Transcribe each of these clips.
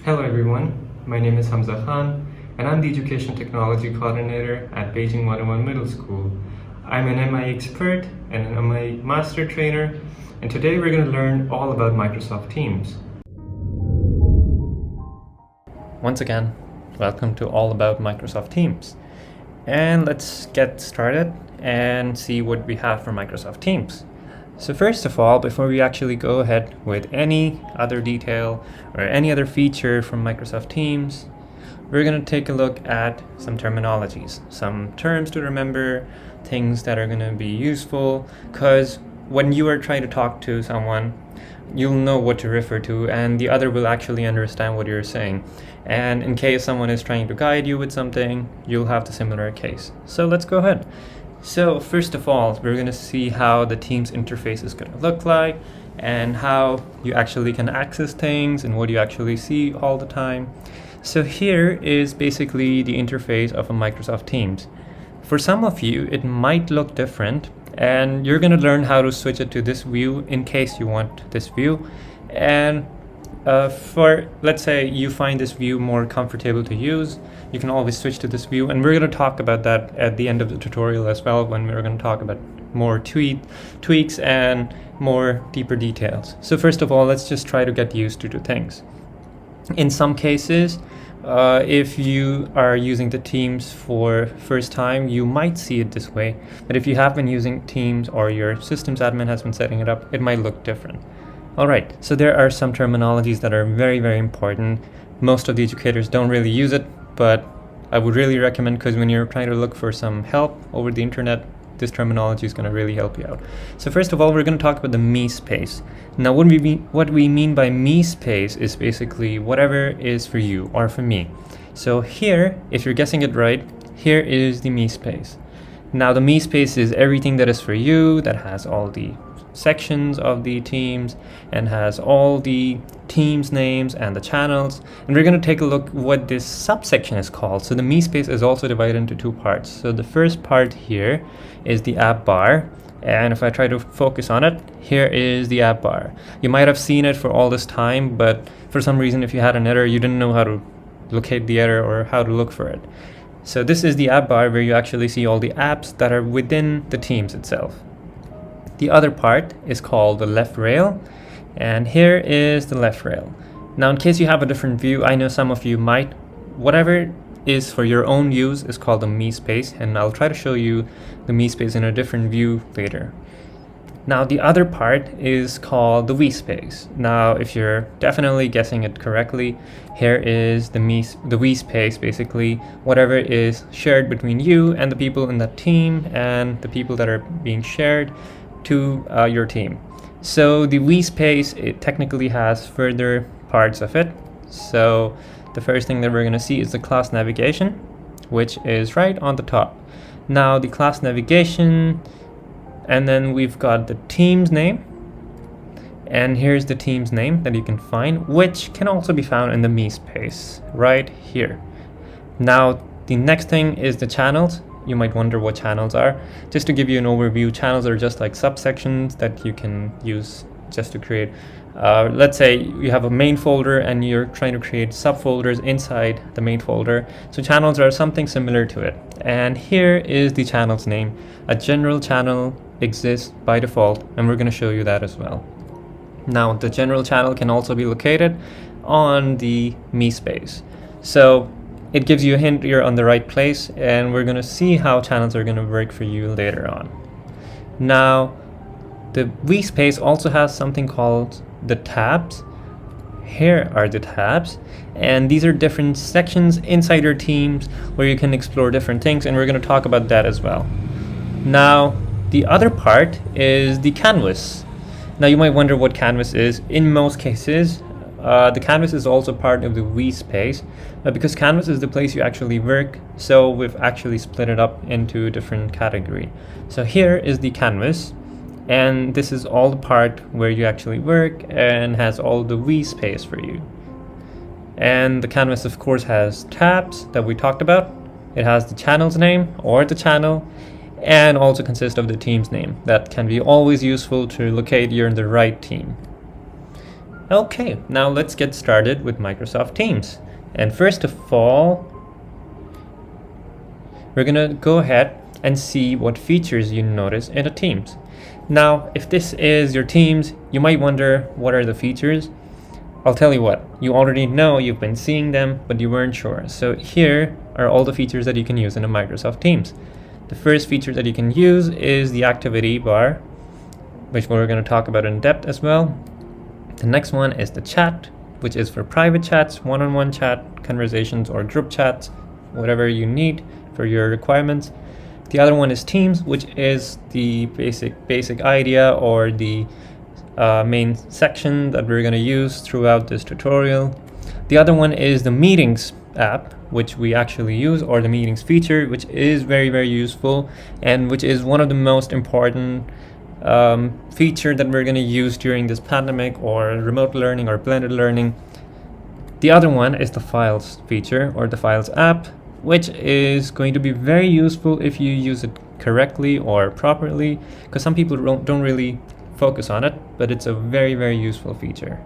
Hello everyone, my name is Hamza Khan and I'm the Education Technology Coordinator at Beijing 101 Middle School. I'm an MI expert and an MI Master Trainer, and today we're going to learn all about Microsoft Teams. Once again, welcome to All About Microsoft Teams. And let's get started and see what we have for Microsoft Teams. So first of all, before we actually go ahead with any other detail or any other feature from Microsoft Teams, we're going to take a look at some terminologies, some terms to remember, things that are going to be useful, because when you are trying to talk to someone, you'll know what to refer to and the other will actually understand what you're saying. And in case someone is trying to guide you with something, you'll have the similar case. So let's go ahead. So first of all, we're going to see how the Teams interface is going to look like and how you actually can access things and what you actually see all the time. So here is basically the interface of a Microsoft Teams. For some of you, it might look different, and you're going to learn how to switch it to this view in case you want this view. And for, let's say you find this view more comfortable to use, you can always switch to this view, and we're going to talk about that at the end of the tutorial as well, when we're going to talk about more tweaks and more deeper details. So first of all, let's just try to get used to things. In some cases, if you are using the Teams for first time, you might see it this way, but if you have been using Teams or your systems admin has been setting it up, it might look different. Alright, so there are some terminologies that are very, very important. Most of the educators don't really use it, but I would really recommend, because when you're trying to look for some help over the internet, this terminology is going to really help you out. So first of all, we're going to talk about the me space. Now what we mean by me space is basically whatever is for you or for me. So here, if you're guessing it right, here is the me space. Now the me space is everything that is for you, that has all the sections of the teams and has all the teams names and the channels, and we're going to take a look what this subsection is called. So the me space is also divided into two parts. So the first part here is the app bar, and if I try to focus on it, here is the app bar. You might have seen it for all this time, but for some reason if you had an error, you didn't know how to locate the error or how to look for it. So this is the app bar where you actually see all the apps that are within the Teams itself. The other part is called the left rail, and here is the left rail. Now in case you have a different view, I know some of you might, whatever is for your own use is called the me space, and I'll try to show you the me space in a different view later. Now the other part is called the we space. Now if you're definitely guessing it correctly, here is the we space, basically whatever is shared between you and the people in that team and the people that are being shared to your team. So the we space, it technically has further parts of it. So the first thing that we're going to see is the class navigation, which is right on the top. Now the class navigation, and then we've got the team's name, and here's the team's name that you can find, which can also be found in the me space right here. Now the next thing is the channels. You might wonder what channels are. Just to give you an overview, channels are just like subsections that you can use just to create. Let's say you have a main folder and you're trying to create subfolders inside the main folder. So channels are something similar to it. And here is the channel's name. A general channel exists by default, and we're going to show you that as well. Now the general channel can also be located on the me space. So it gives you a hint you're on the right place, and we're going to see how channels are going to work for you later on. Now, the we space also has something called the tabs. Here are the tabs, and these are different sections inside your teams where you can explore different things, and we're going to talk about that as well. Now, the other part is the canvas. Now, you might wonder what canvas is. In most cases, the canvas is also part of the we space, because canvas is the place you actually work, so we've actually split it up into a different category. So here is the canvas, and this is all the part where you actually work and has all the we space for you. And the canvas of course has tabs that we talked about. It has the channel's name or the channel, and also consists of the team's name. That can be always useful to locate you're in the right team. Okay, now let's get started with Microsoft Teams. And first of all, we're gonna go ahead and see what features you notice in the Teams. Now, if this is your Teams, you might wonder what are the features. I'll tell you what, you already know, you've been seeing them, but you weren't sure. So here are all the features that you can use in a Microsoft Teams. The first feature that you can use is the activity bar, which we're going to talk about in depth as well. The next one is the chat, which is for private chats, one-on-one chat, conversations, or group chats, whatever you need for your requirements. The other one is Teams, which is the basic idea or the main section that we're going to use throughout this tutorial. The other one is the Meetings app, which we actually use, or the Meetings feature, which is very, very useful and which is one of the most important feature that we're going to use during this pandemic or remote learning or blended learning. The other one is the Files feature or the Files app, which is going to be very useful if you use it correctly or properly, because some people don't really focus on it, but it's a very, very useful feature.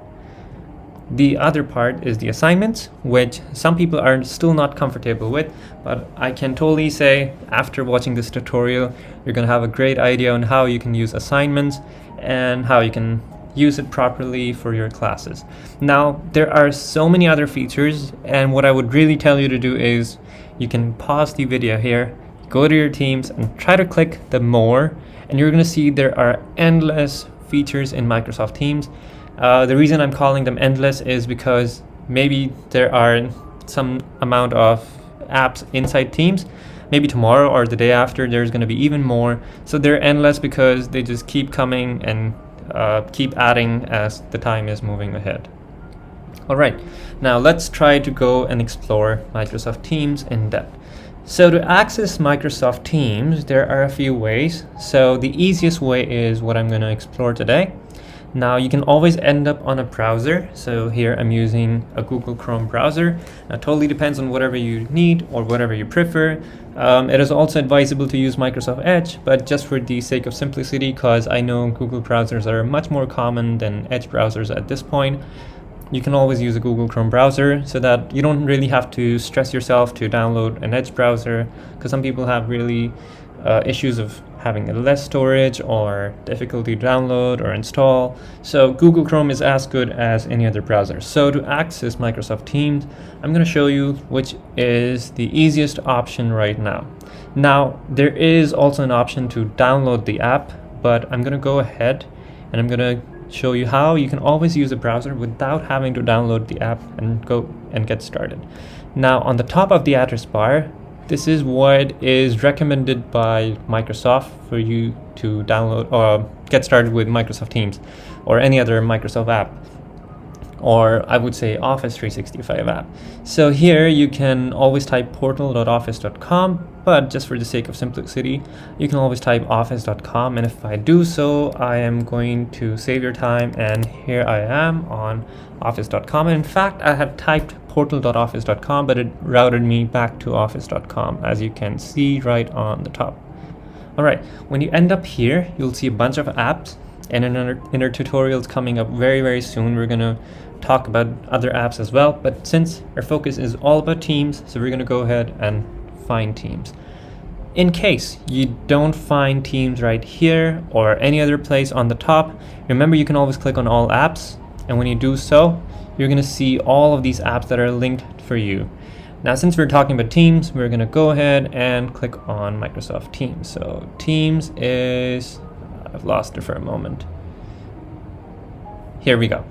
The other part is the assignments, which some people are still not comfortable with, but I can totally say after watching this tutorial, you're going to have a great idea on how you can use assignments and how you can use it properly for your classes. Now, there are so many other features, and what I would really tell you to do is you can pause the video here, go to your Teams, and try to click the More, and you're going to see there are endless features in Microsoft Teams. The reason I'm calling them endless is because maybe there are some amount of apps inside Teams. Maybe tomorrow or the day after there's going to be even more. So they're endless because they just keep coming and keep adding as the time is moving ahead. Alright, now let's try to go and explore Microsoft Teams in depth. So to access Microsoft Teams, there are a few ways. So the easiest way is what I'm going to explore today. Now you can always end up on a browser. So here I'm using a Google Chrome browser. Now it totally depends on whatever you need or whatever you prefer. It is also advisable to use Microsoft Edge, but just for the sake of simplicity, because I know Google browsers are much more common than Edge browsers at this point, you can always use a Google Chrome browser so that you don't really have to stress yourself to download an Edge browser, because some people have really issues of having less storage or difficulty to download or install. So Google Chrome is as good as any other browser. So to access Microsoft Teams, I'm going to show you which is the easiest option right now. Now, there is also an option to download the app, but I'm going to go ahead and I'm going to show you how you can always use a browser without having to download the app and go and get started. Now, on the top of the address bar, this is what is recommended by Microsoft for you to download or get started with Microsoft Teams or any other Microsoft app, or I would say Office 365 app. So here you can always type portal.office.com, but just for the sake of simplicity, you can always type office.com, and if I do so, I am going to save your time, and here I am on office.com. And in fact, I had typed portal.office.com, but it routed me back to office.com, as you can see right on the top. Alright, when you end up here, you'll see a bunch of apps, and in our tutorials coming up very, very soon, we're going to talk about other apps as well, but since our focus is all about Teams, so we're going to go ahead and find Teams. In case you don't find Teams right here or any other place on the top, remember you can always click on all apps, and when you do so, you're going to see all of these apps that are linked for you. Now, since we're talking about Teams, we're going to go ahead and click on Microsoft Teams. So Teams is, I've lost it for a moment. Here we go.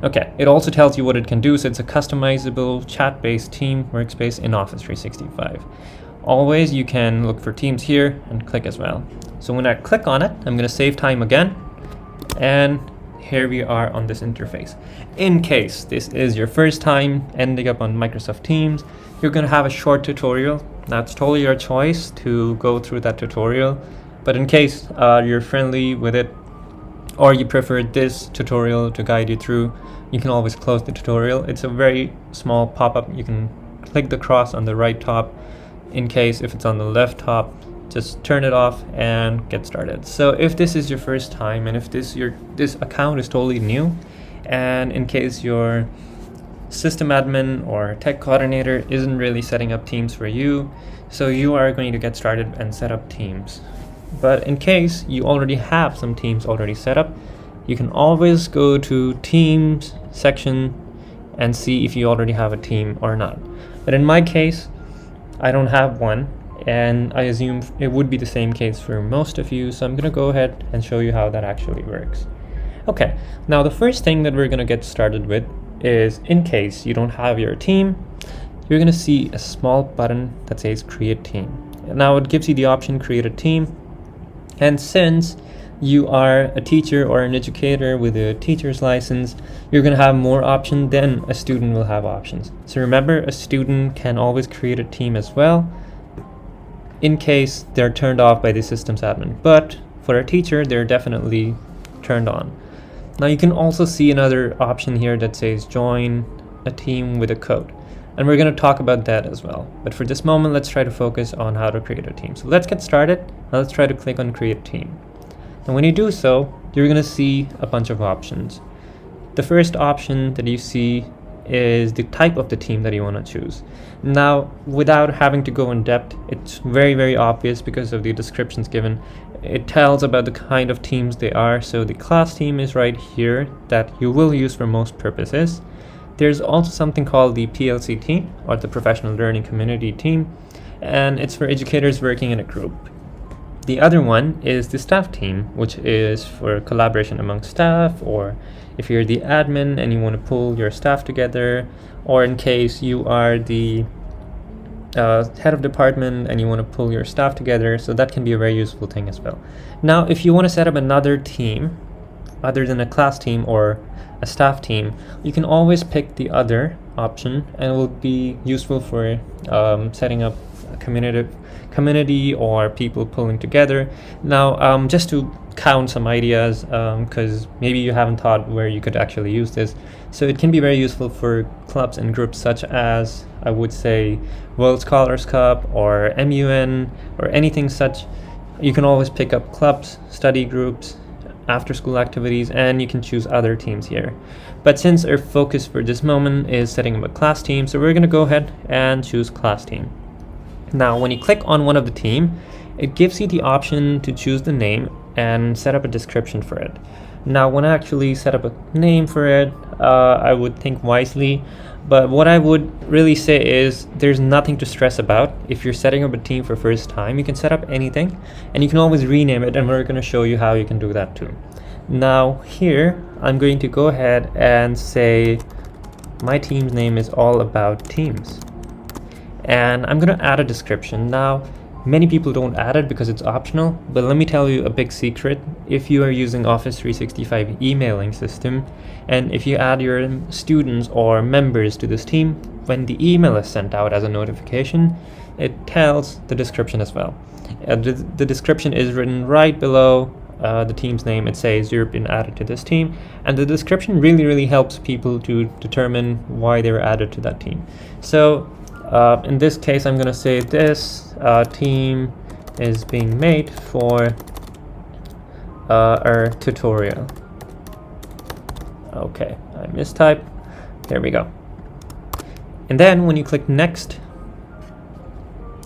Okay, it also tells you what it can do. So it's a customizable chat-based team workspace in Office 365. Always you can look for Teams here and click as well. So when I click on it, I'm going to save time again, and here we are on this interface. In case this is your first time ending up on Microsoft Teams, you're going to have a short tutorial. Now it's totally your choice to go through that tutorial, but in case you're friendly with it or you prefer this tutorial to guide you through, you can always close the tutorial. It's a very small pop-up. You can click the cross on the right top. In case if it's on the left top, just turn it off and get started. So if this is your first time and if this account is totally new and in case your system admin or tech coordinator isn't really setting up teams for you, so you are going to get started and set up teams. But in case you already have some teams already set up, you can always go to Teams section and see if you already have a team or not. But in my case, I don't have one, and I assume it would be the same case for most of you, so I'm gonna go ahead and show you how that actually works. Okay, now the first thing that we're gonna get started with is, in case you don't have your team, you're gonna see a small button that says Create Team. Now it gives you the option Create a Team, and since you are a teacher or an educator with a teacher's license, you're going to have more options than a student will have options. So remember, a student can always create a team as well in case they're turned off by the systems admin. But for a teacher, they're definitely turned on. Now you can also see another option here that says Join a Team with a Code. And we're going to talk about that as well. But for this moment, let's try to focus on how to create a team. So let's get started. Now let's try to click on Create Team. And when you do so, you're going to see a bunch of options. The first option that you see is the type of the team that you want to choose. Now, without having to go in depth, it's very, very obvious because of the descriptions given. It tells about the kind of teams they are. So the class team is right here that you will use for most purposes. There's also something called the PLC team, or the Professional Learning Community team, and it's for educators working in a group. The other one is the staff team, which is for collaboration among staff, or if you're the admin and you want to pull your staff together, or in case you are the head of department and you want to pull your staff together, so that can be a very useful thing as well. Now, if you want to set up another team, other than a class team or a staff team, you can always pick the other option, and it will be useful for setting up a community or people pulling together. Now, just to count some ideas, because maybe you haven't thought where you could actually use this. So it can be very useful for clubs and groups such as, I would say, World Scholars Cup or MUN or anything such. You can always pick up clubs, study groups, after school activities, and you can choose other teams here. But since our focus for this moment is setting up a class team, so we're going to go ahead and choose class team. Now, when you click on one of the team, it gives you the option to choose the name and set up a description for it. Now, when I actually set up a name for it, I would think wisely, but what I would really say is there's nothing to stress about. If you're setting up a team for first time, you can set up anything and you can always rename it, and we're going to show you how you can do that too. Now here, I'm going to go ahead and say my team's name is all about teams. And I'm going to add a description. Now, many people don't add it because it's optional, but let me tell you a big secret. If you are using Office 365 emailing system, and if you add your students or members to this team, when the email is sent out as a notification, it tells the description as well. The description is written right below the team's name. It says you've been added to this team, and the description really helps people to determine why they were added to that team. So in this case, I'm going to say this team is being made for our tutorial. Okay, I mistyped. There we go. And then when you click next,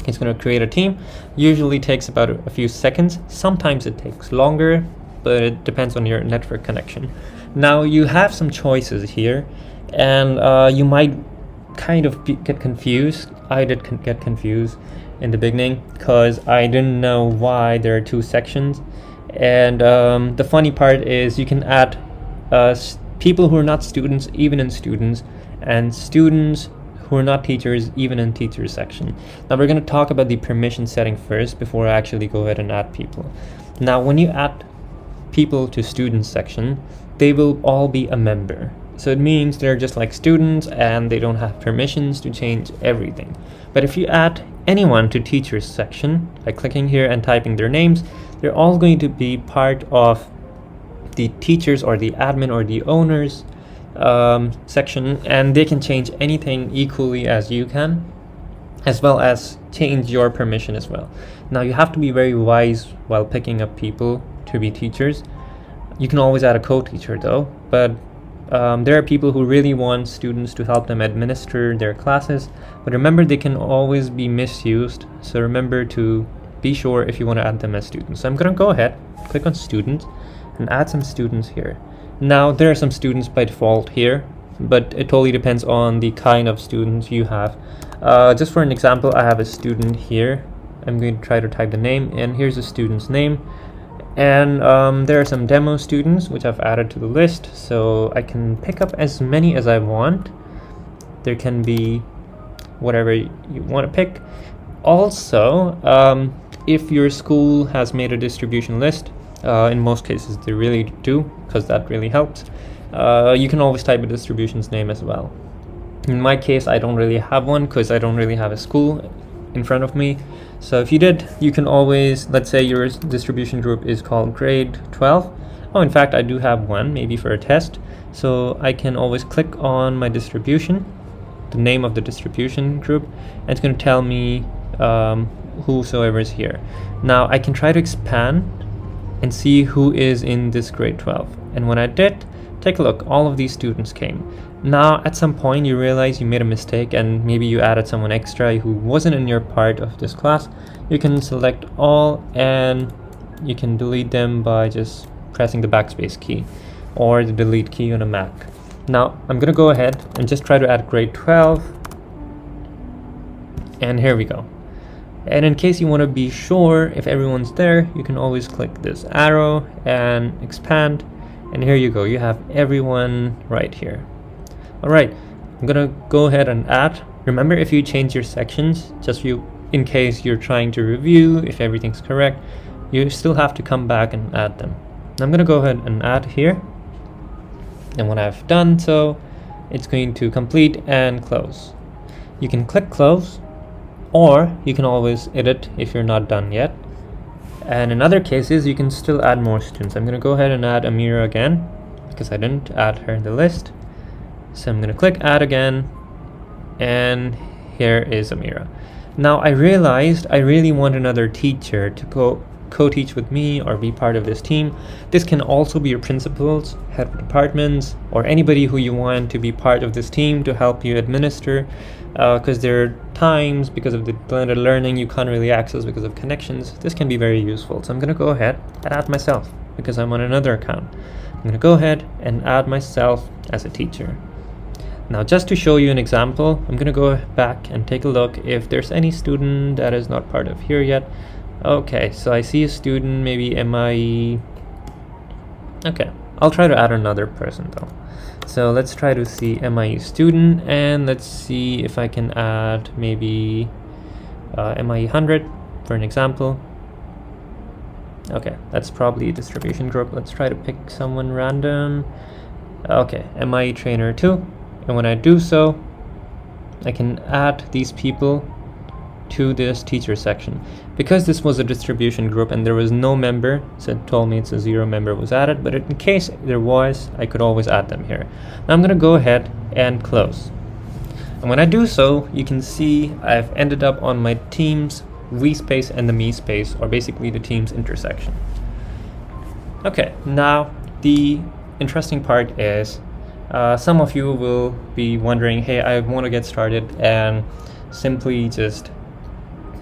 it's going to create a team. Usually takes about a few seconds. Sometimes it takes longer, but it depends on your network connection. Now you have some choices here, and you might kind of get confused. I did get confused in the beginning because I didn't know why there are two sections. And the funny part is you can add people who are not students even in students, and students who are not teachers even in teachers section. Now we're going to talk about the permission setting first before I actually go ahead and add people. Now when you add people to students section, they will all be a member. So it means they're just like students and they don't have permissions to change everything. But if you add anyone to teachers section by clicking here and typing their names, they're all going to be part of the teachers or the admin or the owners section, and they can change anything equally as you can, as well as change your permission as well. Now you have to be very wise while picking up people to be teachers. You can always add a co-teacher though, but There are people who really want students to help them administer their classes, but remember they can always be misused, so remember to be sure if you want to add them as students. So I'm going to go ahead, click on students, and add some students here. Now there are some students by default here, but it totally depends on the kind of students you have. Just for an example, I have a student here. I'm going to try to type the name, and here's the student's name. And there are some demo students which I've added to the list, so I can pick up as many as I want. There can be whatever you want to pick. Also, if your school has made a distribution list, in most cases they really do, because that really helps, you can always type a distribution's name as well. In my case, I don't really have one because I don't really have a school in front of me. So if you did, you can always, let's say your distribution group is called grade 12. Oh, in fact, I do have one, maybe for a test. So I can always click on my distribution, the name of the distribution group, and it's going to tell me whosoever is here. Now I can try to expand and see who is in this grade 12. And when I did, take a look, all of these students came. Now at some point you realize you made a mistake and maybe you added someone extra who wasn't in your part of this class. You can select all and you can delete them by just pressing the backspace key or the delete key on a Mac. Now I'm gonna go ahead and just try to add grade 12, and here we go. And in case you want to be sure if everyone's there, you can always click this arrow and expand, and here you go, you have everyone right here. Alright, I'm gonna go ahead and add. Remember, if you change your sections, just in case you're trying to review if everything's correct, you still have to come back and add them. I'm gonna go ahead and add here, and when I've done so, it's going to complete and close. You can click close, or you can always edit if you're not done yet. And in other cases, you can still add more students. I'm gonna go ahead and add Amira again, because I didn't add her in the list. So I'm going to click add again, and here is Amira. Now I realized I really want another teacher to co-teach with me or be part of this team. This can also be your principals, head of departments, or anybody who you want to be part of this team to help you administer, because there are times because of the blended learning you can't really access because of connections. This can be very useful. So I'm going to go ahead and add myself because I'm on another account. I'm going to go ahead and add myself as a teacher. Now just to show you an example, I'm going to go back and take a look if there's any student that is not part of here yet. Okay, so I see a student, maybe MIE. Okay, I'll try to add another person though. So let's try to see MIE student, and let's see if I can add maybe MIE 100 for an example. Okay, that's probably a distribution group. Let's try to pick someone random. Okay, MIE trainer 2. And when I do so, I can add these people to this teacher section. Because this was a distribution group and there was no member, so it told me it's a 0 member was added, but in case there was, I could always add them here. Now I'm going to go ahead and close. And when I do so, you can see I've ended up on my team's we space and the me space, or basically the team's intersection. Okay, now the interesting part is some of you will be wondering, hey, I want to get started and simply just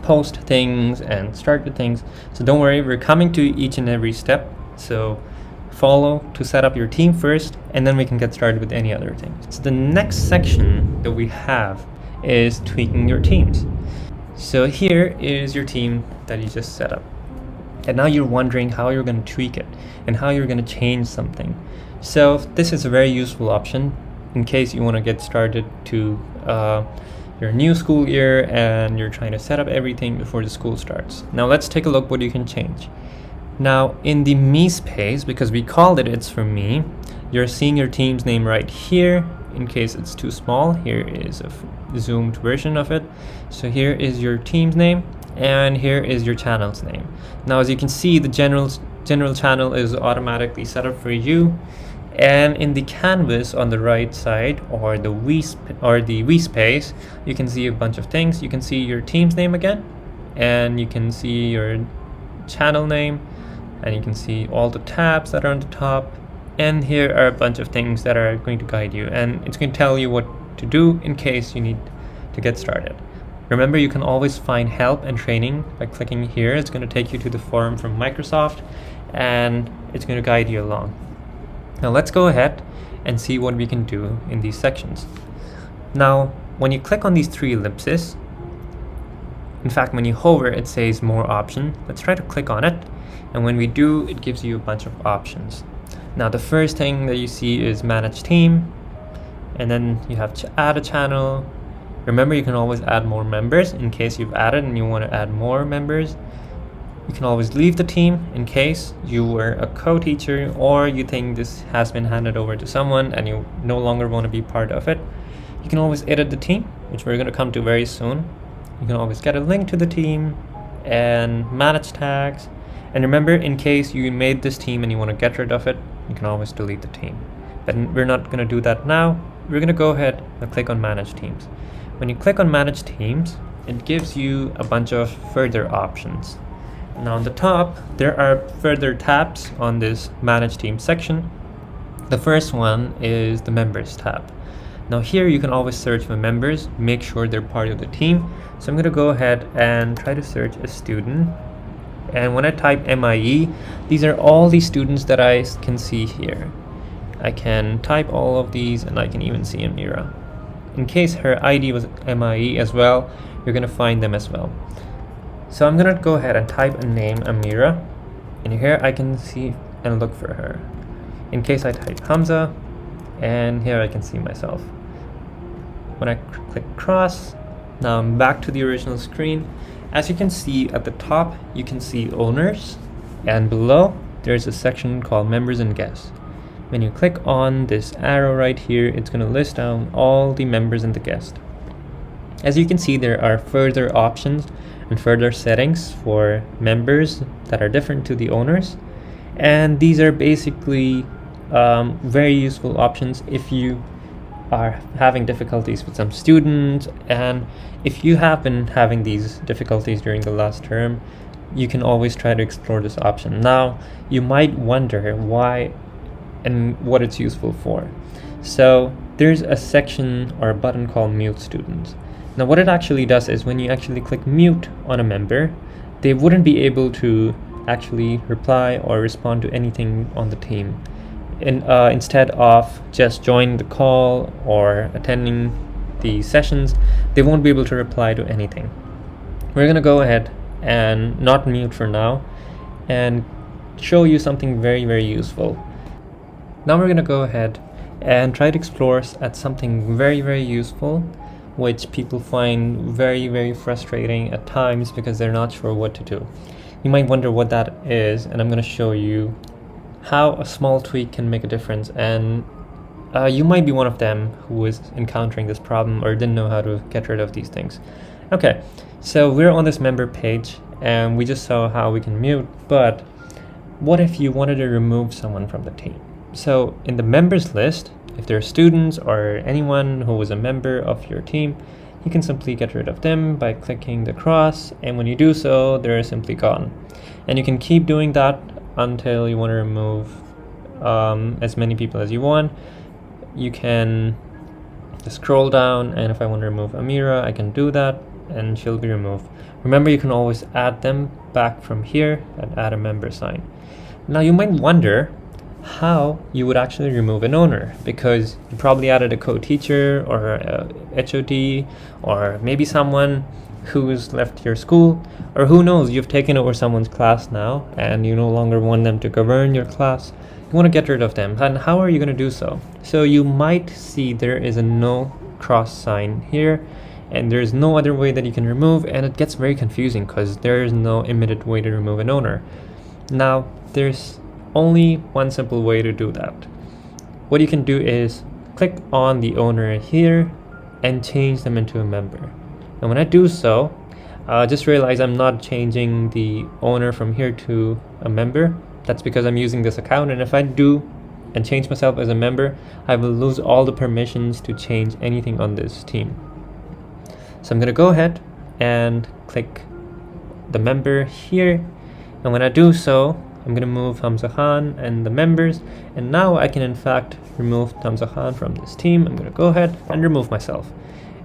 post things and start with things. So don't worry, we're coming to each and every step. So follow to set up your team first, and then we can get started with any other thing. So the next section that we have is tweaking your teams. So here is your team that you just set up. And now you're wondering how you're going to tweak it and how you're going to change something. So this is a very useful option in case you want to get started to your new school year and you're trying to set up everything before the school starts. Now let's take a look what you can change. Now in the me space, because we called it it's for me, you're seeing your team's name right here. In case it's too small, here is a zoomed version of it. So here is your team's name and here is your channel's name. Now as you can see, the general channel is automatically set up for you. And in the canvas on the right side, or the we space, you can see a bunch of things. You can see your team's name again, and you can see your channel name, and you can see all the tabs that are on the top, And here are a bunch of things that are going to guide you, and it's going to tell you what to do in case you need to get started. Remember, you can always find help and training by clicking here. It's going to take you to the forum from Microsoft, and it's going to guide you along. Now let's go ahead and see what we can do in these sections. Now, when you click on these three ellipses, in fact, when you hover, it says more option. Let's try to click on it. And when we do, it gives you a bunch of options. Now, the first thing that you see is manage team. And then you have to add a channel. Remember, you can always add more members in case you've added and you want to add more members. You can always leave the team in case you were a co-teacher or you think this has been handed over to someone and you no longer want to be part of it. You can always edit the team, which we're going to come to very soon. You can always get a link to the team and manage tags. And remember, in case you made this team and you want to get rid of it, you can always delete the team. But we're not going to do that now. We're going to go ahead and click on Manage Teams. When you click on Manage Teams, it gives you a bunch of further options. Now on the top, there are further tabs on this Manage Teams section. The first one is the Members tab. Now here you can always search for members, make sure they're part of the team. So I'm going to go ahead and try to search a student. And when I type MIE, these are all the students that I can see here. I can type all of these and I can even see Amira. In case her ID was MIE as well, you're going to find them as well. So I'm going to go ahead and type a name, Amira. And here I can see and look for her. In case I type Hamza, and here I can see myself. When I click cross, now I'm back to the original screen. As you can see at the top, you can see owners, and below there's a section called members and guests. When you click on this arrow right here, it's going to list down all the members and the guest. As you can see, there are further options and further settings for members that are different to the owners, and these are basically very useful options if you are having difficulties with some students, and if you have been having these difficulties during the last term, you can always try to explore this option. Now, you might wonder why and what it's useful for. So there's a section or a button called Mute Students. Now what it actually does is when you actually click mute on a member, they wouldn't be able to actually reply or respond to anything on the team. Instead of just joining the call or attending the sessions, they won't be able to reply to anything. We're going to go ahead and not mute for now and show you something very, very useful. Now we're going to go ahead and try to explore at something very, very useful, which people find very, very frustrating at times because they're not sure what to do. You might wonder what that is, and I'm going to show you how a small tweak can make a difference, and you might be one of them who is encountering this problem or didn't know how to get rid of these things. Okay, so we're on this member page and we just saw how we can mute, but what if you wanted to remove someone from the team? So in the members list, if there are students or anyone who was a member of your team, you can simply get rid of them by clicking the cross, and when you do so, they're simply gone. And you can keep doing that until you want to remove as many people as you want. You can just scroll down, and if I want to remove Amira, I can do that and she'll be removed. Remember, you can always add them back from here and add a member sign. Now you might wonder how you would actually remove an owner, because you probably added a co-teacher or a HOD or maybe someone who's left your school, or who knows, you've taken over someone's class now and you no longer want them to govern your class. You want to get rid of them, and how are you going to do so? So you might see there is a no cross sign here, and there's no other way that you can remove, and it gets very confusing because there is no immediate way to remove an owner. Now there's only one simple way to do that. What you can do is click on the owner here and change them into a member. And when I do so, just realize I'm not changing the owner from here to a member. That's because I'm using this account, and if I do and change myself as a member, I will lose all the permissions to change anything on this team. So I'm going to go ahead and click the member here, and when I do so, I'm going to move Hamza Khan and the members, and now I can in fact remove Hamza Khan from this team. I'm going to go ahead and remove myself.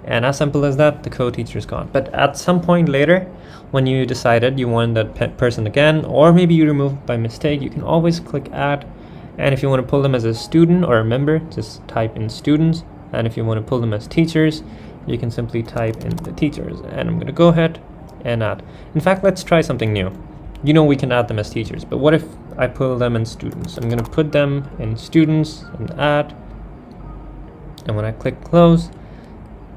And as simple as that, the co-teacher is gone. But at some point later, when you decided you want that person again, or maybe you removed by mistake, you can always click add. And if you want to pull them as a student or a member, just type in students. And if you want to pull them as teachers, you can simply type in the teachers. And I'm going to go ahead and add. In fact, let's try something new. You know we can add them as teachers, but what if I pull them in students? I'm going to put them in students and add. And when I click close,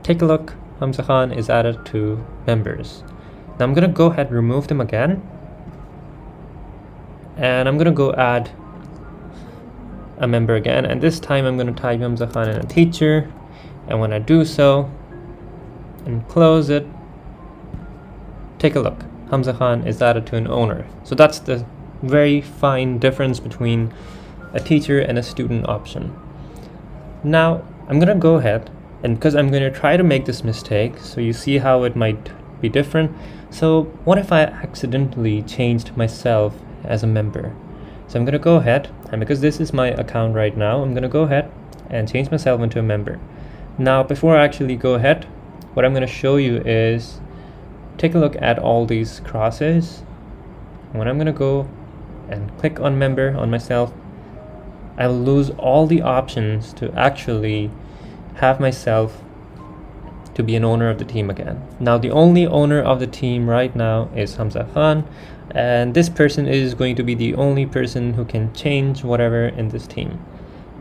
take a look, Hamza Khan is added to members. Now I'm going to go ahead and remove them again. And I'm going to go add a member again. And this time I'm going to type Hamza Khan in a teacher. And when I do so and close it, take a look. Hamza Khan is added to an owner. So that's the very fine difference between a teacher and a student option. Now I'm going to go ahead, and because I'm going to try to make this mistake, so you see how it might be different. So what if I accidentally changed myself as a member? So I'm going to go ahead, and because this is my account right now, I'm going to go ahead and change myself into a member. Now before I actually go ahead, what I'm going to show you is, take a look at all these crosses. When I'm going to go and click on member on myself, I will lose all the options to actually have myself to be an owner of the team again. Now the only owner of the team right now is Hamza Khan, and this person is going to be the only person who can change whatever in this team.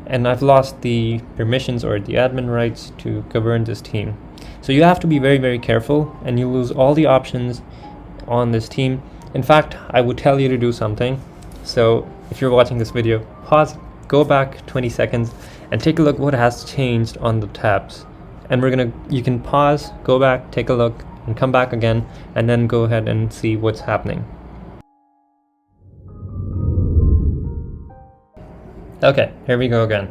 And I've lost the permissions or the admin rights to govern this team. So you have to be very, very careful, and you lose all the options on this team. In fact, I would tell you to do something. So if you're watching this video, pause, go back 20 seconds and take a look what has changed on the tabs. And you can pause, go back, take a look, and come back again, and then go ahead and see what's happening. Okay, here we go again.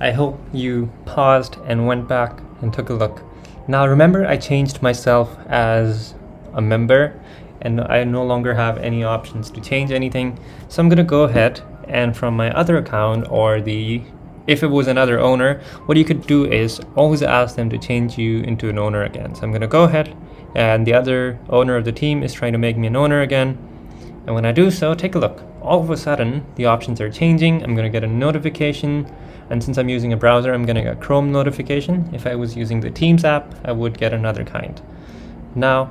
I hope you paused and went back and took a look. Now remember, I changed myself as a member, and I no longer have any options to change anything. So I'm gonna go ahead, and from my other account, or if it was another owner, what you could do is always ask them to change you into an owner again. So I'm gonna go ahead, and the other owner of the team is trying to make me an owner again. And when I do so, take a look. All of a sudden, the options are changing. I'm gonna get a notification, and since I'm using a browser, I'm gonna get a Chrome notification. If I was using the Teams app, I would get another kind. Now,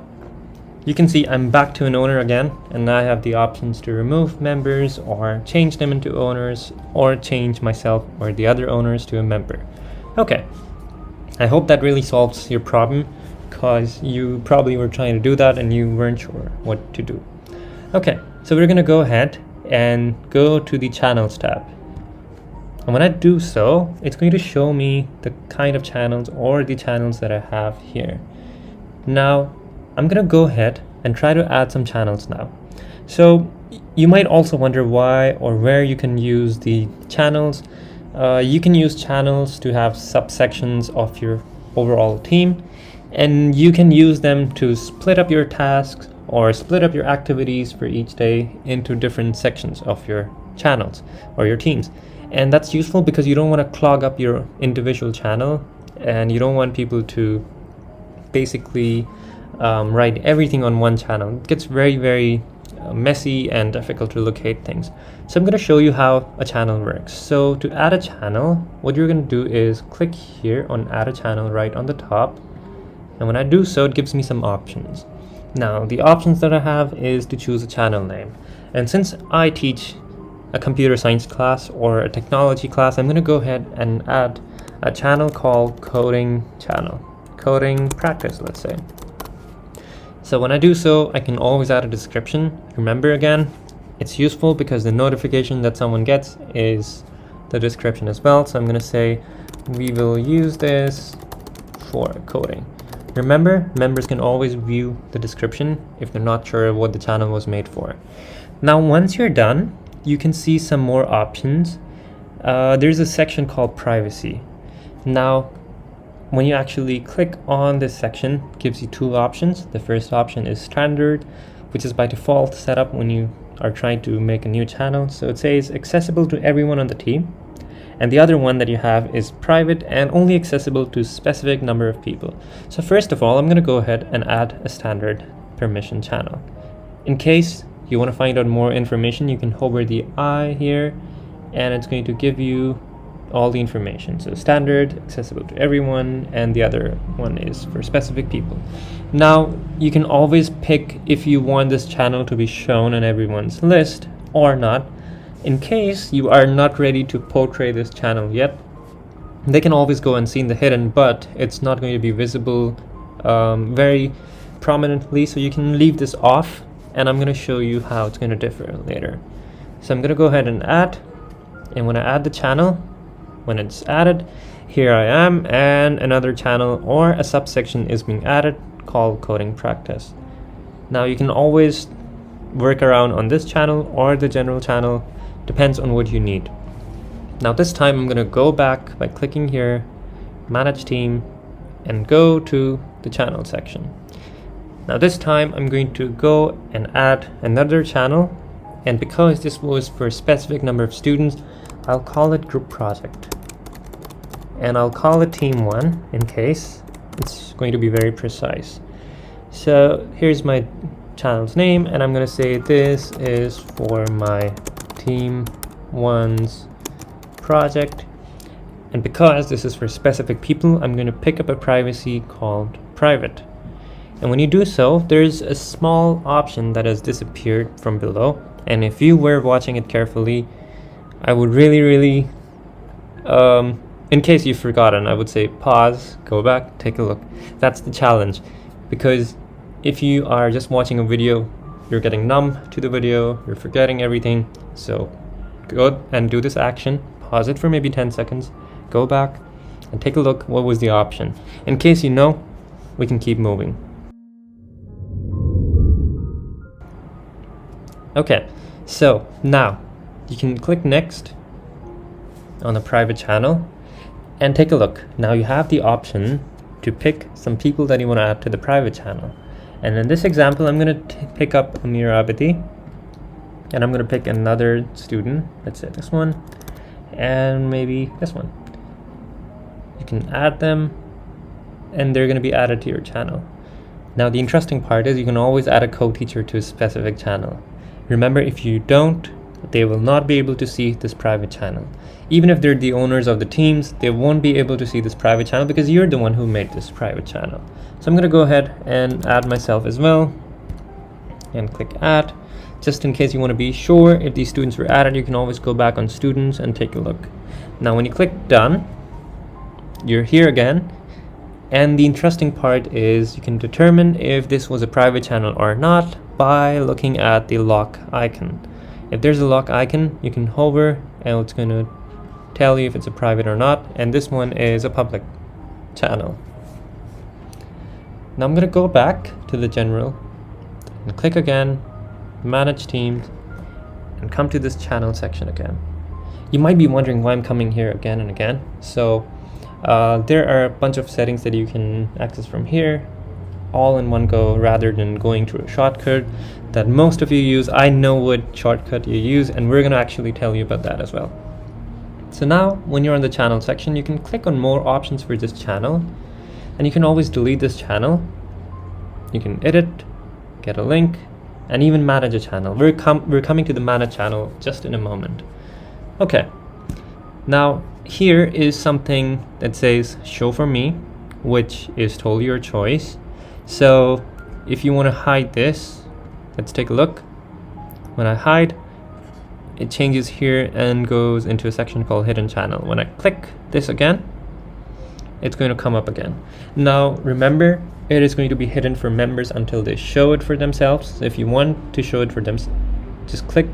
you can see I'm back to an owner again, and I have the options to remove members or change them into owners, or change myself or the other owners to a member. Okay, I hope that really solves your problem, because you probably were trying to do that and you weren't sure what to do. Okay, so we're gonna go ahead and go to the channels tab. And when I do so, it's going to show me the kind of channels or the channels that I have here. Now, I'm gonna go ahead and try to add some channels now. So you might also wonder why or where you can use the channels. You can use channels to have subsections of your overall team, and you can use them to split up your tasks or split up your activities for each day into different sections of your channels or your teams. And that's useful because you don't want to clog up your individual channel, and you don't want people to basically write everything on one channel. It gets very, very messy and difficult to locate things. So I'm going to show you how a channel works. So to add a channel, what you're going to do is click here on add a channel right on the top. And when I do so, it gives me some options. Now, the options that I have is to choose a channel name. And since I teach a computer science class or a technology class, I'm going to go ahead and add a channel called coding channel, coding practice, let's say. So when I do so, I can always add a description. Remember again, it's useful because the notification that someone gets is the description as well. So I'm going to say, we will use this for coding. Remember, members can always view the description if they're not sure what the channel was made for. Now, once you're done, you can see some more options. There's a section called privacy. Now, when you actually click on this section, it gives you two options. The first option is standard, which is by default set up when you are trying to make a new channel. So it says accessible to everyone on the team. And the other one that you have is private and only accessible to a specific number of people. So first of all, I'm going to go ahead and add a standard permission channel. In case you want to find out more information, you can hover the I here and it's going to give you all the information. So standard, accessible to everyone, and the other one is for specific people. Now you can always pick if you want this channel to be shown on everyone's list or not. In case you are not ready to portray this channel yet, they can always go and see in the hidden, but it's not going to be visible very prominently, so you can leave this off, and I'm going to show you how it's going to differ later. So I'm going to go ahead and add, and when I add the channel, when it's added, here I am, and another channel or a subsection is being added called coding practice. Now you can always work around on this channel or the general channel, depends on what you need. Now this time I'm going to go back by clicking here, manage team, and go to the channel section. Now this time I'm going to go and add another channel, and because this was for a specific number of students, I'll call it group project, and I'll call it team 1 in case it's going to be very precise. So here's my channel's name, and I'm going to say this is for my team 1's project, and because this is for specific people, I'm going to pick up a privacy called private. And when you do so, there's a small option that has disappeared from below, and if you were watching it carefully, I would really in case you've forgotten, I would say pause, go back, take a look. That's the challenge, because if you are just watching a video, you're getting numb to the video, you're forgetting everything. So go and do this action, pause it for maybe 10 seconds, go back and take a look what was the option. In case you know, we can keep moving. Okay, so now you can click next on the private channel and take a look. Now you have the option to pick some people that you want to add to the private channel. And in this example, I'm going to pick up Amir Abedi, and I'm going to pick another student. Let's say this one, and maybe this one. You can add them, and they're going to be added to your channel. Now the interesting part is you can always add a co-teacher to a specific channel. Remember, if you don't, they will not be able to see this private channel. Even if they're the owners of the teams, they won't be able to see this private channel because you're the one who made this private channel. So I'm going to go ahead and add myself as well and click add. Just in case you want to be sure if these students were added, you can always go back on students and take a look. Now when you click done, you're here again. And the interesting part is you can determine if this was a private channel or not by looking at the lock icon. If there's a lock icon, you can hover and it's going to tell you if it's a private or not, and this one is a public channel. Now I'm going to go back to the general and click again, manage teams, and come to this channel section again. You might be wondering why I'm coming here again and again. So there are a bunch of settings that you can access from here all in one go rather than going through a shortcut that most of you use. I know what shortcut you use, and we're going to actually tell you about that as well. So now when you're on the channel section, you can click on more options for this channel, and you can always delete this channel. You can edit, get a link, and even manage a channel. We're coming to the manage channel just in a moment. Okay, now here is something that says show for me, which is totally your choice. So if you want to hide this, let's take a look. When I hide, it changes here and goes into a section called hidden channel. When I click this again, it's going to come up again. Now remember, it is going to be hidden for members until they show it for themselves. So if you want to show it for them, just click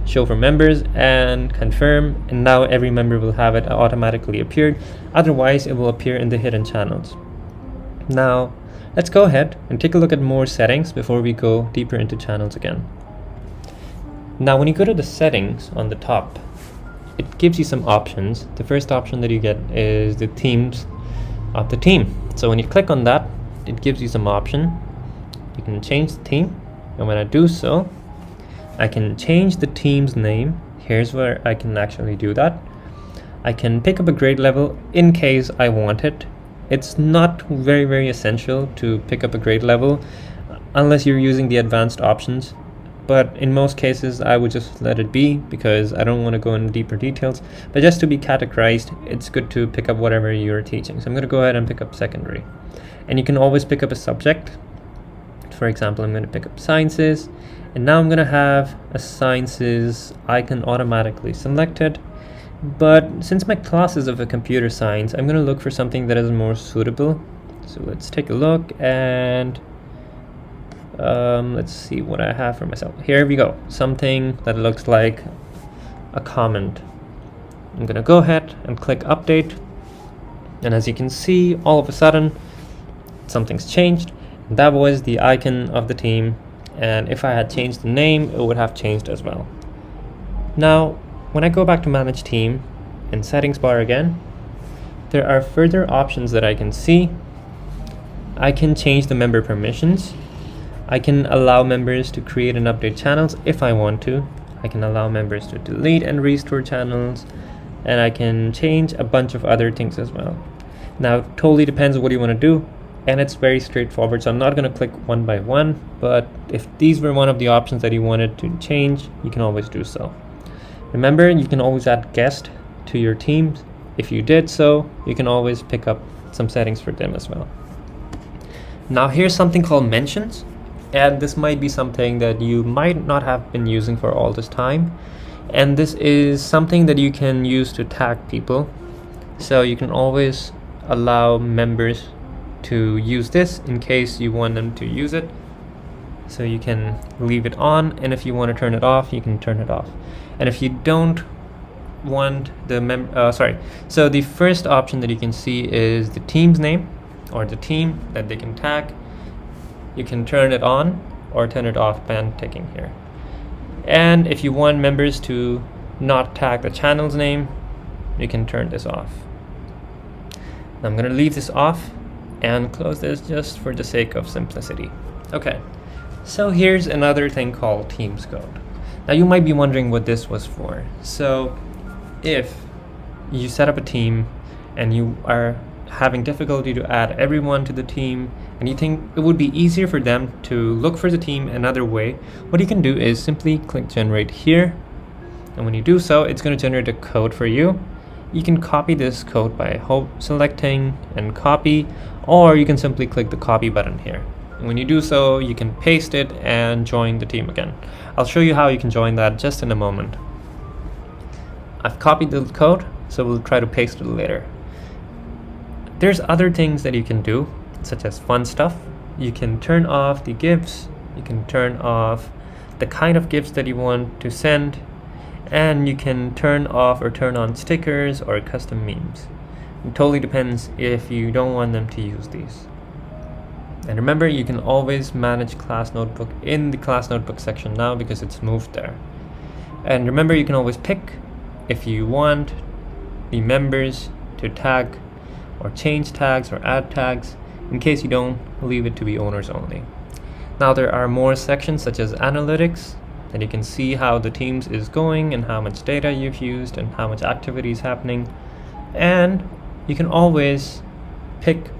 show for members and confirm, and now every member will have it automatically appeared. Otherwise it will appear in the hidden channels. Now let's go ahead and take a look at more settings before we go deeper into channels again. Now when you go to the settings on the top, it gives you some options. The first option that you get is the themes of the team. So when you click on that, it gives you some option. You can change the theme, and when I do so, I can change the team's name. Here's where I can actually do that. I can pick up a grade level in case I want it. It's not very essential to pick up a grade level unless you're using the advanced options. But in most cases, I would just let it be because I don't want to go into deeper details. But just to be categorized, it's good to pick up whatever you're teaching. So I'm going to go ahead and pick up secondary. And you can always pick up a subject. For example, I'm going to pick up sciences. And now I'm going to have a sciences icon automatically selected. But since my class is of a computer science, I'm going to look for something that is more suitable. So let's take a look and let's see what I have for myself. Here we go. Something that looks like a comment. I'm going to go ahead and click update. And as you can see, all of a sudden, something's changed. That was the icon of the team. And if I had changed the name, it would have changed as well. Now, when I go back to manage team in settings bar again, there are further options that I can see. I can change the member permissions. I can allow members to create and update channels if I want to. I can allow members to delete and restore channels, and I can change a bunch of other things as well. Now, it totally depends on what you want to do, and it's very straightforward, so I'm not going to click one by one, but if these were one of the options that you wanted to change, you can always do so. Remember, you can always add guests to your teams. If you did so, you can always pick up some settings for them as well. Now, here's something called mentions. And this might be something that you might not have been using for all this time. And this is something that you can use to tag people. So you can always allow members to use this in case you want them to use it. So you can leave it on, and if you want to turn it off, you can turn it off. And if you don't want the so the first option that you can see is the team's name or the team that they can tag. You can turn it on or turn it off by ticking here. And if you want members to not tag the channel's name, you can turn this off. Now I'm going to leave this off and close this just for the sake of simplicity. Okay, so here's another thing called Teams Code. Now you might be wondering what this was for. So if you set up a team and you are having difficulty to add everyone to the team, and you think it would be easier for them to look for the team another way, what you can do is simply click generate here. And when you do so, it's going to generate a code for you. You can copy this code by selecting and copy, or you can simply click the copy button here. And when you do so, you can paste it and join the team again. I'll show you how you can join that just in a moment. I've copied the code, so we'll try to paste it later. There's other things that you can do, such as fun stuff. You can turn off the GIFs, you can turn off the kind of GIFs that you want to send, and you can turn off or turn on stickers or custom memes. It totally depends if you don't want them to use these. And remember, you can always manage Class Notebook in the Class Notebook section now because it's moved there. And remember, you can always pick if you want the members to tag or change tags or add tags. In case you don't, leave it to be owners only. Now there are more sections such as analytics, and you can see how the teams is going and how much data you've used and how much activity is happening. And you can always pick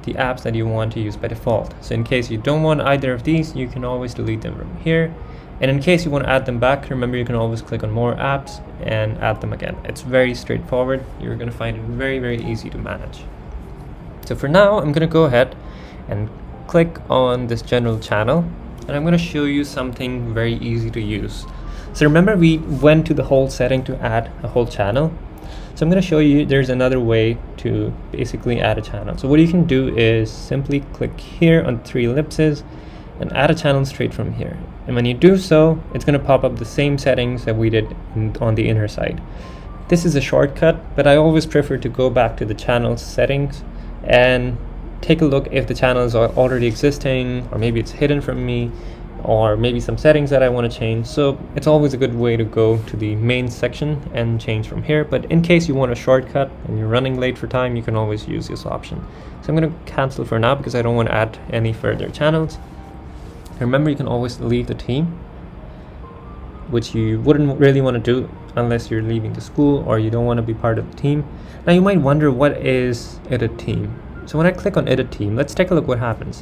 the apps that you want to use by default. So in case you don't want either of these, you can always delete them from here. And in case you want to add them back, remember you can always click on more apps and add them again. It's very straightforward. You're going to find it very easy to manage. So for now, I'm going to go ahead and click on this general channel, and I'm going to show you something very easy to use. So remember, we went to the whole setting to add a whole channel. So I'm going to show you there's another way to basically add a channel. So what you can do is simply click here on 3 ellipses and add a channel straight from here. And when you do so, it's going to pop up the same settings that we did on the inner side. This is a shortcut, but I always prefer to go back to the channel settings and take a look if the channel is already existing, or maybe it's hidden from me, or maybe some settings that I want to change. So it's always a good way to go to the main section and change from here. But in case you want a shortcut and you're running late for time, you can always use this option. So I'm going to cancel for now because I don't want to add any further channels. Remember, you can always leave the team. which you wouldn't really want to do unless you're leaving the school or you don't want to be part of the team. Now you might wonder, what is edit team? So when I click on edit team, let's take a look what happens.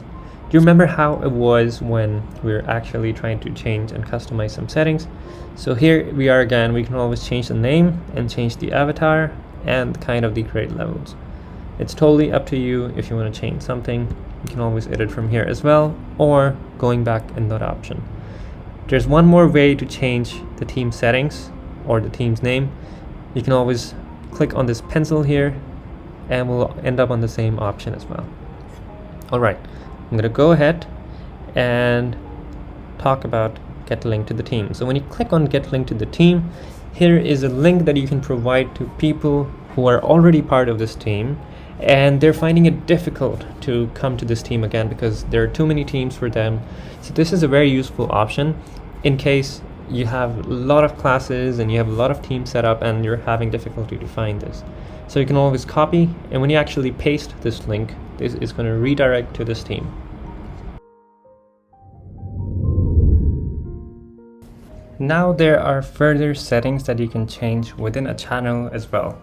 Do you remember how it was when we were actually trying to change and customize some settings? So here we are again. We can always change the name and change the avatar and kind of the grade levels. It's totally up to you. If you want to change something, you can always edit from here as well, or going back in that option. There's one more way to change the team settings or the team's name. You can always click on this pencil here and we'll end up on the same option as well. Alright, I'm going to go ahead and talk about get link to the team. So when you click on get link to the team, here is a link that you can provide to people who are already part of this team and they're finding it difficult to come to this team again because there are too many teams for them. So this is a very useful option in case you have a lot of classes and you have a lot of teams set up and you're having difficulty to find this. So you can always copy, and when you actually paste this link, this is going to redirect to this team. Now there are further settings that you can change within a channel as well.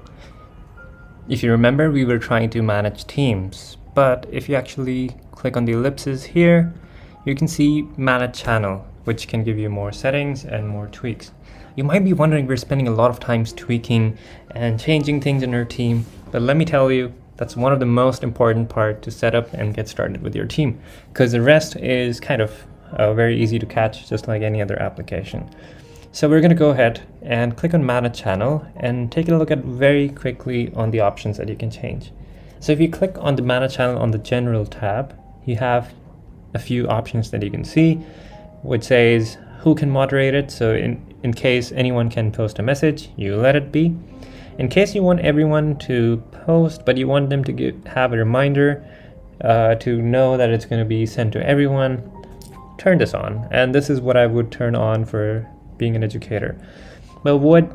If you remember, we were trying to manage teams, but if you actually click on the ellipses here, you can see manage channel, which can give you more settings and more tweaks. You might be wondering, we're spending a lot of time tweaking and changing things in our team, but let me tell you, that's one of the most important part to set up and get started with your team, because the rest is kind of very easy to catch, just like any other application. So we're going to go ahead and click on manage channel and take a look at very quickly on the options that you can change. So if you click on the manage channel on the general tab, you have a few options that you can see, which says who can moderate it. So in case anyone can post a message, you let it be. In case you want everyone to post, but you want them to have a reminder to know that it's going to be sent to everyone, turn this on. And this is what I would turn on for being an educator. But what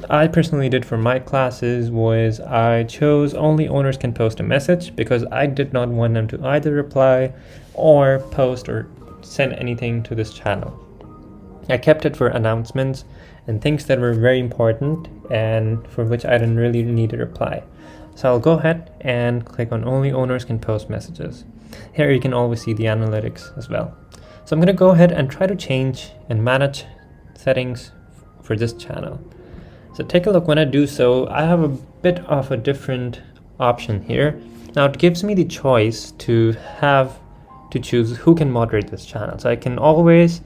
I personally did for my classes was I chose only owners can post a message, because I did not want them to either reply or post or send anything to this channel. I kept it for announcements and things that were very important and for which I didn't really need a reply. So I'll go ahead and click on only owners can post messages. Here you can always see the analytics as well. So I'm going to go ahead and try to change and manage settings for this channel. So take a look. When I do so, I have a bit of a different option here. Now it gives me the choice to choose who can moderate this channel. So I can always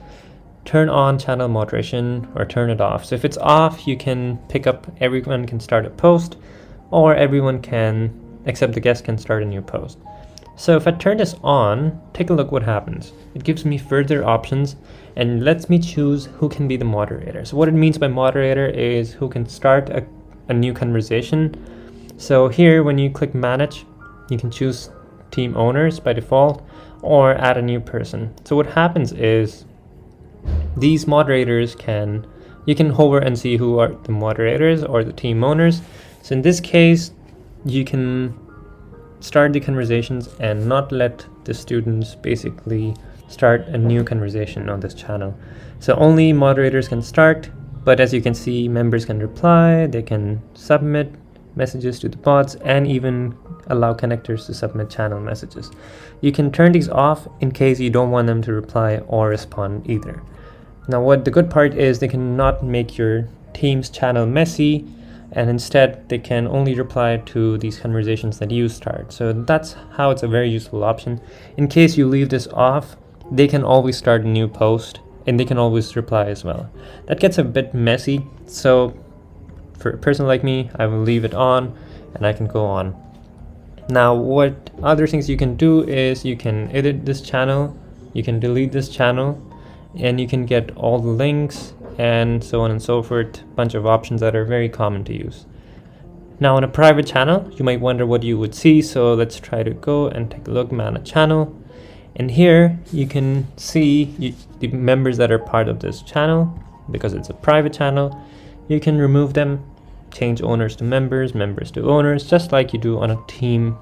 turn on channel moderation or turn it off. So if it's off, you can pick up everyone can start a post, or everyone can, except the guest, can start a new post. So if I turn this on, take a look what happens. It gives me further options and lets me choose who can be the moderator. So what it means by moderator is who can start a new conversation. So here, when you click manage, you can choose team owners by default or add a new person. So what happens is these moderators you can hover and see who are the moderators or the team owners. So in this case, you can start the conversations and not let the students basically start a new conversation on this channel. So only moderators can start, but as you can see, members can reply, they can submit messages to the bots, and even allow connectors to submit channel messages. You can turn these off in case you don't want them to reply or respond either. Now what the good part is, they cannot make your team's channel messy, and instead they can only reply to these conversations that you start. So that's how it's a very useful option. In case you leave this off, they can always start a new post and they can always reply as well. That gets a bit messy, so for a person like me, I will leave it on and I can go on. Now what other things you can do is you can edit this channel, you can delete this channel, and you can get all the links and so on and so forth. Bunch of options that are very common to use. Now on a private channel, you might wonder what you would see, so let's try to go and take a look, manage channel. And here you can see the members that are part of this channel. Because it's a private channel, you can remove them, change owners to members, members to owners, just like you do on a team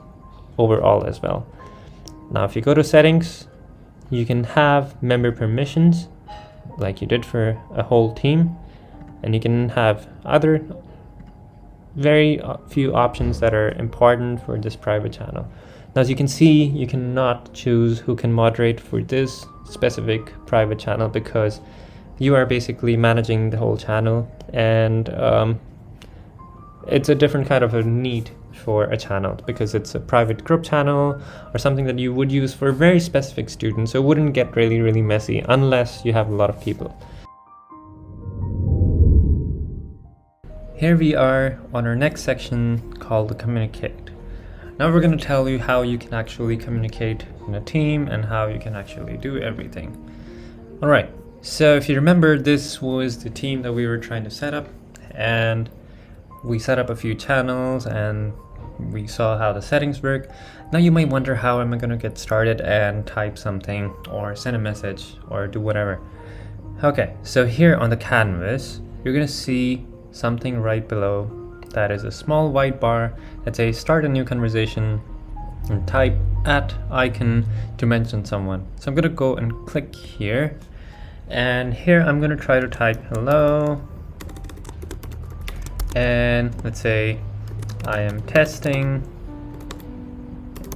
overall as well. Now if you go to settings, you can have member permissions, like you did for a whole team, and you can have other very few options that are important for this private channel. Now, as you can see, you cannot choose who can moderate for this specific private channel because you are basically managing the whole channel, and it's a different kind of a need for a channel because it's a private group channel or something that you would use for very specific students, so it wouldn't get really messy unless you have a lot of people. Here we are on our next section called communicate. Now we're going to tell you how you can actually communicate in a team and how you can actually do everything. Alright, so if you remember, this was the team that we were trying to set up, and we set up a few channels and we saw how the settings work. Now you might wonder, how am I going to get started and type something or send a message or do whatever. Okay, so here on the canvas, you're going to see something right below that is a small white bar that says start a new conversation and type @icon to mention someone. So I'm going to go and click here, and here I'm going to try to type hello, and let's say I am testing,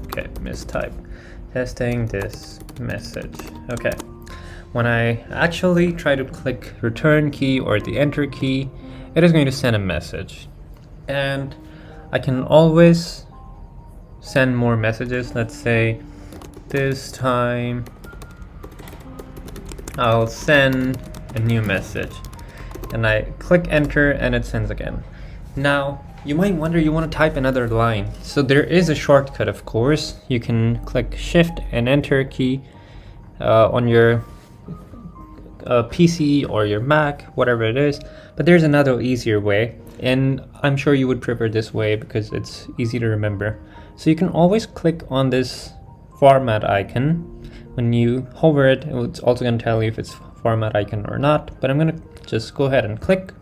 okay, mistype, testing this message. Okay, when I actually try to click return key or the enter key, it is going to send a message, and I can always send more messages. Let's say this time I'll send a new message, and I click enter and it sends again. Now you might wonder, you want to type another line, so there is a shortcut. Of course, you can click shift and enter key on your PC or your Mac, whatever it is, but there's another easier way, and I'm sure you would prefer this way because it's easy to remember. So you can always click on this format icon. When you hover it, it's also going to tell you if it's format icon or not, but I'm going to just go ahead and click,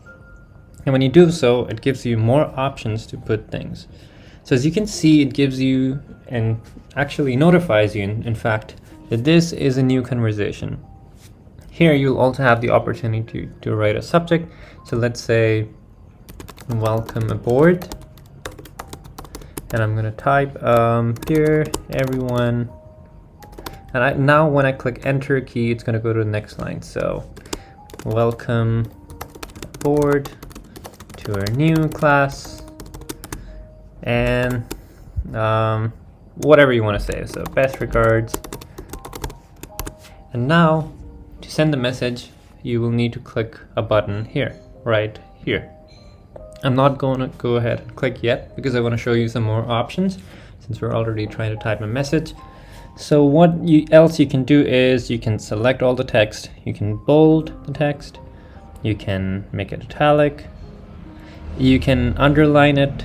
and when you do so, it gives you more options to put things. So as you can see, it gives you and actually notifies you, in fact, that this is a new conversation. Here you'll also have the opportunity to write a subject. So let's say welcome aboard, and I'm gonna type here everyone, and now when I click enter key, it's gonna go to the next line. So welcome aboard to our new class, and whatever you want to say, so best regards. And now to send the message, you will need to click a button here, right here. I'm not going to go ahead and click yet because I want to show you some more options since we're already trying to type a message. So what else you can do is you can select all the text, you can bold the text, you can make it italic, you can underline it,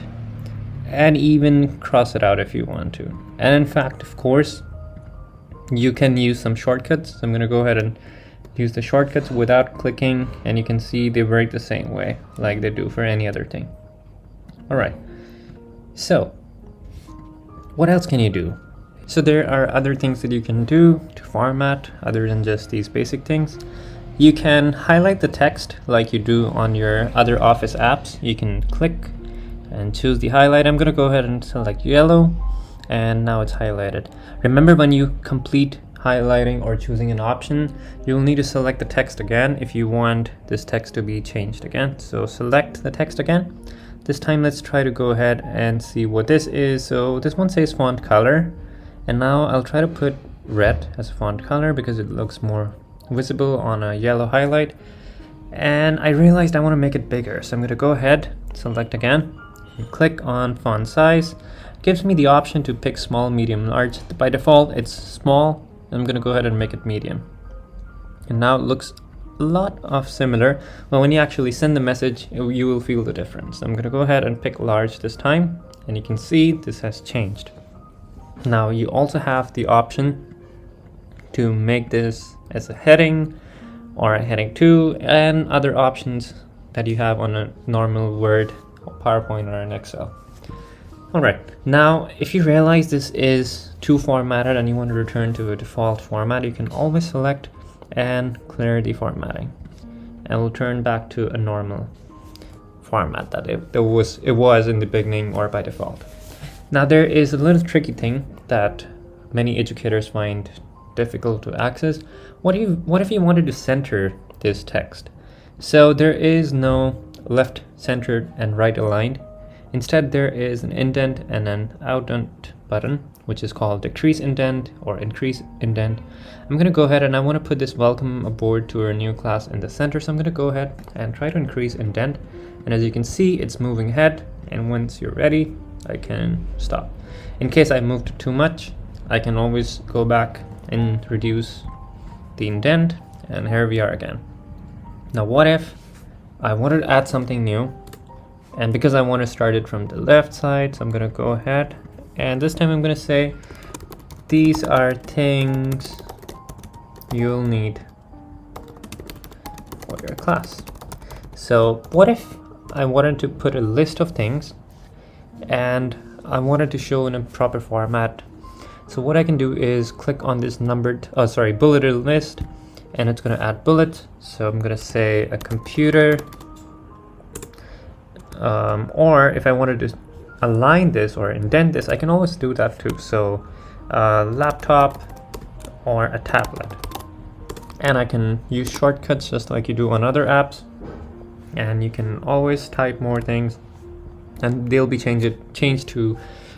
and even cross it out if you want to. And in fact, of course, you can use some shortcuts. So I'm going to go ahead and use the shortcuts without clicking, and you can see they work the same way like they do for any other thing. Alright, so what else can you do? So there are other things that you can do to format other than just these basic things. You can highlight the text like you do on your other Office apps. You can click and choose the highlight. I'm going to go ahead and select yellow, and now it's highlighted. Remember, when you complete highlighting or choosing an option, you'll need to select the text again if you want this text to be changed again. So select the text again. This time let's try to go ahead and see what this is. So this one says font color, and now I'll try to put red as a font color because it looks more visible on a yellow highlight. And I realized I want to make it bigger, so I'm going to go ahead, select again, and click on font size. It gives me the option to pick small, medium, large. By default it's small. I'm going to go ahead and make it medium. And now it looks a lot of similar, but when you actually send the message, you will feel the difference. I'm going to go ahead and pick large this time, and you can see this has changed. Now you also have the option to make this as a heading or a heading 2, and other options that you have on a normal Word, PowerPoint, or an Excel. Alright, now if you realize this is too formatted and you want to return to a default format, you can always select and clear the formatting. And we'll turn back to a normal format that it was in the beginning or by default. Now there is a little tricky thing that many educators find difficult to access. What if you wanted to center this text? So there is no left centered and right aligned. Instead, there is an indent and an outdent button, which is called decrease indent or increase indent. I'm going to go ahead and I want to put this welcome aboard to our new class in the center. So I'm going to go ahead and try to increase indent. And as you can see, it's moving ahead. And once you're ready, I can stop. In case I moved too much, I can always go back and reduce the indent. And here we are again. Now, what if I wanted to add something new? And because I want to start it from the left side, so I'm going to go ahead. And this time I'm going to say, these are things you'll need for your class. So what if I wanted to put a list of things and I wanted to show in a proper format? So what I can do is click on this bulleted list, and it's going to add bullets. So I'm going to say a computer, or if I wanted to align this or indent this, I can always do that too. So laptop or a tablet, and I can use shortcuts just like you do on other apps, and you can always type more things and they'll be changed to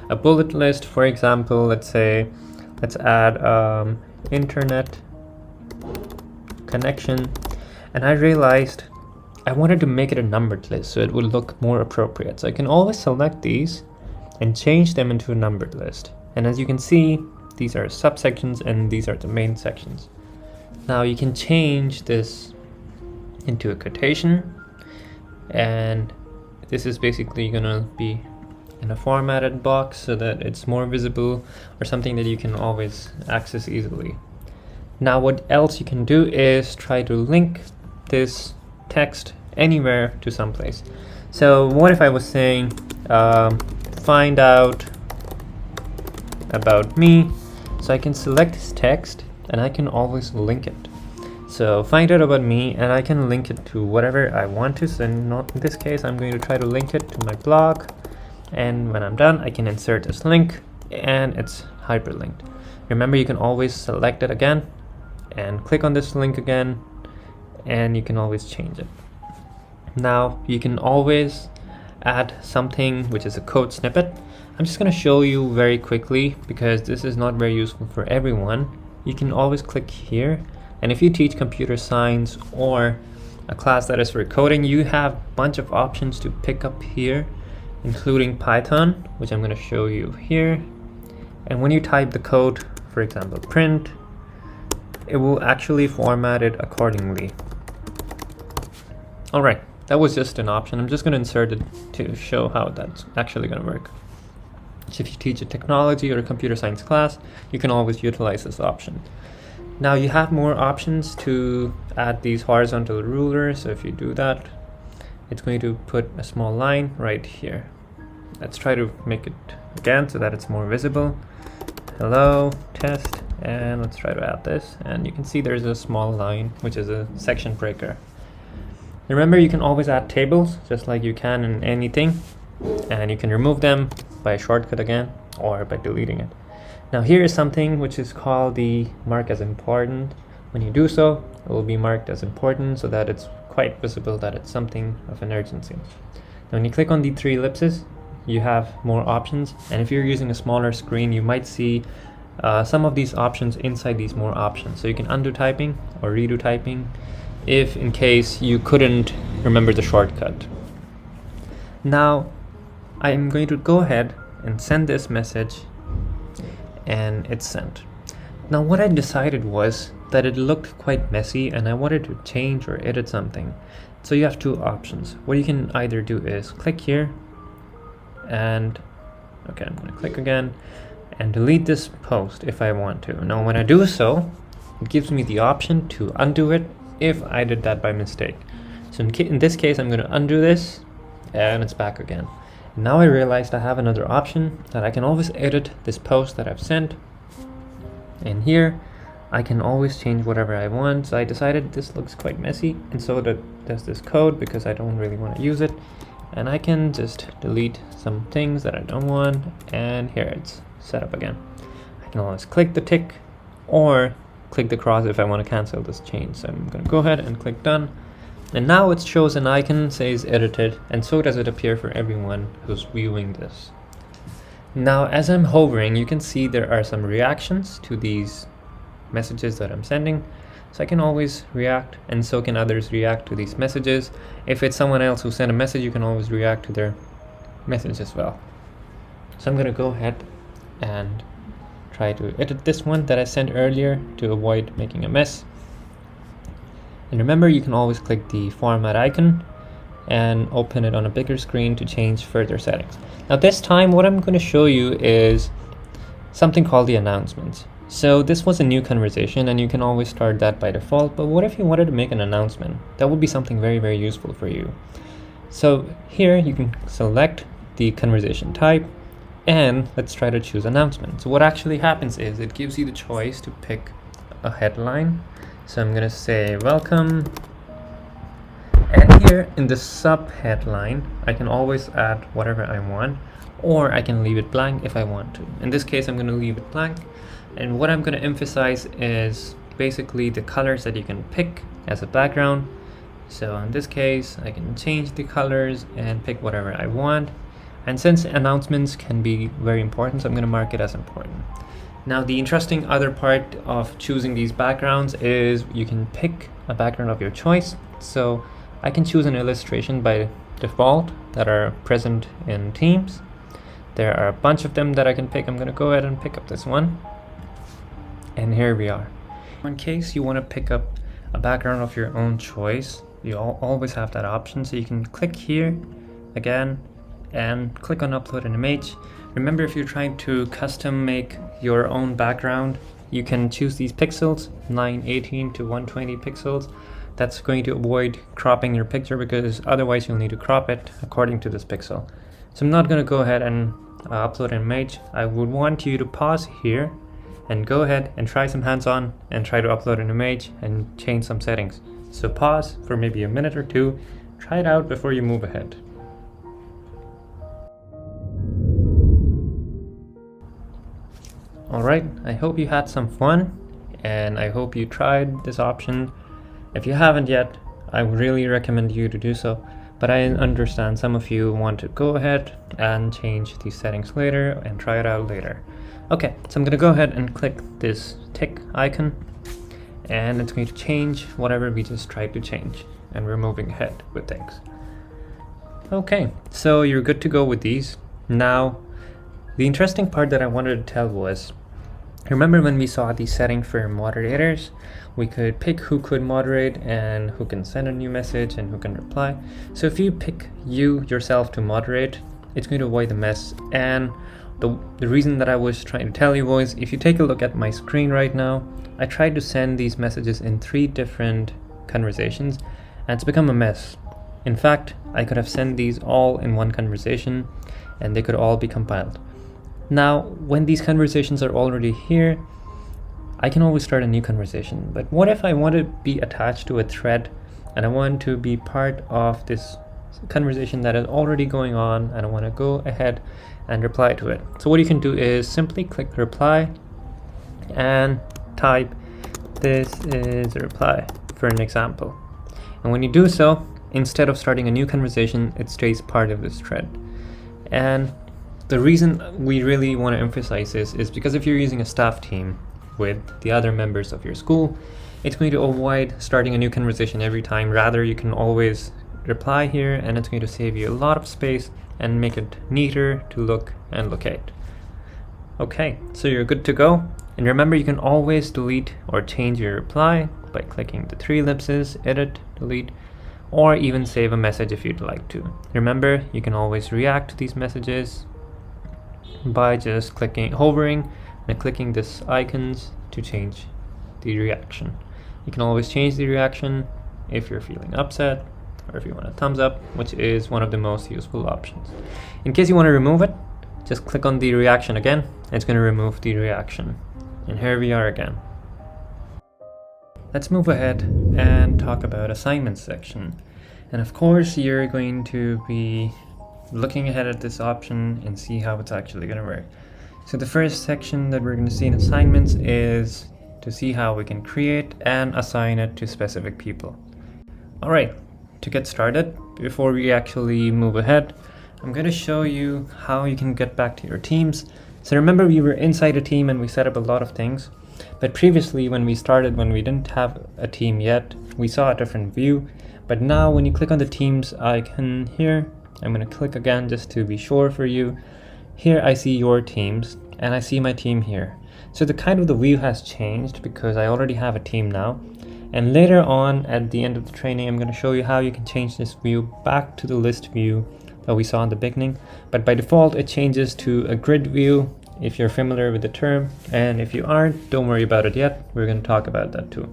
a bullet list. For example, let's add internet connection, and I realized I wanted to make it a numbered list so it would look more appropriate. So I can always select these and change them into a numbered list. And as you can see, these are subsections and these are the main sections. Now you can change this into a quotation, and this is basically gonna be in a formatted box so that it's more visible or something that you can always access easily. Now what else you can do is try to link this text anywhere to someplace. So what if I was saying find out about me? So I can select this text and I can always link it. So find out about me, and I can link it to whatever I want to. So in this case, I'm going to try to link it to my blog, and when I'm done, I can insert this link and it's hyperlinked. Remember, you can always select it again and click on this link again, and you can always change it. Now you can always add something which is a code snippet. I'm just going to show you very quickly because this is not very useful for everyone. You can always click here, and if you teach computer science or a class that is for coding, you have a bunch of options to pick up here, including Python, which I'm going to show you here. And when you type the code, for example print, it will actually format it accordingly. Alright, that was just an option. I'm just going to insert it to show how that's actually going to work. So if you teach a technology or a computer science class, you can always utilize this option. Now you have more options to add these horizontal rulers. So if you do that, it's going to put a small line right here. Let's try to make it again so that it's more visible. Hello, test, and let's try to add this. And you can see there's a small line, which is a section breaker. Remember, you can always add tables just like you can in anything, and you can remove them by a shortcut again or by deleting it. Now here is something which is called the mark as important. When you do so, it will be marked as important so that it's quite visible that it's something of an urgency. Now when you click on the three ellipses, you have more options, and if you're using a smaller screen, you might see some of these options inside these more options. So you can undo typing or redo typing if in case you couldn't remember the shortcut. Now I'm going to go ahead and send this message, and it's sent. Now what I decided was that it looked quite messy and I wanted to change or edit something. So you have two options. What you can either do is click here and okay, I'm going to click again and delete this post if I want to. Now when I do so, it gives me the option to undo it if I did that by mistake. So in this case, I'm going to undo this and it's back again. Now I realized I have another option that I can always edit this post that I've sent. And here I can always change whatever I want. So I decided this looks quite messy, and so does this code, because I don't really want to use it. And I can just delete some things that I don't want, and here it's set up again. I can always click the tick or click the cross if I want to cancel this change. So I'm going to go ahead and click done. And now it shows an icon, says edited, and so does it appear for everyone who's viewing this. Now, as I'm hovering, you can see there are some reactions to these messages that I'm sending. So I can always react, and so can others react to these messages. If it's someone else who sent a message, you can always react to their message as well. So I'm going to go ahead and try to edit this one that I sent earlier to avoid making a mess. And remember, you can always click the format icon and open it on a bigger screen to change further settings. Now this time, what I'm going to show you is something called the announcements. So this was a new conversation, and you can always start that by default, but what if you wanted to make an announcement? That would be something very, very useful for you. So here you can select the conversation type, and let's try to choose announcement. So what actually happens is it gives you the choice to pick a headline. So I'm gonna say welcome, and here in the sub headline I can always add whatever I want, or I can leave it blank if I want to. In this case, I'm gonna leave it blank, and what I'm gonna emphasize is basically the colors that you can pick as a background. So in this case, I can change the colors and pick whatever I want. And since announcements can be very important, so I'm gonna mark it as important. Now, the interesting other part of choosing these backgrounds is you can pick a background of your choice. So I can choose an illustration by default that are present in Teams. There are a bunch of them that I can pick. I'm going to go ahead and pick up this one. And here we are. In case you want to pick up a background of your own choice, you always have that option. So you can click here again and click on upload an image. Remember, if you're trying to custom make your own background, you can choose these pixels, 918 to 120 pixels. That's going to avoid cropping your picture, because otherwise you'll need to crop it according to this pixel. So I'm not going to go ahead and upload an image. I would want you to pause here and go ahead and try some hands-on and try to upload an image and change some settings. So pause for maybe a minute or two, try it out before you move ahead. Alright, I hope you had some fun, and I hope you tried this option. If you haven't yet, I would really recommend you to do so, but I understand some of you want to go ahead and change these settings later and try it out later. Okay, so I'm going to go ahead and click this tick icon, and it's going to change whatever we just tried to change, and we're moving ahead with things. Okay, so you're good to go with these. Now, the interesting part that I wanted to tell was, remember when we saw the setting for moderators, we could pick who could moderate and who can send a new message and who can reply. So if you pick you yourself to moderate, it's going to avoid the mess. And the reason that I was trying to tell you was, if you take a look at my screen right now, I tried to send these messages in 3 different conversations, and it's become a mess. In fact, I could have sent these all in one conversation and they could all be compiled. Now, when these conversations are already here, I can always start a new conversation. But what if I want to be attached to a thread and I want to be part of this conversation that is already going on, and I want to go ahead and reply to it? So what you can do is simply click reply and type "this is a reply" for an example. And when you do so, instead of starting a new conversation, it stays part of this thread. And the reason we really want to emphasize this is because if you're using a staff team with the other members of your school, it's going to avoid starting a new conversation every time. Rather, you can always reply here, and it's going to save you a lot of space and make it neater to look and locate. Okay, so you're good to go. And remember, you can always delete or change your reply by clicking the 3 ellipses, edit, delete, or even save a message if you'd like to. Remember, you can always react to these messages by just hovering and clicking this icons to change the reaction. You can always change the reaction if you're feeling upset or if you want a thumbs up, which is one of the most useful options. In case you want to remove it, just click on the reaction again. It's going to remove the reaction. And here we are again. let's move ahead and talk about assignments section. And of course, you're going to be looking ahead at this option and see how it's actually going to work. So the first section that we're going to see in assignments is to see how we can create and assign it to specific people. All right, to get started, before we actually move ahead, I'm going to show you how you can get back to your teams. So remember, we were inside a team and we set up a lot of things. But previously, when we started, when we didn't have a team yet, we saw a different view. But now when you click on the teams icon here, I'm going to click again just to be sure for you. Here I see your teams and I see my team here. So the kind of the view has changed because I already have a team now. And later on at the end of the training, I'm going to show you how you can change this view back to the list view that we saw in the beginning. But by default, it changes to a grid view if you're familiar with the term. And if you aren't, don't worry about it yet. We're going to talk about that too.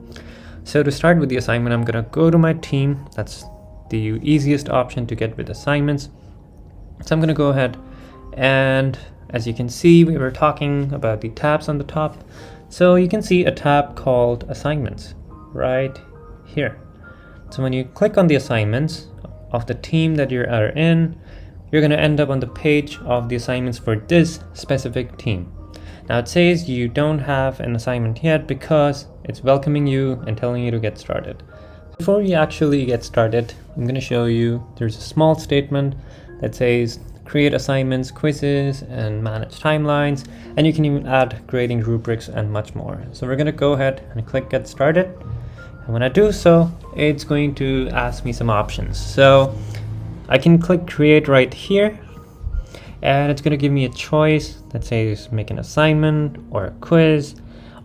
So to start with the assignment, I'm going to go to my team. That's the easiest option to get with assignments. So I'm going to go ahead and as you can see, we were talking about the tabs on the top. So you can see a tab called assignments right here. So when you click on the assignments of the team that you are in, you're going to end up on the page of the assignments for this specific team. Now it says you don't have an assignment yet because it's welcoming you and telling you to get started. Before we actually get started, I'm going to show you there's a small statement that says create assignments, quizzes, and manage timelines, and you can even add grading rubrics and much more. So we're going to go ahead and click get started. And when I do so, it's going to ask me some options. So I can click create right here, and it's going to give me a choice that says make an assignment or a quiz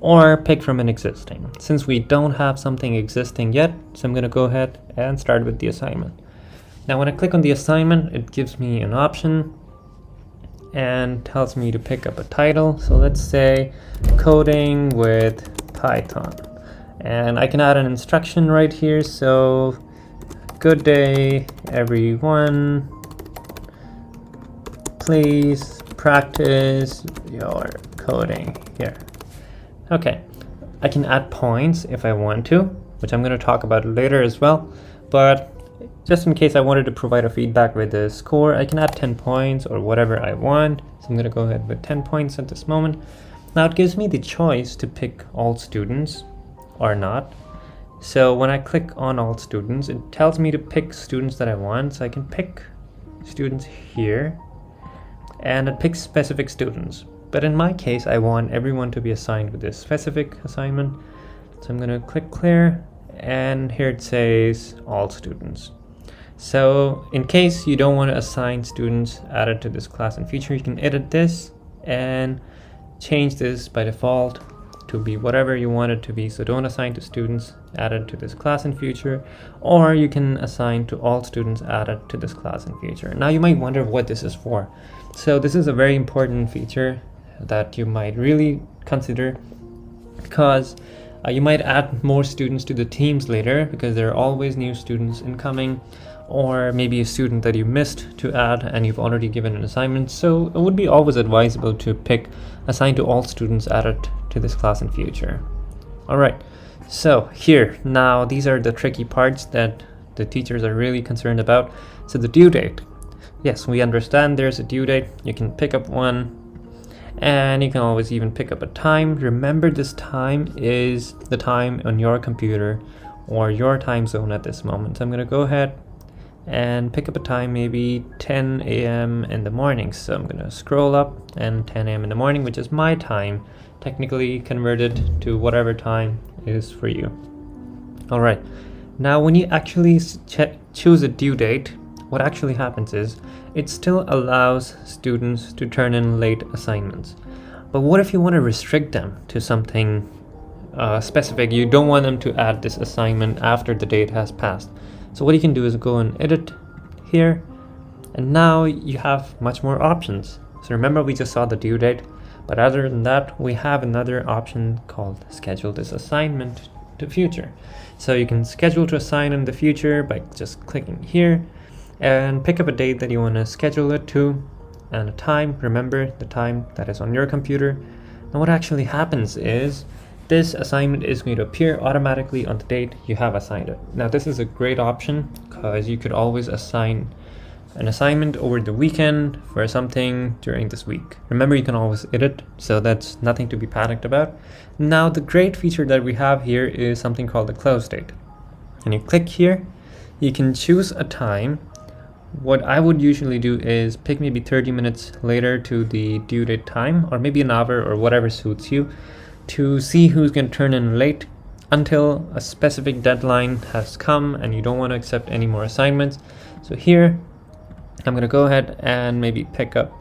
or pick from an existing. Since we don't have something existing yet, so I'm going to go ahead and start with the assignment. Now when I click on the assignment, it gives me an option and tells me to pick up a title. So let's say coding with Python. And I can add an instruction right here. So good day, everyone. Please practice your coding here. Okay, I can add points if I want to, which I'm going to talk about later as well. But just in case I wanted to provide a feedback with the score, I can add 10 points or whatever I want. So I'm going to go ahead with 10 points at this moment. Now it gives me the choice to pick all students or not. So when I click on all students, it tells me to pick students that I want. So I can pick students here and it picks specific students. But in my case, I want everyone to be assigned with this specific assignment. So I'm going to click clear, and here it says all students. So in case you don't want to assign students added to this class in future, you can edit this and change this by default to be whatever you want it to be. So don't assign to students added to this class in future, or you can assign to all students added to this class in future. Now you might wonder what this is for. So this is a very important feature that you might really consider because you might add more students to the teams later because there are always new students incoming, or maybe a student that you missed to add and you've already given an assignment. So it would be always advisable to pick assign to all students added to this class in future. All right, so here, now these are the tricky parts that the teachers are really concerned about. So the due date. Yes, we understand there's a due date. You can pick up one, and you can always even pick up a time. Remember, this time is the time on your computer or your time zone at this moment. So I'm going to go ahead and pick up a time, maybe 10 a.m. in the morning. So I'm going to scroll up, and 10 a.m. in the morning, which is my time, technically converted to whatever time is for you. All right, now when you actually choose a due date, what actually happens is it still allows students to turn in late assignments. But what if you want to restrict them to something specific? You don't want them to add this assignment after the date has passed. So what you can do is go and edit here, and now you have much more options. So remember, we just saw the due date, but other than that, we have another option called schedule this assignment to future. So you can schedule to assign in the future by just clicking here and pick up a date that you want to schedule it to and a time. Remember, the time that is on your computer. And what actually happens is this assignment is going to appear automatically on the date you have assigned it. Now this is a great option because you could always assign an assignment over the weekend for something during this week. Remember, you can always edit, so that's nothing to be panicked about. Now the great feature that we have here is something called the close date. And you click here, you can choose a time. What I would usually do is pick maybe 30 minutes later to the due date time, or maybe an hour or whatever suits you, to see who's going to turn in late until a specific deadline has come and you don't want to accept any more assignments. So here I'm going to go ahead and maybe pick up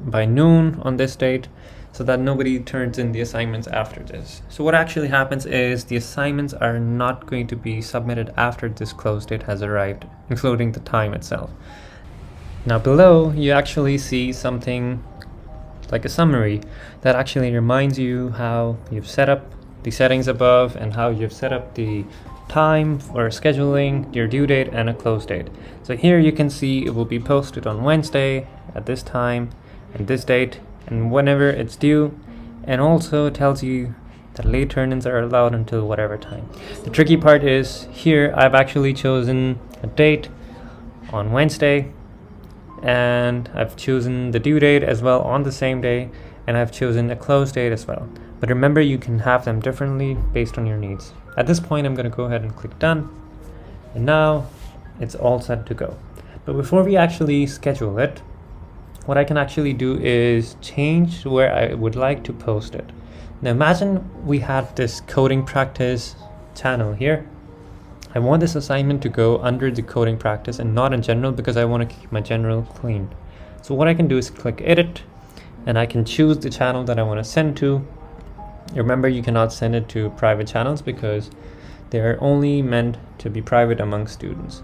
by noon on this date so that nobody turns in the assignments after this. So what actually happens is the assignments are not going to be submitted after this close date has arrived, including the time itself. Now below you actually see something like a summary that actually reminds you how you've set up the settings above and how you've set up the time for scheduling, your due date, and a close date. So here you can see it will be posted on Wednesday at this time and this date and whenever it's due, and also tells you that late turn-ins are allowed until whatever time. The tricky part is here I've actually chosen a date on Wednesday, and I've chosen the due date as well on the same day, and I've chosen a close date as well. But remember, you can have them differently based on your needs. At this point I'm going to go ahead and click done, and now it's all set to go. But before we actually schedule it, what I can actually do is change where I would like to post it. Now imagine we had this coding practice channel here. I want this assignment to go under the coding practice and not in general, because I want to keep my general clean. So what I can do is click edit, and I can choose the channel that I want to send to. Remember, you cannot send it to private channels because they are only meant to be private among students.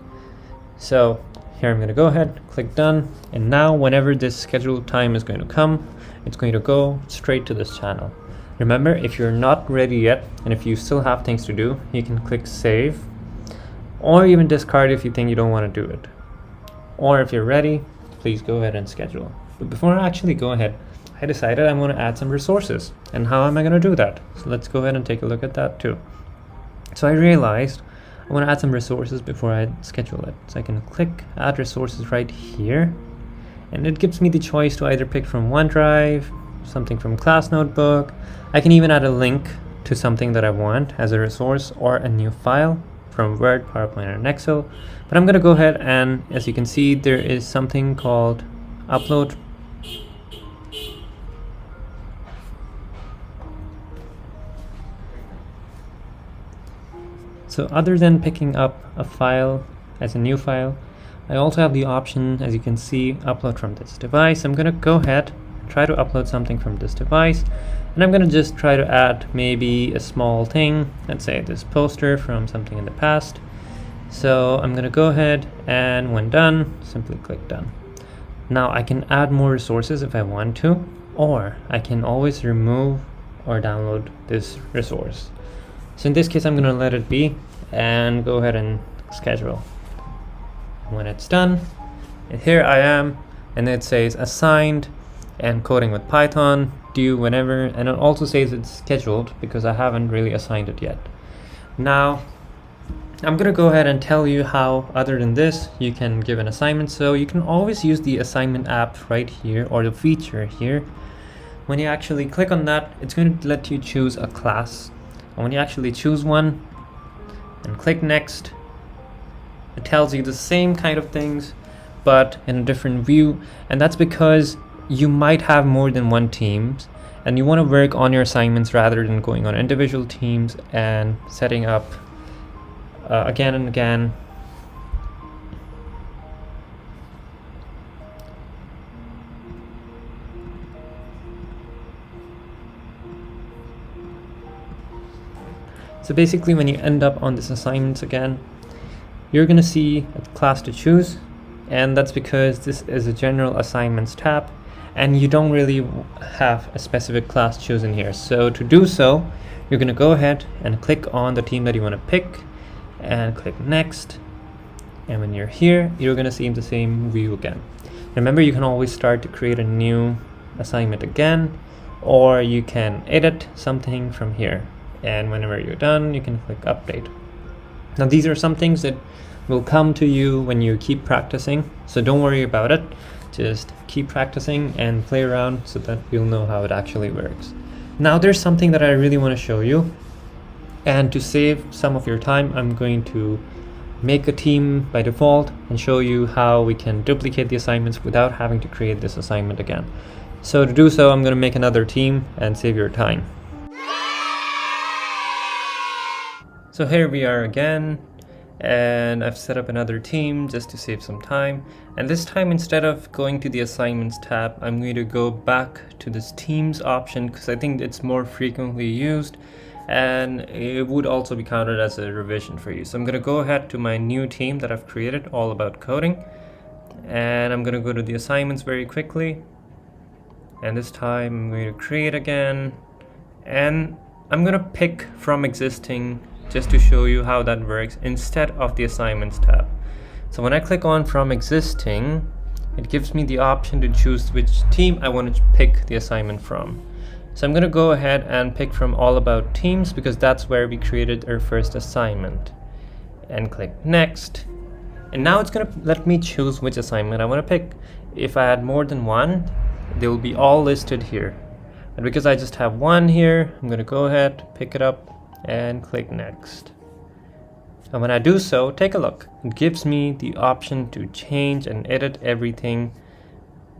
So here I'm going to go ahead, click done, and now whenever this scheduled time is going to come, it's going to go straight to this channel. Remember, if you're not ready yet and if you still have things to do, you can click save, or even discard if you think you don't want to do it. Or if you're ready, please go ahead and schedule. But before I actually go ahead, I decided I'm going to add some resources. And how am I going to do that? So let's go ahead and take a look at that too. So I realized I want to add some resources before I schedule it. So I can click add resources right here, and it gives me the choice to either pick from OneDrive, something from class notebook. I can even add a link to something that I want as a resource, or a new file from Word, PowerPoint, and Excel. But I'm going to go ahead and, as you can see, there is something called upload. So other than picking up a file as a new file, I also have the option, as you can see, upload from this device. I'm going to go ahead and try to upload something from this device, and I'm going to just try to add maybe a small thing, let's say this poster from something in the past. So I'm going to go ahead, and when done, simply click done. Now I can add more resources if I want to, or I can always remove or download this resource. So in this case, I'm going to let it be and go ahead and schedule. When it's done, and here I am, and it says assigned and coding with Python, due whenever, and it also says it's scheduled because I haven't really assigned it yet. Now I'm going to go ahead and tell you how, other than this, you can give an assignment. So you can always use the assignment app right here, or the feature here. When you actually click on that, it's going to let you choose a class. And when you actually choose one and click next, it tells you the same kind of things but in a different view, and that's because you might have more than one teams and you want to work on your assignments rather than going on individual teams and setting up again and again. So basically, when you end up on this assignments again, you're going to see a class to choose, and that's because this is a general assignments tab and you don't really have a specific class chosen here. So to do so, you're going to go ahead and click on the team that you want to pick and click next, and when you're here, you're going to see the same view again. Remember, you can always start to create a new assignment again, or you can edit something from here. And whenever you're done, you can click update. Now these are some things that will come to you when you keep practicing, so don't worry about it. Just keep practicing and play around so that you'll know how it actually works. Now there's something that I really want to show you, and to save some of your time, I'm going to make a team by default and show you how we can duplicate the assignments without having to create this assignment again. So to do so, I'm going to make another team and save your time. So here we are again, and I've set up another team just to save some time. And this time, instead of going to the assignments tab, I'm going to go back to this teams option because I think it's more frequently used and it would also be counted as a revision for you. So I'm going to go ahead to my new team that I've created, all about coding, and I'm going to go to the assignments very quickly. And this time I'm going to create again, and I'm going to pick from existing just to show you how that works instead of the assignments tab. So when I click on from existing, it gives me the option to choose which team I want to pick the assignment from. So I'm going to go ahead and pick from all about teams because that's where we created our first assignment, and click next. And now it's going to let me choose which assignment I want to pick. If I had more than one, they will be all listed here. And because I just have one here, I'm going to go ahead, pick it up, and click next. And when I do so, take a look. It gives me the option to change and edit everything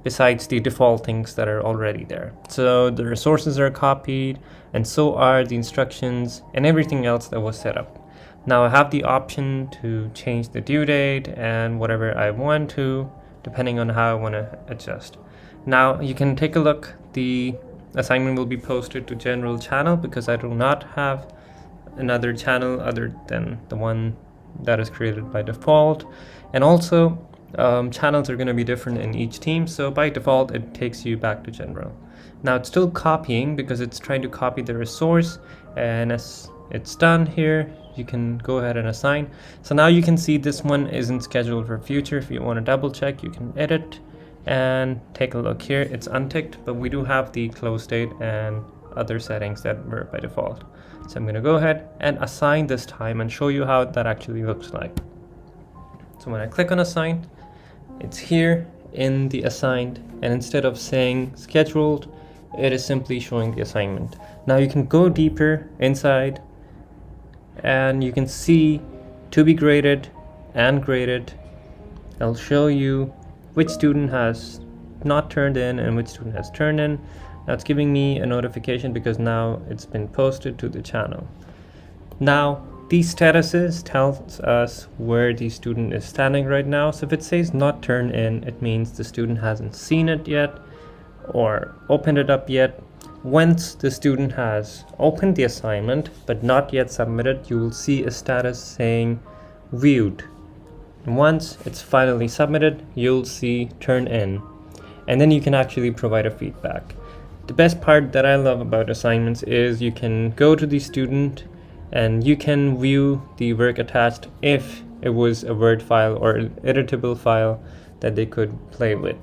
besides the default things that are already there. So the resources are copied, and so are the instructions and everything else that was set up. Now I have the option to change the due date and whatever I want to, depending on how I want to adjust. Now you can take a look. The assignment will be posted to general channel because I do not have another channel other than the one that is created by default. And also channels are going to be different in each team, so by default it takes you back to general. Now it's still copying because it's trying to copy the resource, and as it's done here, you can go ahead and assign. So now you can see this one isn't scheduled for future. If you want to double check, you can edit and take a look here. It's unticked, but we do have the close date and other settings that were by default. So I'm going to go ahead and assign this time and show you how that actually looks like. So when I click on assign, it's here in the assigned, and instead of saying scheduled, it is simply showing the assignment. Now you can go deeper inside and you can see to be graded and graded. I'll show you which student has not turned in and which student has turned in. Now it's giving me a notification because now it's been posted to the channel. Now these statuses tells us where the student is standing right now. So if it says not turned in, it means the student hasn't seen it yet or opened it up yet. Once the student has opened the assignment but not yet submitted, you will see a status saying viewed. And once it's finally submitted, you'll see turn in, and then you can actually provide a feedback. The best part that I love about assignments is you can go to the student and you can view the work attached if it was a Word file or an editable file that they could play with.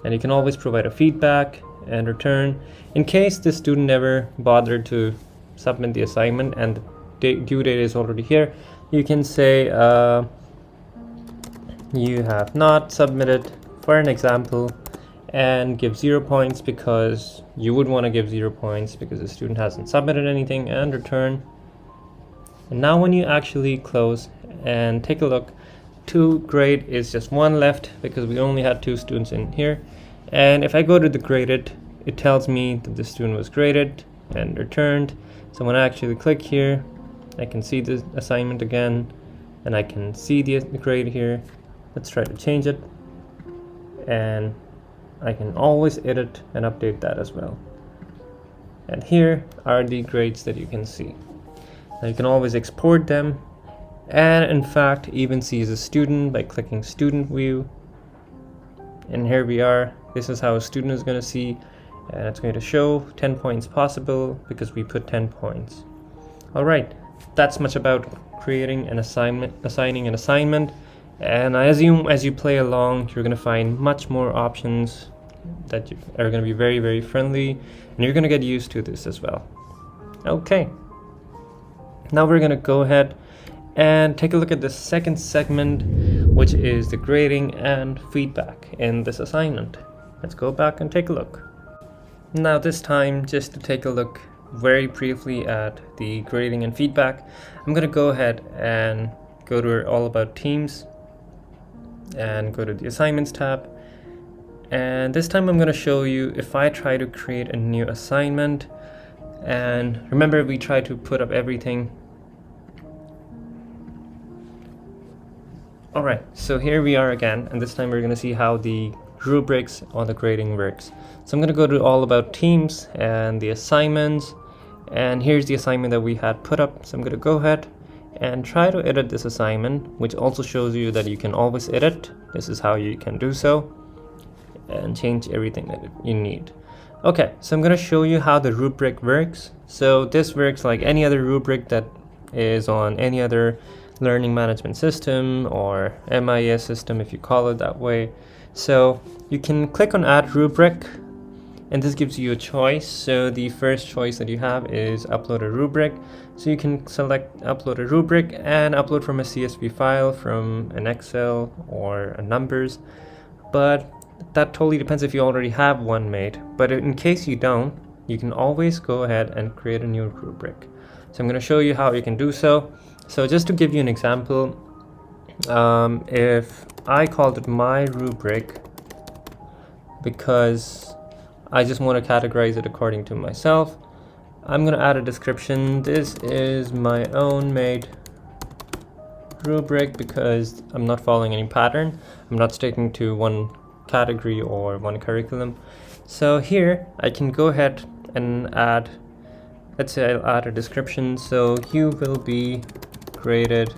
And you can always provide a feedback and return. In case the student never bothered to submit the assignment and the due date is already here, you can say you have not submitted, for an example, and give 0 points because you would want to give 0 points because the student hasn't submitted anything, and return. And now when you actually close and take a look, to grade is just one left because we only had 2 students in here. And if I go to the graded, it tells me that the student was graded and returned. So when I actually click here, I can see the assignment again and I can see the grade here. Let's try to change it, and I can always edit and update that as well. And here are the grades that you can see. Now you can always export them, and in fact even see as a student by clicking student view. And here we are. This is how a student is going to see, and it's going to show 10 points possible because we put 10 points. All right, that's much about creating an assignment, assigning an assignment. And I assume as you play along, you're going to find much more options that are going to be very, very friendly, and you're going to get used to this as well. Okay, now we're going to go ahead and take a look at the second segment, which is the grading and feedback in this assignment. Let's go back and take a look. Now this time, just to take a look very briefly at the grading and feedback, I'm going to go ahead and go to All About Teams and go to the Assignments tab. And this time I'm going to show you if I try to create a new assignment. And remember, we try to put up everything. Alright, so here we are again, and this time we're going to see how the rubrics on the grading works. So I'm going to go to All About Teams and the assignments, and here's the assignment that we had put up. So I'm going to go ahead and try to edit this assignment, which also shows you that you can always edit. This is how you can do so and change everything that you need. Okay, so I'm going to show you how the rubric works. So this works like any other rubric that is on any other learning management system or MIS system, if you call it that way. So you can click on Add Rubric, and this gives you a choice. So the first choice that you have is upload a rubric. So you can select upload a rubric and upload from a CSV file, from an Excel or a numbers. But that totally depends if you already have one made. But in case you don't, you can always go ahead and create a new rubric. So I'm going to show you how you can do so. So just to give you an example, if I called it my rubric because I just want to categorize it according to myself, I'm going to add a description. This is my own made rubric because I'm not following any pattern. I'm not sticking to one category or one curriculum. So here I can go ahead and add, let's say I'll add a description. So you will be graded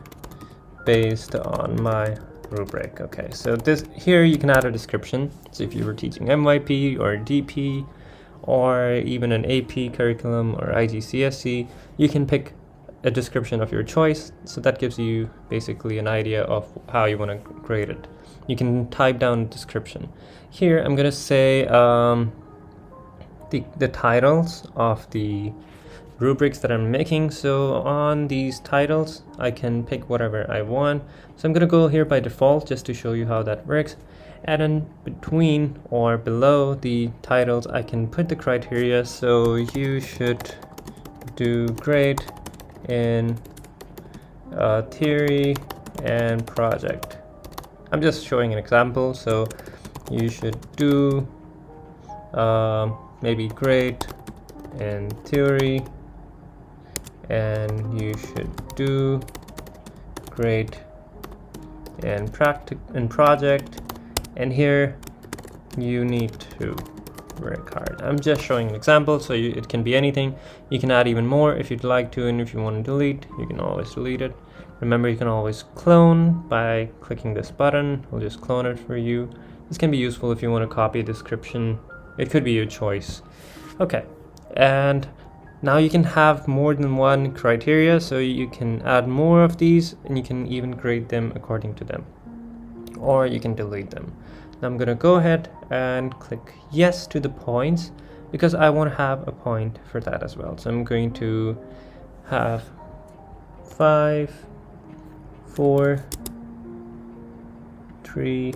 based on my rubric. Okay, so this here you can add a description. So if you were teaching MYP or DP or even an AP curriculum or IGCSE, you can pick a description of your choice. So that gives you basically an idea of how you want to grade it. You can type down a description. Here I'm going to say the titles of the rubrics that I'm making. So on these titles I can pick whatever I want. So I'm going to go here by default just to show you how that works. And in between or below the titles I can put the criteria. So you should do great in theory and project. I'm just showing an example. So you should do maybe great in theory, and you should do great in project, and here you need to work hard. I'm just showing an example, so it can be anything. You can add even more if you'd like to, and if you want to delete, you can always delete it. Remember, you can always clone by clicking this button. We'll just clone it for you. This can be useful if you want to copy a description. It could be your choice. Okay, and now you can have more than one criteria, so you can add more of these, and you can even grade them according to them, or you can delete them. Now I'm going to go ahead and click yes to the points because I want to have a point for that as well. So I'm going to have 5, 4, 3,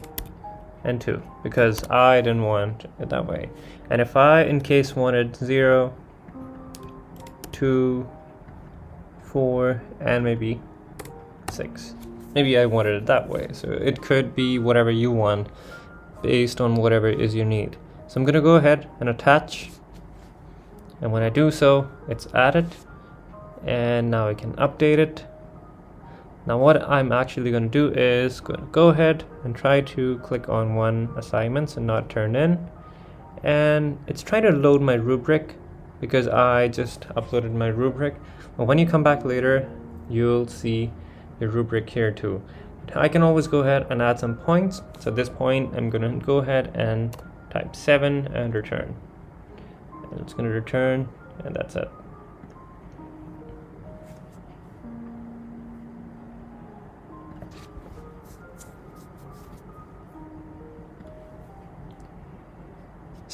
and 2 because I didn't want it that way. And if I in case wanted 0, 2, 4, and maybe 6, maybe I wanted it that way. So it could be whatever you want based on whatever it is you need. So I'm going to go ahead and attach, and when I do so, it's added, and now I can update it. Now what I'm actually going to do is going to go ahead and try to click on one assignments and not turn in, and it's trying to load my rubric because I just uploaded my rubric. But when you come back later, you'll see the rubric here too. I can always go ahead and add some points. So at this point, I'm going to go ahead and type 7 and return. And it's going to return, and that's it.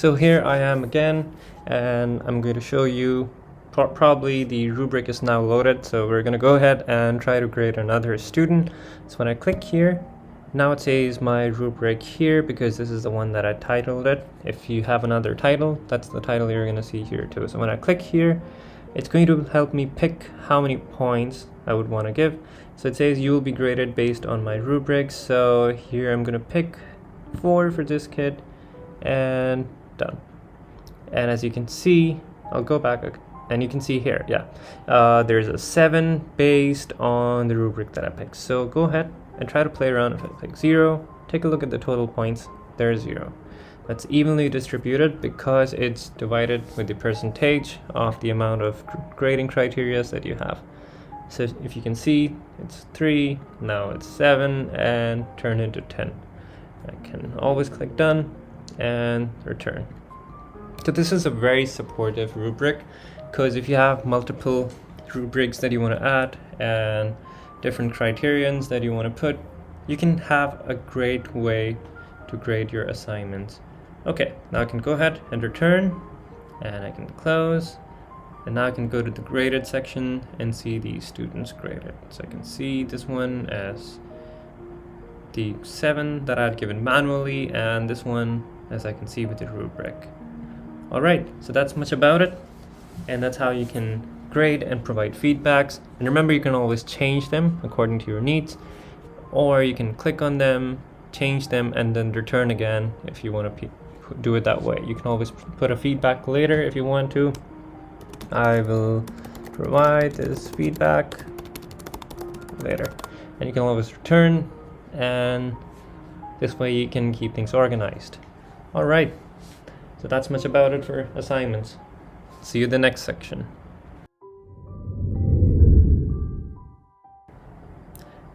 So here I am again, and I'm going to show you probably the rubric is now loaded, so we're going to go ahead and try to grade another student. So when I click here, now it says my rubric here because this is the one that I titled it. If you have another title, that's the title you're going to see here too. So when I click here, it's going to help me pick how many points I would want to give. So it says you will be graded based on my rubric. So here I'm going to pick 4 for this kid, and done. And as you can see, I'll go back and you can see here, there's a 7 based on the rubric that I picked. So go ahead and try to play around. If I click 0, take a look at the total points. There's 0. That's evenly distributed because it's divided with the percentage of the amount of grading criteria that you have. So if you can see, it's 3, now it's 7, and turn into 10. I can always click done and return. So this is a very supportive rubric, because if you have multiple rubrics that you want to add and different criterions that you want to put, you can have a great way to grade your assignments. Okay, now I can go ahead and return, and I can close, and now I can go to the graded section and see the students graded. So I can see this one as the 7 that I had given manually, and this one as I can see with the rubric. Alright, so that's much about it, and that's how you can grade and provide feedbacks. And remember, you can always change them according to your needs, or you can click on them, change them, and then return again if you want to do it that way. You can always put a feedback later if you want to. I will provide this feedback later, and you can always return, and this way you can keep things organized. Alright, so that's much about it for assignments. See you in the next section.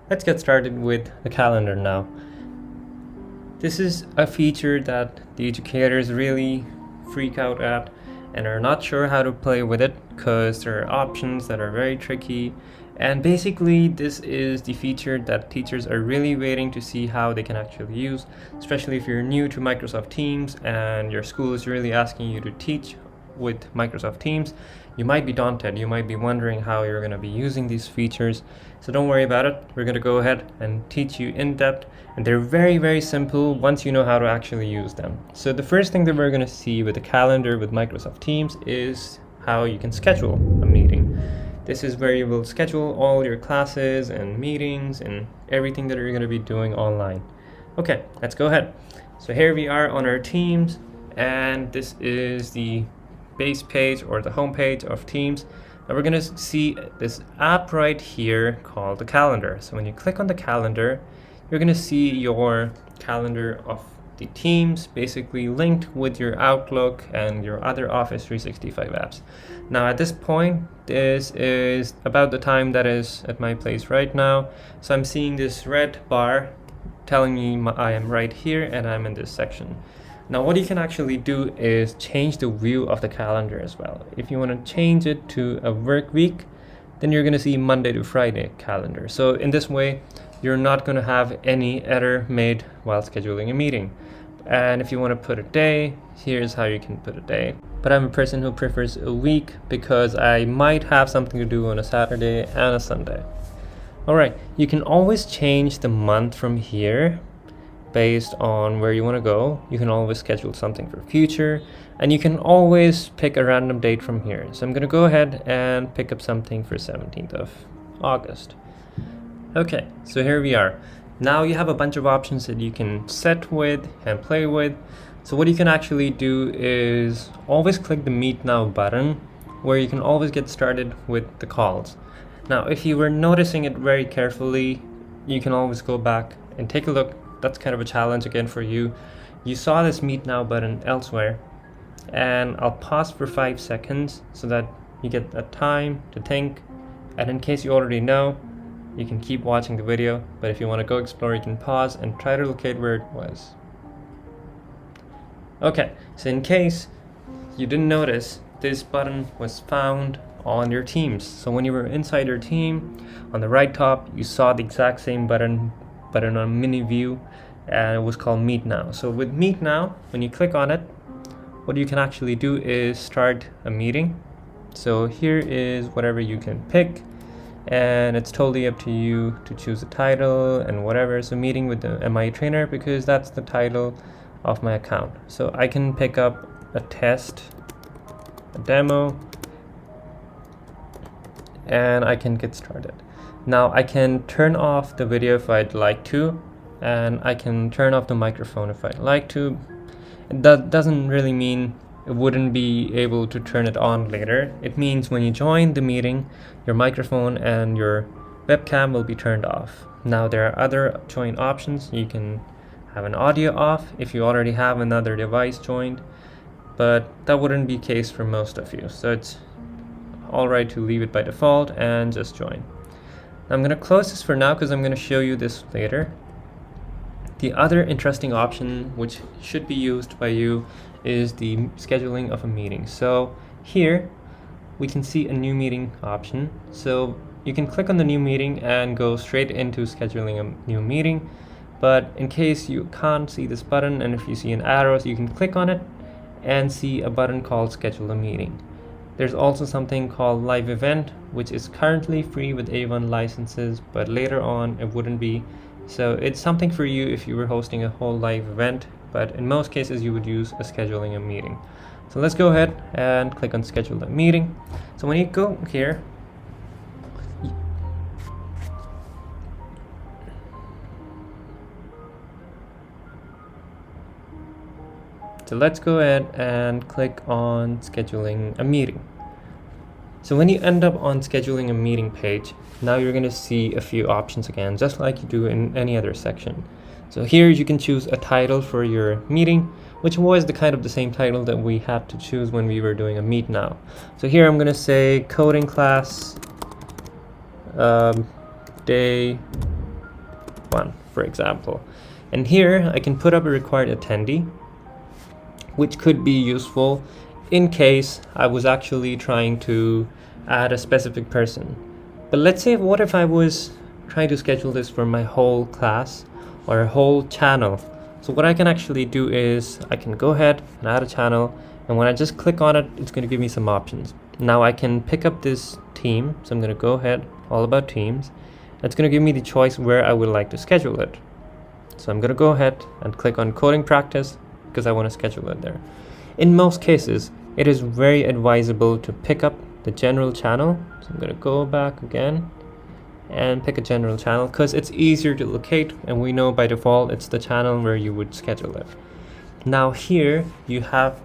Let's get started with the calendar now. This is a feature that the educators really freak out at and are not sure how to play with it, because there are options that are very tricky. And basically, this is the feature that teachers are really waiting to see how they can actually use, especially if you're new to Microsoft Teams and your school is really asking you to teach with Microsoft Teams. You might be daunted. You might be wondering how you're going to be using these features. So don't worry about it. We're going to go ahead and teach you in depth. And they're very, very simple once you know how to actually use them. So the first thing that we're going to see with the calendar with Microsoft Teams is how you can schedule a meeting. This is where you will schedule all your classes and meetings and everything that you're going to be doing online. Okay, let's go ahead. So here we are on our Teams, and this is the base page or the home page of Teams. Now we're going to see this app right here called the calendar. So when you click on the calendar, you're going to see your calendar of the Teams basically linked with your Outlook and your other Office 365 apps. Now at this point, this is about the time that is at my place right now. So I'm seeing this red bar telling me I am right here and I'm in this section. Now what you can actually do is change the view of the calendar as well. If you want to change it to a work week, then you're going to see Monday to Friday calendar. So in this way, you're not going to have any error made while scheduling a meeting. And if you want to put a day, here's how you can put a day. But I'm a person who prefers a week because I might have something to do on a Saturday and a Sunday. Alright, you can always change the month from here based on where you want to go. You can always schedule something for future, and you can always pick a random date from here. So I'm going to go ahead and pick up something for 17th of August. Okay, so here we are. Now you have a bunch of options that you can set with and play with. So what you can actually do is always click the Meet Now button, where you can always get started with the calls. Now if you were noticing it very carefully, you can always go back and take a look. That's kind of a challenge again for you. You saw this Meet Now button elsewhere, and I'll pause for 5 seconds so that you get a time to think. And in case you already know, you can keep watching the video, but if you want to go explore, you can pause and try to locate where it was. Okay, so in case you didn't notice, this button was found on your Teams. So when you were inside your team, on the right top, you saw the exact same button on a mini view, and it was called Meet Now. So with Meet Now, when you click on it, what you can actually do is start a meeting. So here is whatever you can pick, and it's totally up to you to choose a title and whatever. So meeting with the MI trainer, because that's the title of my account. So I can pick up a test, a demo, and I can get started. Now I can turn off the video if I'd like to, and I can turn off the microphone if I'd like to. That doesn't really mean it wouldn't be able to turn it on later. It means when you join the meeting, your microphone and your webcam will be turned off. Now there are other join options. You can have an audio off if you already have another device joined, but that wouldn't be the case for most of you. So it's alright to leave it by default and just join. I'm going to close this for now because I'm going to show you this later. The other interesting option which should be used by you is the scheduling of a meeting. So here we can see a new meeting option. So you can click on the new meeting and go straight into scheduling a new meeting. But in case you can't see this button, and if you see an arrow, so you can click on it and see a button called schedule a meeting. There's also something called live event, which is currently free with A1 licenses, but later on it wouldn't be. So it's something for you if you were hosting a whole live event, but in most cases you would use a scheduling a meeting. So let's go ahead and click on schedule a meeting. So when you go here, so let's go ahead and click on scheduling a meeting. So when you end up on scheduling a meeting page, now you're going to see a few options again, just like you do in any other section. So here you can choose a title for your meeting, which was the kind of the same title that we had to choose when we were doing a meet now. So here I'm going to say coding class day 1, for example. And here I can put up a required attendee, which could be useful in case I was actually trying to add a specific person. But let's say, what if I was trying to schedule this for my whole class or a whole channel? So what I can actually do is I can go ahead and add a channel, and when I just click on it, it's going to give me some options. Now I can pick up this team, so I'm going to go ahead, all about teams. It's going to give me the choice where I would like to schedule it. So I'm going to go ahead and click on coding practice because I want to schedule it there. In most cases, it is very advisable to pick up the general channel. So I'm going to go back again and pick a general channel because it's easier to locate, and we know by default it's the channel where you would schedule it. Now here you have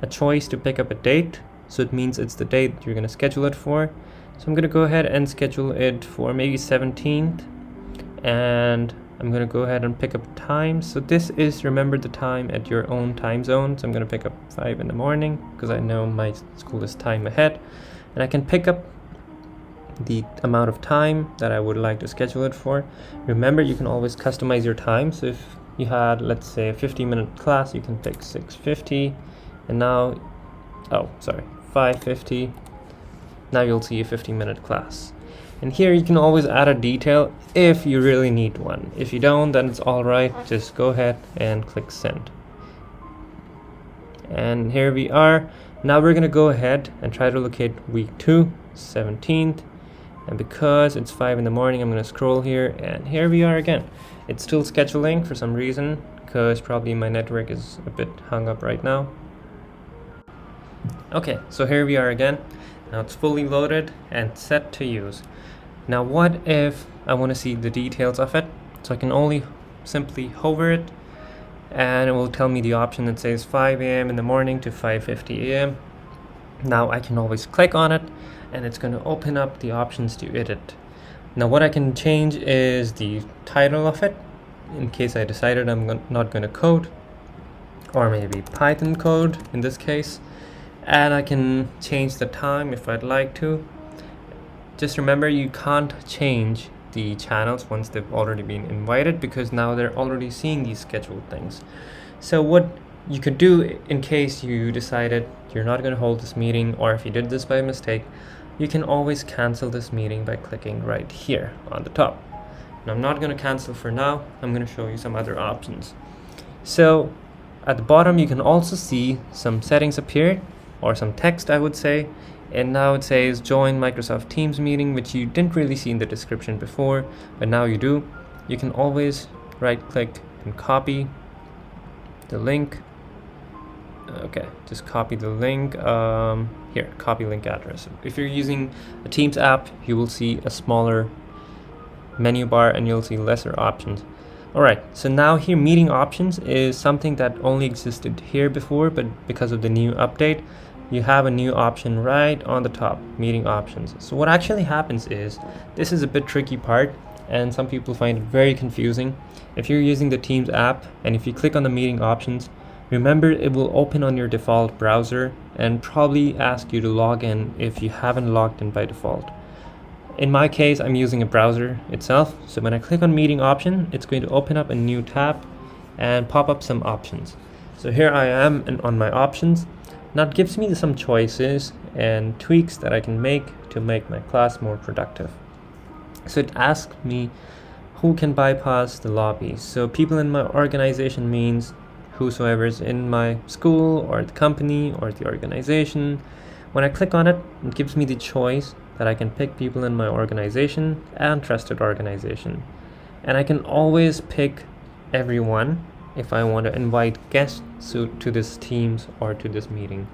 a choice to pick up a date, so it means it's the date you're going to schedule it for. So I'm going to go ahead and schedule it for maybe 17th, and I'm going to go ahead and pick up a time. So this is, remember, the time at your own time zone. So I'm going to pick up 5 in the morning because I know my school is time ahead, and I can pick up the amount of time that I would like to schedule it for. Remember, you can always customize your time. So if you had, let's say, a 50-minute class, you can pick 6:50, and now, 5:50. Now you'll see a 50-minute class. And here you can always add a detail if you really need one. If you don't, then it's all right. Just go ahead and click send. And here we are. Now we're going to go ahead and try to locate week 2, 17th. And because it's 5 in the morning, I'm going to scroll here, and here we are again. It's still scheduling for some reason, because probably my network is a bit hung up right now. Okay, so here we are again. Now it's fully loaded and set to use. Now what if I want to see the details of it? So I can only simply hover it, and it will tell me the option that says 5 a.m. in the morning to 5:50 a.m. Now I can always click on it, and it's going to open up the options to edit. Now what I can change is the title of it, in case I decided I'm not going to code, or maybe Python code in this case. And I can change the time if I'd like to. Just remember, you can't change the channels once they've already been invited, because now they're already seeing these scheduled things. So what you could do, in case you decided you're not going to hold this meeting, or if you did this by mistake, you can always cancel this meeting by clicking right here on the top. And I'm not going to cancel for now. I'm going to show you some other options. So At the bottom you can also see some settings appear, or some text I would say, and now it says join Microsoft Teams meeting, which you didn't really see in the description before, but now you do. You can always right click and copy the link. Okay, just copy the link. Here, copy link address. If you're using a Teams app, you will see a smaller menu bar and you'll see lesser options. Alright, so now here meeting options is something that only existed here before, but because of the new update, you have a new option right on the top, meeting options. So what actually happens is, this is a bit tricky part and some people find it very confusing. If you're using the Teams app and if you click on the meeting options, remember it will open on your default browser and probably ask you to log in if you haven't logged in by default. In my case, I'm using a browser itself, so when I click on meeting option, it's going to open up a new tab and pop up some options. So here I am on my options. Now it gives me some choices and tweaks that I can make to make my class more productive. So it asks me who can bypass the lobby. So people in my organization means whosoever's in my school or the company or the organization. When I click on it, it gives me the choice that I can pick people in my organization and trusted organization. And I can always pick everyone if I want to invite guests to this Teams or to this meeting.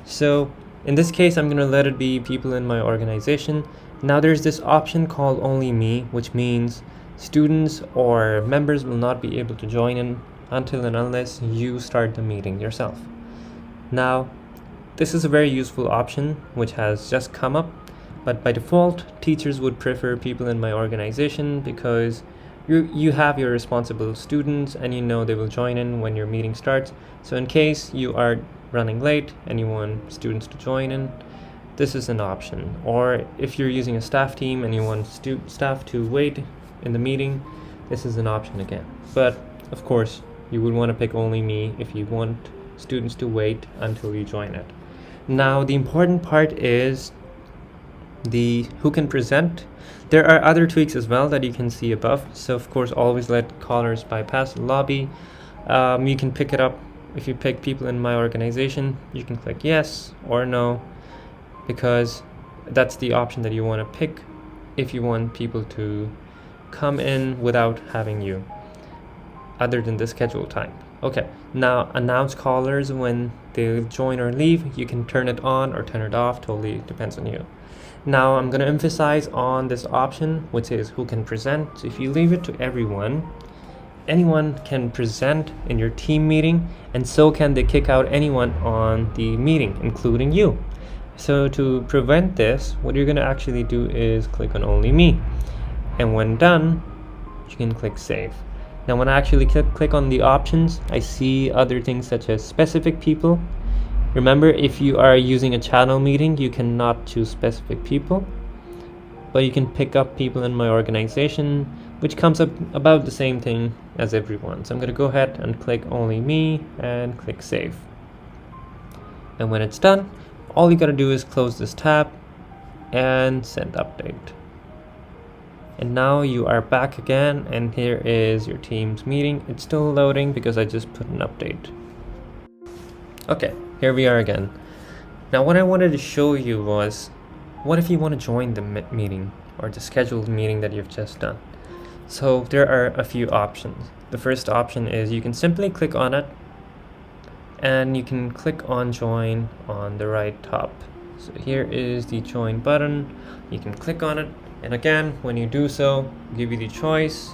So in this case, I'm going to let it be people in my organization. Now there's this option called only me, which means students or members will not be able to join in until and unless you start the meeting yourself. Now, this is a very useful option which has just come up, but by default, teachers would prefer people in my organization because you have your responsible students and you know they will join in when your meeting starts. So in case you are running late and you want students to join in, this is an option. Or if you're using a staff team and you want staff to wait in the meeting, this is an option again. But of course, you would want to pick only me if you want students to wait until you join it. Now, the important part is the who can present. There are other tweaks as well that you can see above. So of course, always let callers bypass the lobby. You can pick it up. If you pick people in my organization, you can click yes or no, because that's the option that you want to pick if you want people to come in without having you, other than the scheduled time. Okay, now announce callers when they join or leave. You can turn it on or turn it off, totally depends on you. Now I'm going to emphasize on this option, which is who can present. So if you leave it to everyone, anyone can present in your team meeting, and so can they kick out anyone on the meeting, including you. So to prevent this, what you're going to actually do is click on only me, and when done, you can click save. Now when I actually click on the options, I see other things such as specific people. Remember, if you are using a channel meeting, you cannot choose specific people, but you can pick up people in my organization, which comes up about the same thing as everyone. So I'm going to go ahead and click only me and click save. And when it's done, all you got to do is close this tab and send update. And now you are back again, and here is your Teams meeting. It's still loading because I just put an update. Okay, here we are again. Now what I wanted to show you was, what if you want to join the meeting or the scheduled meeting that you've just done? So there are a few options. The first option is you can simply click on it and you can click on join on the right top. So here is the join button. You can click on it, and again, when you do so, give you the choice,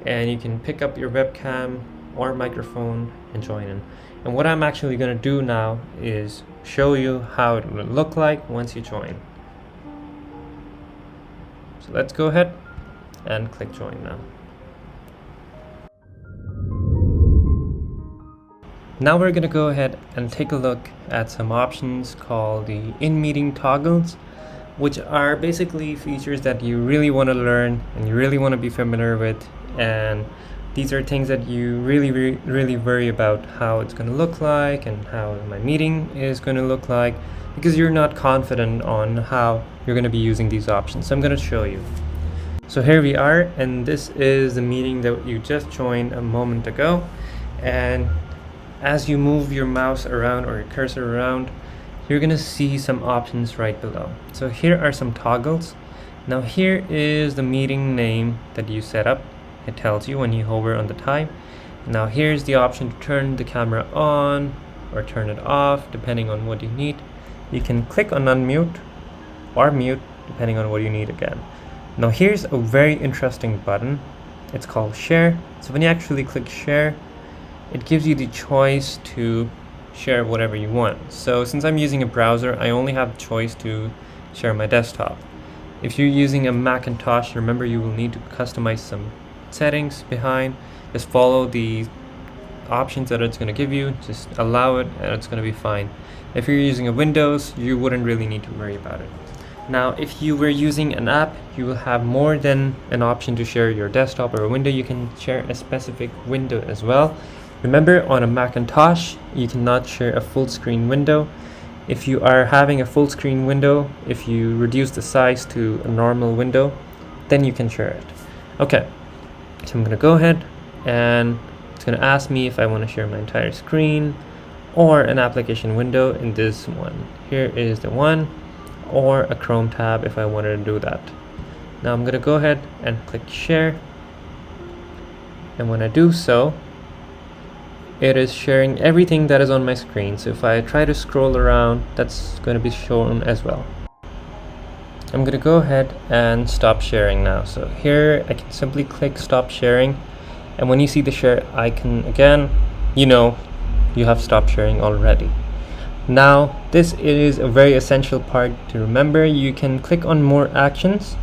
and you can pick up your webcam or microphone and join in. And what I'm actually going to do now is show you how it will look like once you join. So let's go ahead and click join now. Now we're going to go ahead and take a look at some options called the in-meeting toggles, which are basically features that you really want to learn and you really want to be familiar with. And these are things that you really worry about how it's going to look like and how my meeting is going to look like, because you're not confident on how you're going to be using these options. So I'm going to show you. So here we are, and this is the meeting that you just joined a moment ago. And as you move your mouse around or your cursor around, you're gonna see some options right below. So here are some toggles. Now here is the meeting name that you set up. It tells you when you hover on the time. Now here's the option to turn the camera on or turn it off depending on what you need. You can click on unmute or mute depending on what you need again. Now here's a very interesting button. It's called share. So when you actually click share, it gives you the choice to share whatever you want. So since I'm using a browser, I only have the choice to share my desktop. If you're using a Macintosh, remember you will need to customize some settings behind. Just follow the options that it's going to give you, just allow it, and it's going to be fine. If you're using a Windows, you wouldn't really need to worry about it. Now, if you were using an app, you will have more than an option to share your desktop or a window. You can share a specific window as well. Remember, on a Macintosh, you cannot share a full screen window. If you are having a full screen window, if you reduce the size to a normal window, then you can share it. Okay, so I'm going to go ahead and it's going to ask me if I want to share my entire screen or an application window in this one. Here is the one, or a Chrome tab if I wanted to do that. Now I'm going to go ahead and click share, and when I do so, it is sharing everything that is on my screen. So if I try to scroll around, that's going to be shown as well. I'm going to go ahead and stop sharing now. So here I can simply click stop sharing, and when you see the share icon again, you know you have stopped sharing already. Now this is a very essential part to remember. You can click on more actions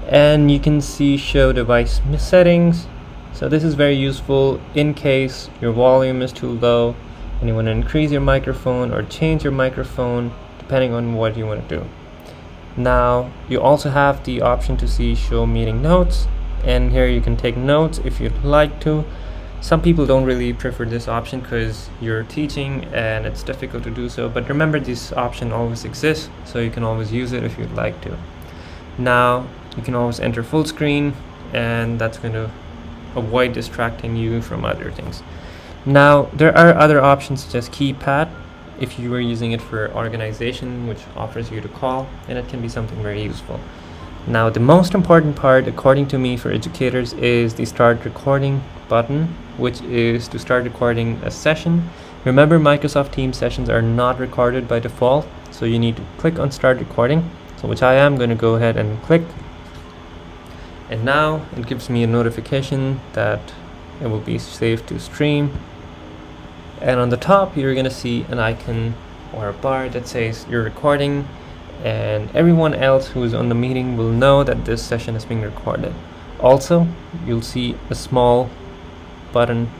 and you can see show device settings. So this is very useful in case your volume is too low and you want to increase your microphone or change your microphone depending on what you want to do. Now you also have the option to see show meeting notes, and here you can take notes if you'd like to. Some people don't really prefer this option because you're teaching and it's difficult to do so, but remember this option always exists, so you can always use it if you'd like to. Now you can always enter full screen, and that's going to avoid distracting you from other things. Now there are other options such as keypad if you were using it for organization, which offers you to call, and it can be something very useful. Now the most important part, according to me, for educators is the start recording button, which is to start recording a session. Remember, Microsoft Teams sessions are not recorded by default, so you need to click on start recording, so which I am going to go ahead and click. And now it gives me a notification that it will be saved to stream. And on the top, you're going to see an icon or a bar that says you're recording, and everyone else who is on the meeting will know that this session is being recorded. Also, you'll see a small button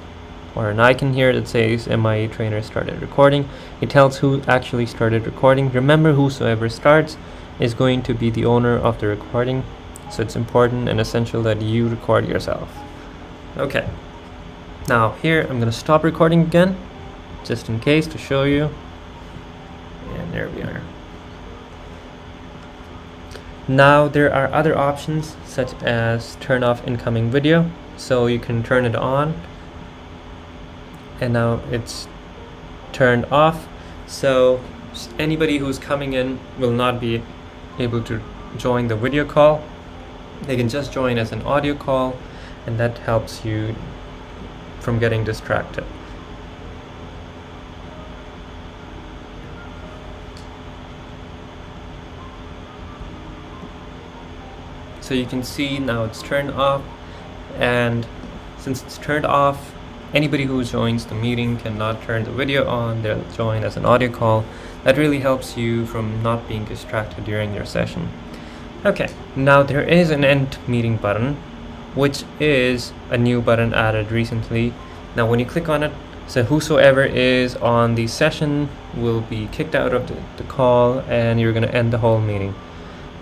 or an icon here that says MIA trainer started recording. It tells who actually started recording. Remember, whosoever starts is going to be the owner of the recording, so it's important and essential that you record yourself. Okay, now here I'm going to stop recording again just in case to show you, and there we are. Now there are other options such as turn off incoming video, so you can turn it on, and now it's turned off, so anybody who's coming in will not be able to join the video call. They can just join as an audio call, and that helps you from getting distracted. So you can see now it's turned off, and since it's turned off, anybody who joins the meeting cannot turn the video on. They'll join as an audio call. That really helps you from not being distracted during your session. Okay, now there is an end meeting button, which is a new button added recently. Now when you click on it, so whosoever is on the session will be kicked out of the call, and you're going to end the whole meeting.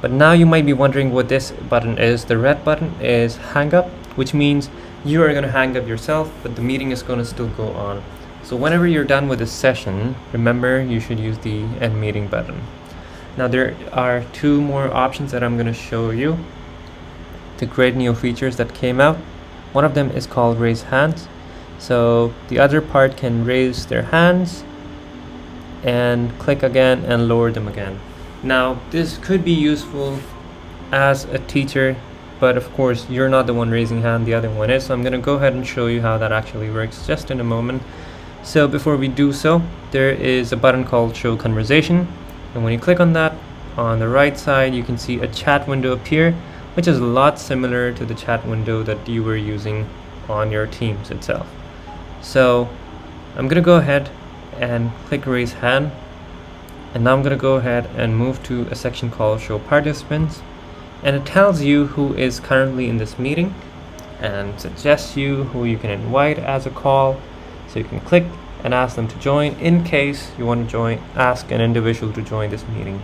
But now you might be wondering what this button is. The red button is hang up, which means you are going to hang up yourself, but the meeting is going to still go on. So whenever you're done with this session, remember you should use the end meeting button. Now there are two more options that I'm going to show you. The great new features that came out. One of them is called raise hands. So the other part can raise their hands and click again and lower them again. Now this could be useful as a teacher, but of course you're not the one raising hand, the other one is. So I'm going to go ahead and show you how that actually works just in a moment. So before we do so, there is a button called Show Conversation, and when you click on that, on the right side you can see a chat window appear, which is a lot similar to the chat window that you were using on your Teams itself. So I'm going to go ahead and click Raise Hand, and now I'm going to go ahead and move to a section called Show Participants, and it tells you who is currently in this meeting and suggests you who you can invite as a call. So you can click and ask them to join in case you want to ask an individual to join this meeting.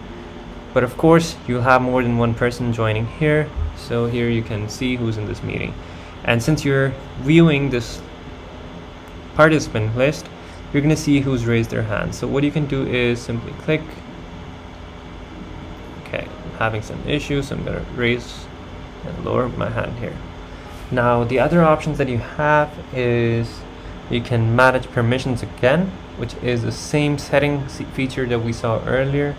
But of course you'll have more than one person joining here, so here you can see who's in this meeting. And since you're viewing this participant list, you're going to see who's raised their hand. So what you can do is simply click. Okay, I'm having some issues, so I'm going to raise and lower my hand here. Now the other options that you have is you can manage permissions again, which is the same setting feature that we saw earlier,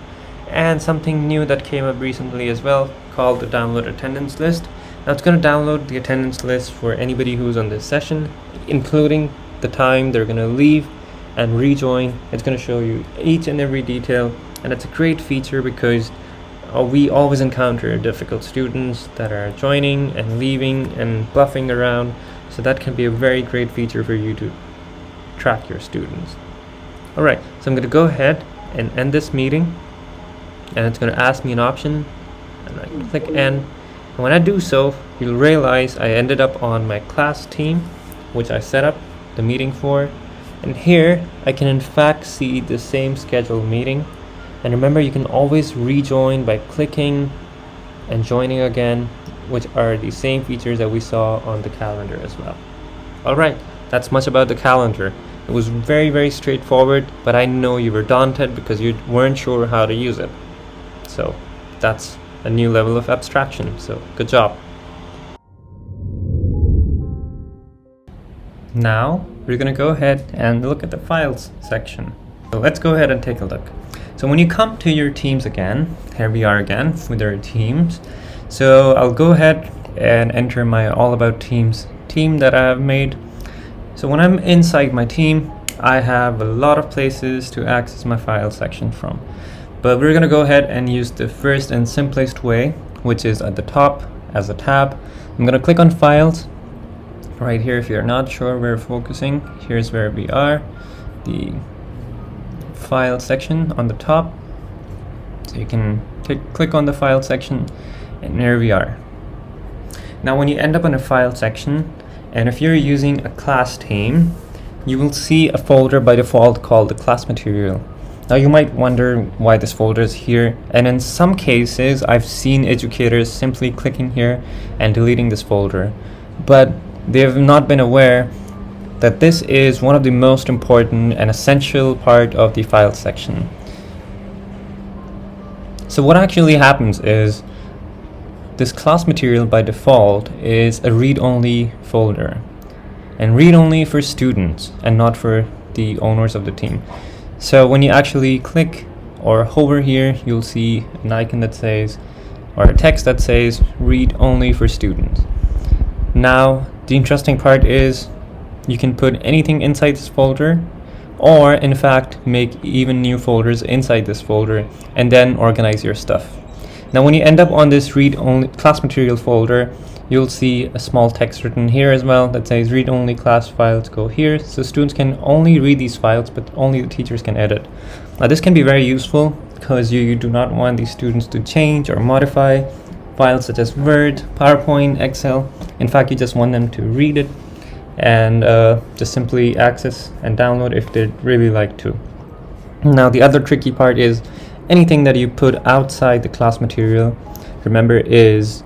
and something new that came up recently as well called the download attendance list. Now it's going to download the attendance list for anybody who's on this session, including the time they're going to leave and rejoin. It's going to show you each and every detail, and it's a great feature because we always encounter difficult students that are joining and leaving and bluffing around. So that can be a very great feature for you to track your students. Alright, so I'm going to go ahead and end this meeting, and it's going to ask me an option, and I can click end. And when I do so, you'll realize I ended up on my class team, which I set up the meeting for. And here I can in fact see the same scheduled meeting. And remember, you can always rejoin by clicking and joining again, which are the same features that we saw on the calendar as well. Alright, that's much about the calendar. It was very straightforward, but I know you were daunted because you weren't sure how to use it. So that's a new level of abstraction, so good job. Now we're going to go ahead and look at the files section. So let's go ahead and take a look. So when you come to your teams again, here we are again with our teams. So I'll go ahead and enter my All About Teams team that I have made. So when I'm inside my team, I have a lot of places to access my file section from. But we're going to go ahead and use the first and simplest way, which is at the top as a tab. I'm going to click on Files. Right here, if you're not sure where we're focusing, here's where we are. The file section on the top. So you can click on the file section, and there we are. Now when you end up in a file section, and if you're using a class team, you will see a folder by default called the class material. Now you might wonder why this folder is here, and in some cases I've seen educators simply clicking here and deleting this folder, but they have not been aware that this is one of the most important and essential part of the file section. So what actually happens is this class material by default is a read-only folder, and read-only for students and not for the owners of the team. So when you actually click or hover here, you'll see an icon that says, or a text that says read-only for students. Now the interesting part is you can put anything inside this folder, or in fact make even new folders inside this folder and then organize your stuff. Now when you end up on this read-only class material folder, you'll see a small text written here as well that says read-only class files go here. So students can only read these files, but only the teachers can edit. Now this can be very useful because you do not want these students to change or modify files such as Word, PowerPoint, Excel. In fact, you just want them to read it and just simply access and download if they'd really like to. Now the other tricky part is anything that you put outside the class material, remember, is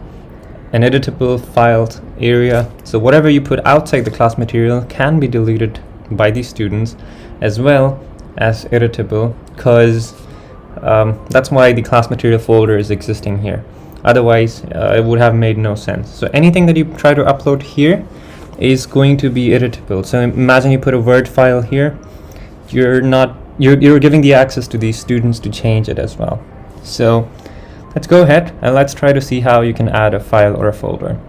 an editable file area. So whatever you put outside the class material can be deleted by these students as well as editable, because that's why the class material folder is existing here. Otherwise it would have made no sense. So anything that you try to upload here is going to be editable. So imagine you put a Word file here. You're giving the access to these students to change it as well. So let's go ahead and let's try to see how you can add a file or a folder.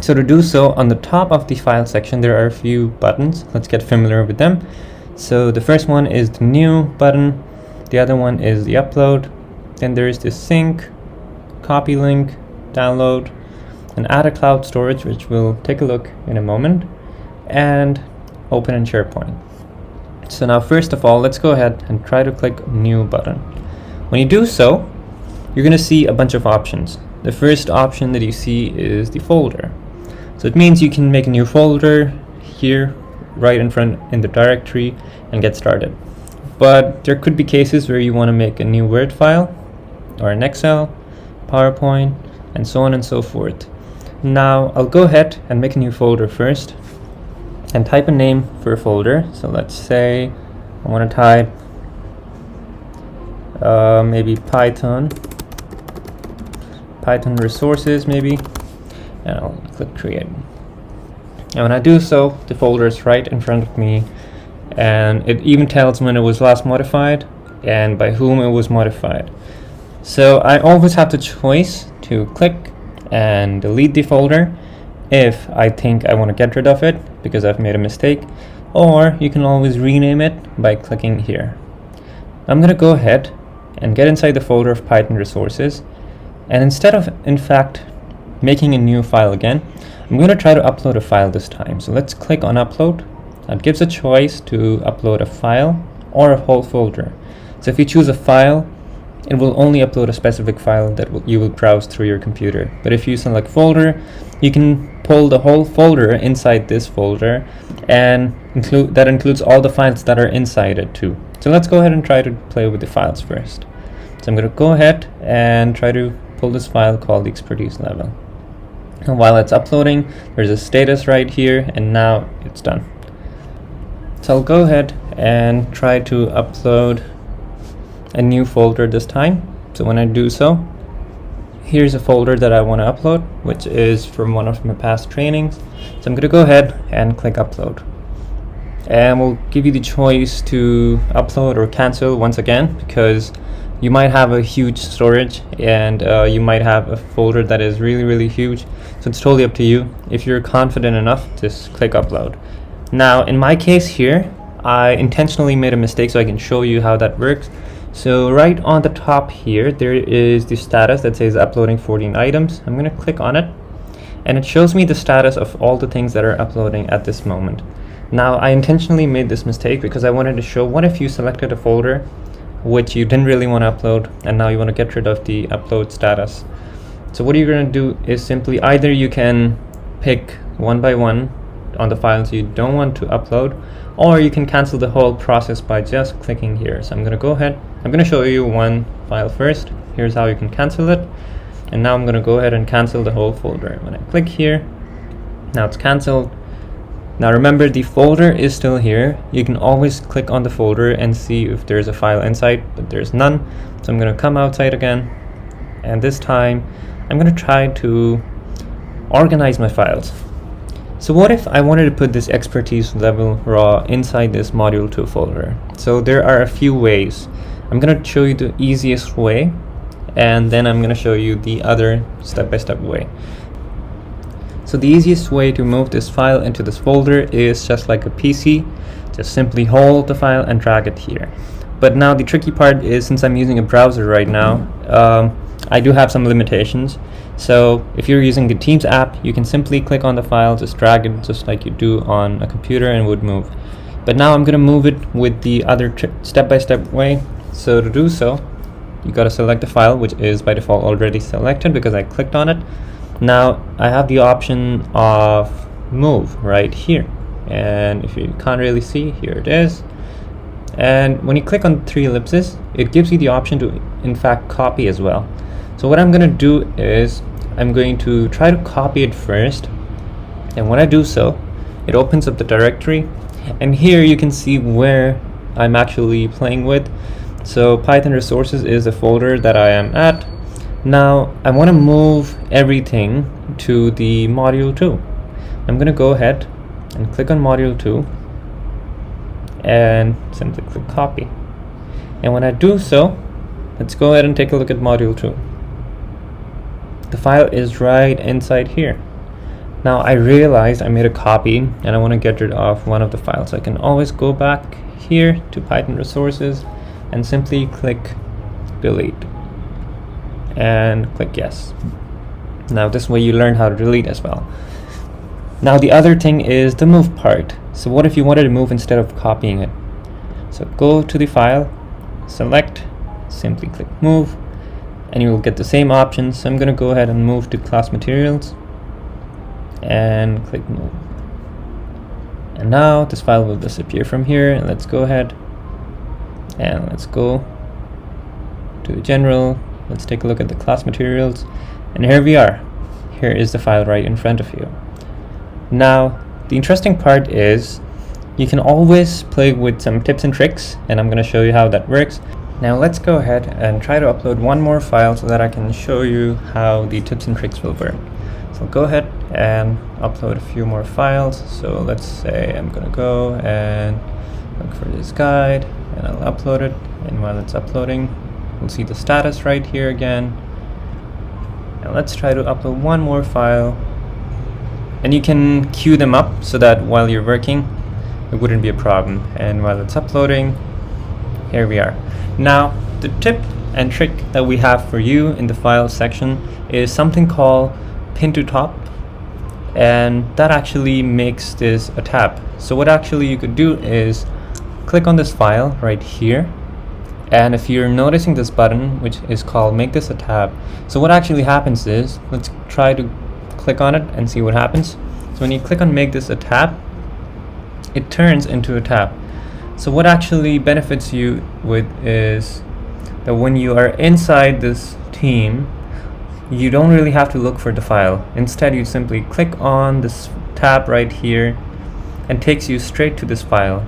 So to do so, on the top of the file section there are a few buttons. Let's get familiar with them. So the first one is the new button, the other one is the upload, then there is the sync, copy link, download, and add a cloud storage, which we'll take a look in a moment, and open in SharePoint. So now first of all, let's go ahead and try to click new button. When you do so, you're going to see a bunch of options. The first option that you see is the folder. So it means you can make a new folder here right in front in the directory and get started. But there could be cases where you want to make a new Word file or an Excel, PowerPoint, and so on and so forth. Now I'll go ahead and make a new folder first and type a name for a folder. So let's say I want to type maybe Python resources maybe, and I'll click create. And when I do so, the folder is right in front of me, and it even tells when it was last modified and by whom it was modified. So I always have the choice to click and delete the folder if I think I want to get rid of it because I've made a mistake, or you can always rename it by clicking here. I'm going to go ahead and get inside the folder of Python resources, and instead of in fact making a new file again, I'm going to try to upload a file this time. So let's click on upload. That gives a choice to upload a file or a whole folder. So if you choose a file, it will only upload a specific file that you will browse through your computer. But if you select folder, you can pull the whole folder inside this folder, and that includes all the files that are inside it too. So let's go ahead and try to play with the files first. So I'm going to go ahead and try to pull this file called the expertise level. And while it's uploading, there's a status right here, and now it's done. So I'll go ahead and try to upload a new folder this time. So when I do so, here's a folder that I want to upload, which is from one of my past trainings. So I'm going to go ahead and click upload, and we'll give you the choice to upload or cancel once again, because you might have a huge storage and you might have a folder that is really huge. So it's totally up to you. If you're confident enough, just click upload. Now in my case here, I intentionally made a mistake so I can show you how that works. So right on the top here, there is the status that says uploading 14 items. I'm going to click on it, and it shows me the status of all the things that are uploading at this moment. Now I intentionally made this mistake because I wanted to show what if you selected a folder which you didn't really want to upload, and now you want to get rid of the upload status. So what you're going to do is simply either you can pick one by one on the files you don't want to upload, or you can cancel the whole process by just clicking here. So I'm going to go ahead, I'm going to show you one file first. Here's how you can cancel it, and now I'm going to go ahead and cancel the whole folder. When I click here, now it's canceled. Now remember, the folder is still here. You can always click on the folder and see if there's a file inside, but there's none. So I'm going to come outside again, and this time I'm going to try to organize my files. So what if I wanted to put this expertise level raw inside this module 2 folder? So there are a few ways. I'm going to show you the easiest way, and then I'm going to show you the other step-by-step way. So the easiest way to move this file into this folder is just like a PC. Just simply hold the file and drag it here. But now the tricky part is, since I'm using a browser right now, I do have some limitations. So if you're using the Teams app, you can simply click on the file, just drag it just like you do on a computer, and it would move. But now I'm going to move it with the other step-by-step way. So to do so, you got to select the file, which is by default already selected because I clicked on it. Now I have the option of move right here, and if you can't really see, here it is. And when you click on 3 ellipses, it gives you the option to in fact copy as well. So what I'm going to do is I'm going to try to copy it first, and when I do so, it opens up the directory, and here you can see where I'm actually playing with. So Python resources is the folder that I am at. Now I want to move everything to the module 2. I'm going to go ahead and click on module 2 and simply click copy. And when I do so, let's go ahead and take a look at module 2. The file is right inside here. Now I realized I made a copy and I want to get rid of one of the files. I can always go back here to Python resources and simply click delete and click yes. Now this way you learn how to delete as well. Now the other thing is the move part. So what if you wanted to move instead of copying it? So go to the file, select, simply click move, and you will get the same options. So I'm going to go ahead and move to class materials and click move. And now this file will disappear from here. And let's go ahead and let's go to the general. Let's take a look at the class materials, and here we are. Here is the file right in front of you. Now the interesting part is you can always play with some tips and tricks, and I'm going to show you how that works. Now let's go ahead and try to upload one more file so that I can show you how the tips and tricks will work. So I'll go ahead and upload a few more files. So let's say I'm going to go and look for this guide, and I'll upload it. And while it's uploading, we'll see the status right here again. And let's try to upload one more file. And you can queue them up so that while you're working, it wouldn't be a problem. And while it's uploading, here we are. Now, the tip and trick that we have for you in the file section is something called pin to top. And that actually makes this a tab. So what actually you could do is click on this file right here. And if you're noticing this button, which is called make this a tab, so what actually happens is, let's try to click on it and see what happens. So when you click on make this a tab, it turns into a tab. So what actually benefits you with is that when you are inside this team, you don't really have to look for the file. Instead, you simply click on this tab right here and takes you straight to this file.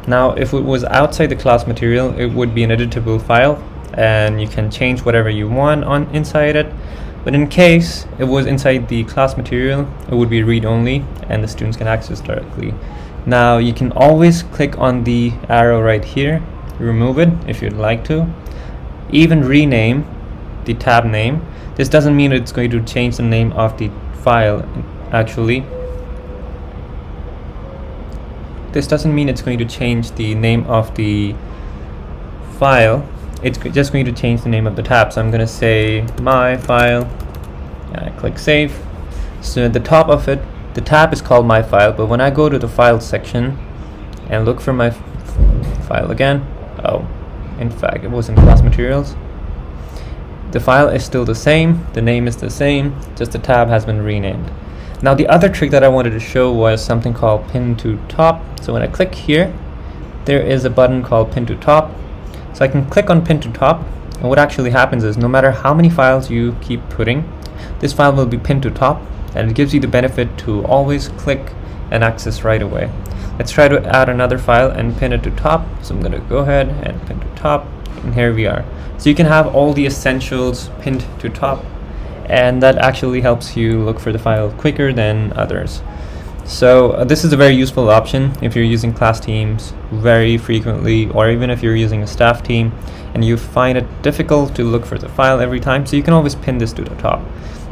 Now if it was outside the class material, it would be an editable file and you can change whatever you want on inside it. But in case it was inside the class material, it would be read-only and the students can access directly. Now you can always click on the arrow right here, remove it if you'd like to, even rename the tab name. This doesn't mean it's going to change the name of the file actually. This doesn't mean it's going to change the name of the file. It's just going to change the name of the tab. So I'm going to say my file, and I click save. So at the top of it, the tab is called my file, but when I go to the file section and look for my file again, oh, in fact it was in class materials, the file is still the same, the name is the same, just the tab has been renamed. Now the other trick that I wanted to show was something called pin to top. So when I click here, there is a button called pin to top. So I can click on pin to top, and what actually happens is no matter how many files you keep putting, this file will be pinned to top, and it gives you the benefit to always click and access right away. Let's try to add another file and pin it to top. So I'm going to go ahead and pin to top, and here we are. So you can have all the essentials pinned to top, and that actually helps you look for the file quicker than others. So this is a very useful option if you're using class teams very frequently, or even if you're using a staff team and you find it difficult to look for the file every time, so you can always pin this to the top.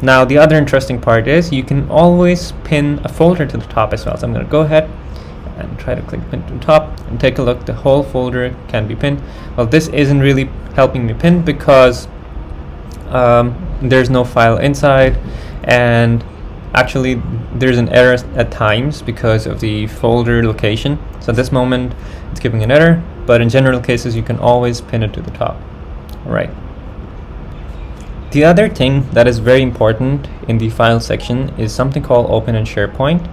Now the other interesting part is you can always pin a folder to the top as well. So I'm going to go ahead and try to click pin to top and take a look. The whole folder can be pinned. Well, this isn't really helping me pin because there's no file inside, and actually there's an error at times because of the folder location. So at this moment it's giving an error, but in general cases you can always pin it to the top. Alright. The other thing that is very important in the file section is something called open in SharePoint.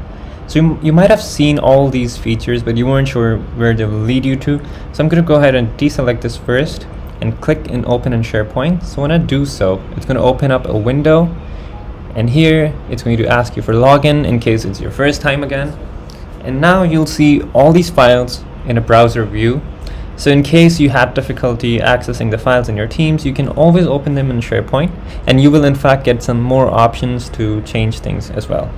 So you might have seen all these features, but you weren't sure where they will lead you to. So I'm going to go ahead and deselect this first and click in open in SharePoint. So when I do so, it's going to open up a window, and here it's going to ask you for login in case it's your first time again. And now you'll see all these files in a browser view. So in case you had difficulty accessing the files in your teams, you can always open them in SharePoint, and you will in fact get some more options to change things as well.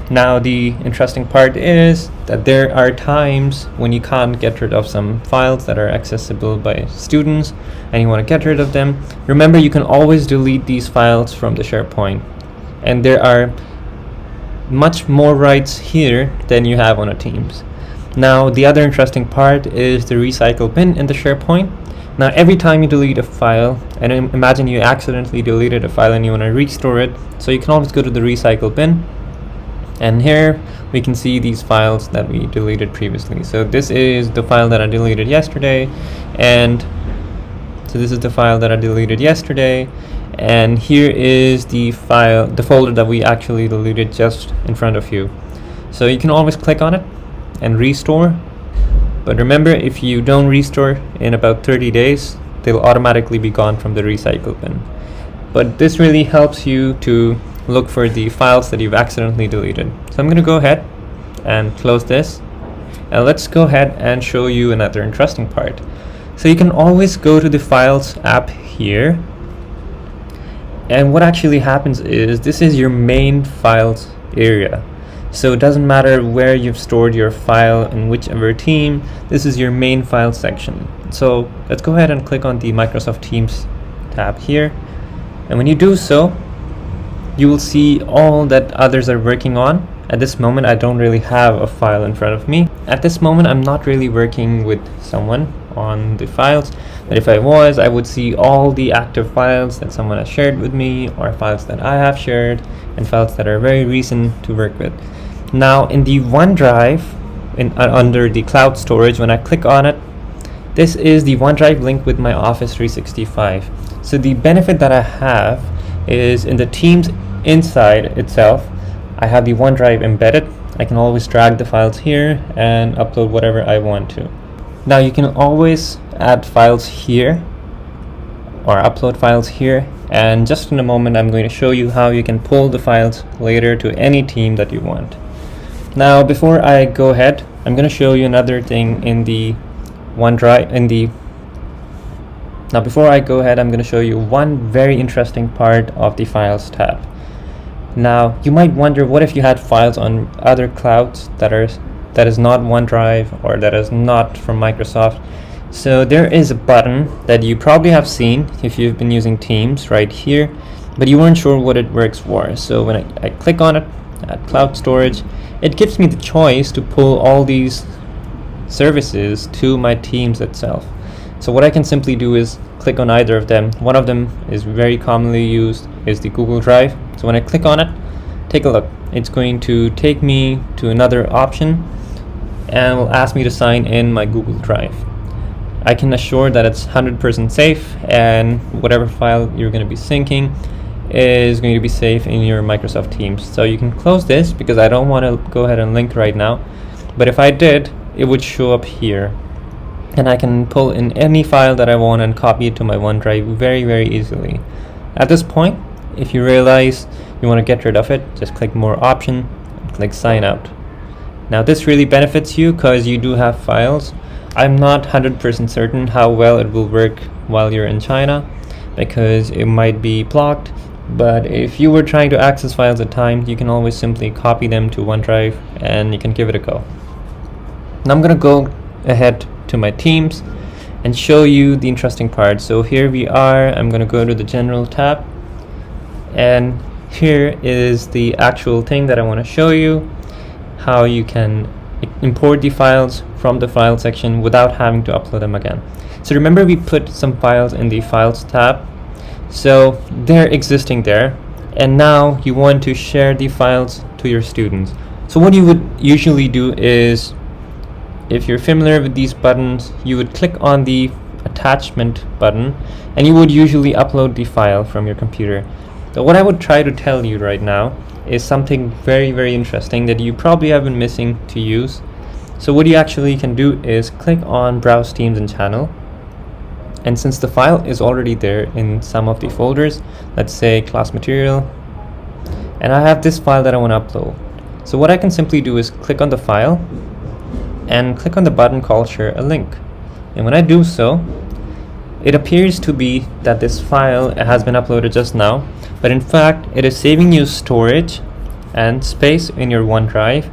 Now the interesting part is that there are times when you can't get rid of some files that are accessible by students and you want to get rid of them. Remember, you can always delete these files from the SharePoint, and there are much more rights here than you have on a Teams. Now the other interesting part is the recycle bin in the SharePoint. Now every time you delete a file, and imagine you accidentally deleted a file and you want to restore it, so you can always go to the recycle bin, and here we can see these files that we deleted previously. So this is the file that I deleted yesterday, and so this is the file that I deleted yesterday, and here is the folder that we actually deleted just in front of you. So you can always click on it and restore, but remember, if you don't restore in about 30 days, they'll automatically be gone from the recycle bin. But this really helps you to look for the files that you've accidentally deleted. So I'm going to go ahead and close this, and let's go ahead and show you another interesting part. So you can always go to the Files app here, and what actually happens is this is your main files area. So it doesn't matter where you've stored your file in whichever team, this is your main file section. So let's go ahead and click on the Microsoft Teams tab here, and when you do so, you will see all that others are working on. At this moment, I don't really have a file in front of me. At this moment, I'm not really working with someone on the files, but if I was, I would see all the active files that someone has shared with me, or files that I have shared, and files that are very recent to work with. Now in the OneDrive, under the cloud storage, when I click on it, this is the OneDrive link with my Office 365. So the benefit that I have is in the Teams inside itself, I have the OneDrive embedded. I can always drag the files here and upload whatever I want to. Now you can always add files here or upload files here, and just in a moment I'm going to show you how you can pull the files later to any team that you want. Now before I go ahead, I'm going to show you another thing in the OneDrive. Now before I go ahead, I'm going to show you one very interesting part of the Files tab. Now you might wonder, what if you had files on other clouds that is not OneDrive or that is not from Microsoft? So there is a button that you probably have seen if you've been using Teams right here, but you weren't sure what it works for. So when I click on it, at cloud storage, it gives me the choice to pull all these services to my Teams itself. So what I can simply do is click on either of them. One of them is very commonly used, is the Google Drive. So when I click on it, take a look. It's going to take me to another option and will ask me to sign in my Google Drive. I can assure that it's 100% safe, and whatever file you're going to be syncing is going to be safe in your Microsoft Teams. So you can close this because I don't want to go ahead and link right now, but if I did, it would show up here, and I can pull in any file that I want and copy it to my OneDrive very, very easily. At this point, if you realize you want to get rid of it, just click More Option and click Sign Out. Now this really benefits you because you do have files. I'm not 100% certain how well it will work while you're in China because it might be blocked, but if you were trying to access files at times, you can always simply copy them to OneDrive and you can give it a go. Now I'm going to go ahead to my Teams and show you the interesting part. So here we are. I'm going to go to the General tab, and here is the actual thing that I want to show you, how you can import the files from the file section without having to upload them again. So remember, we put some files in the Files tab, so they're existing there, and now you want to share the files to your students. So what you would usually do is, if you're familiar with these buttons, you would click on the attachment button and you would usually upload the file from your computer. So what I would try to tell you right now is something very, very interesting that you probably have been missing to use. So what you actually can do is click on Browse Teams and Channel, and since the file is already there in some of the folders, let's say class material, and I have this file that I want to upload. So what I can simply do is click on the file and click on the button called Share a Link, and when I do so, it appears to be that this file has been uploaded just now, but in fact it is saving you storage and space in your OneDrive,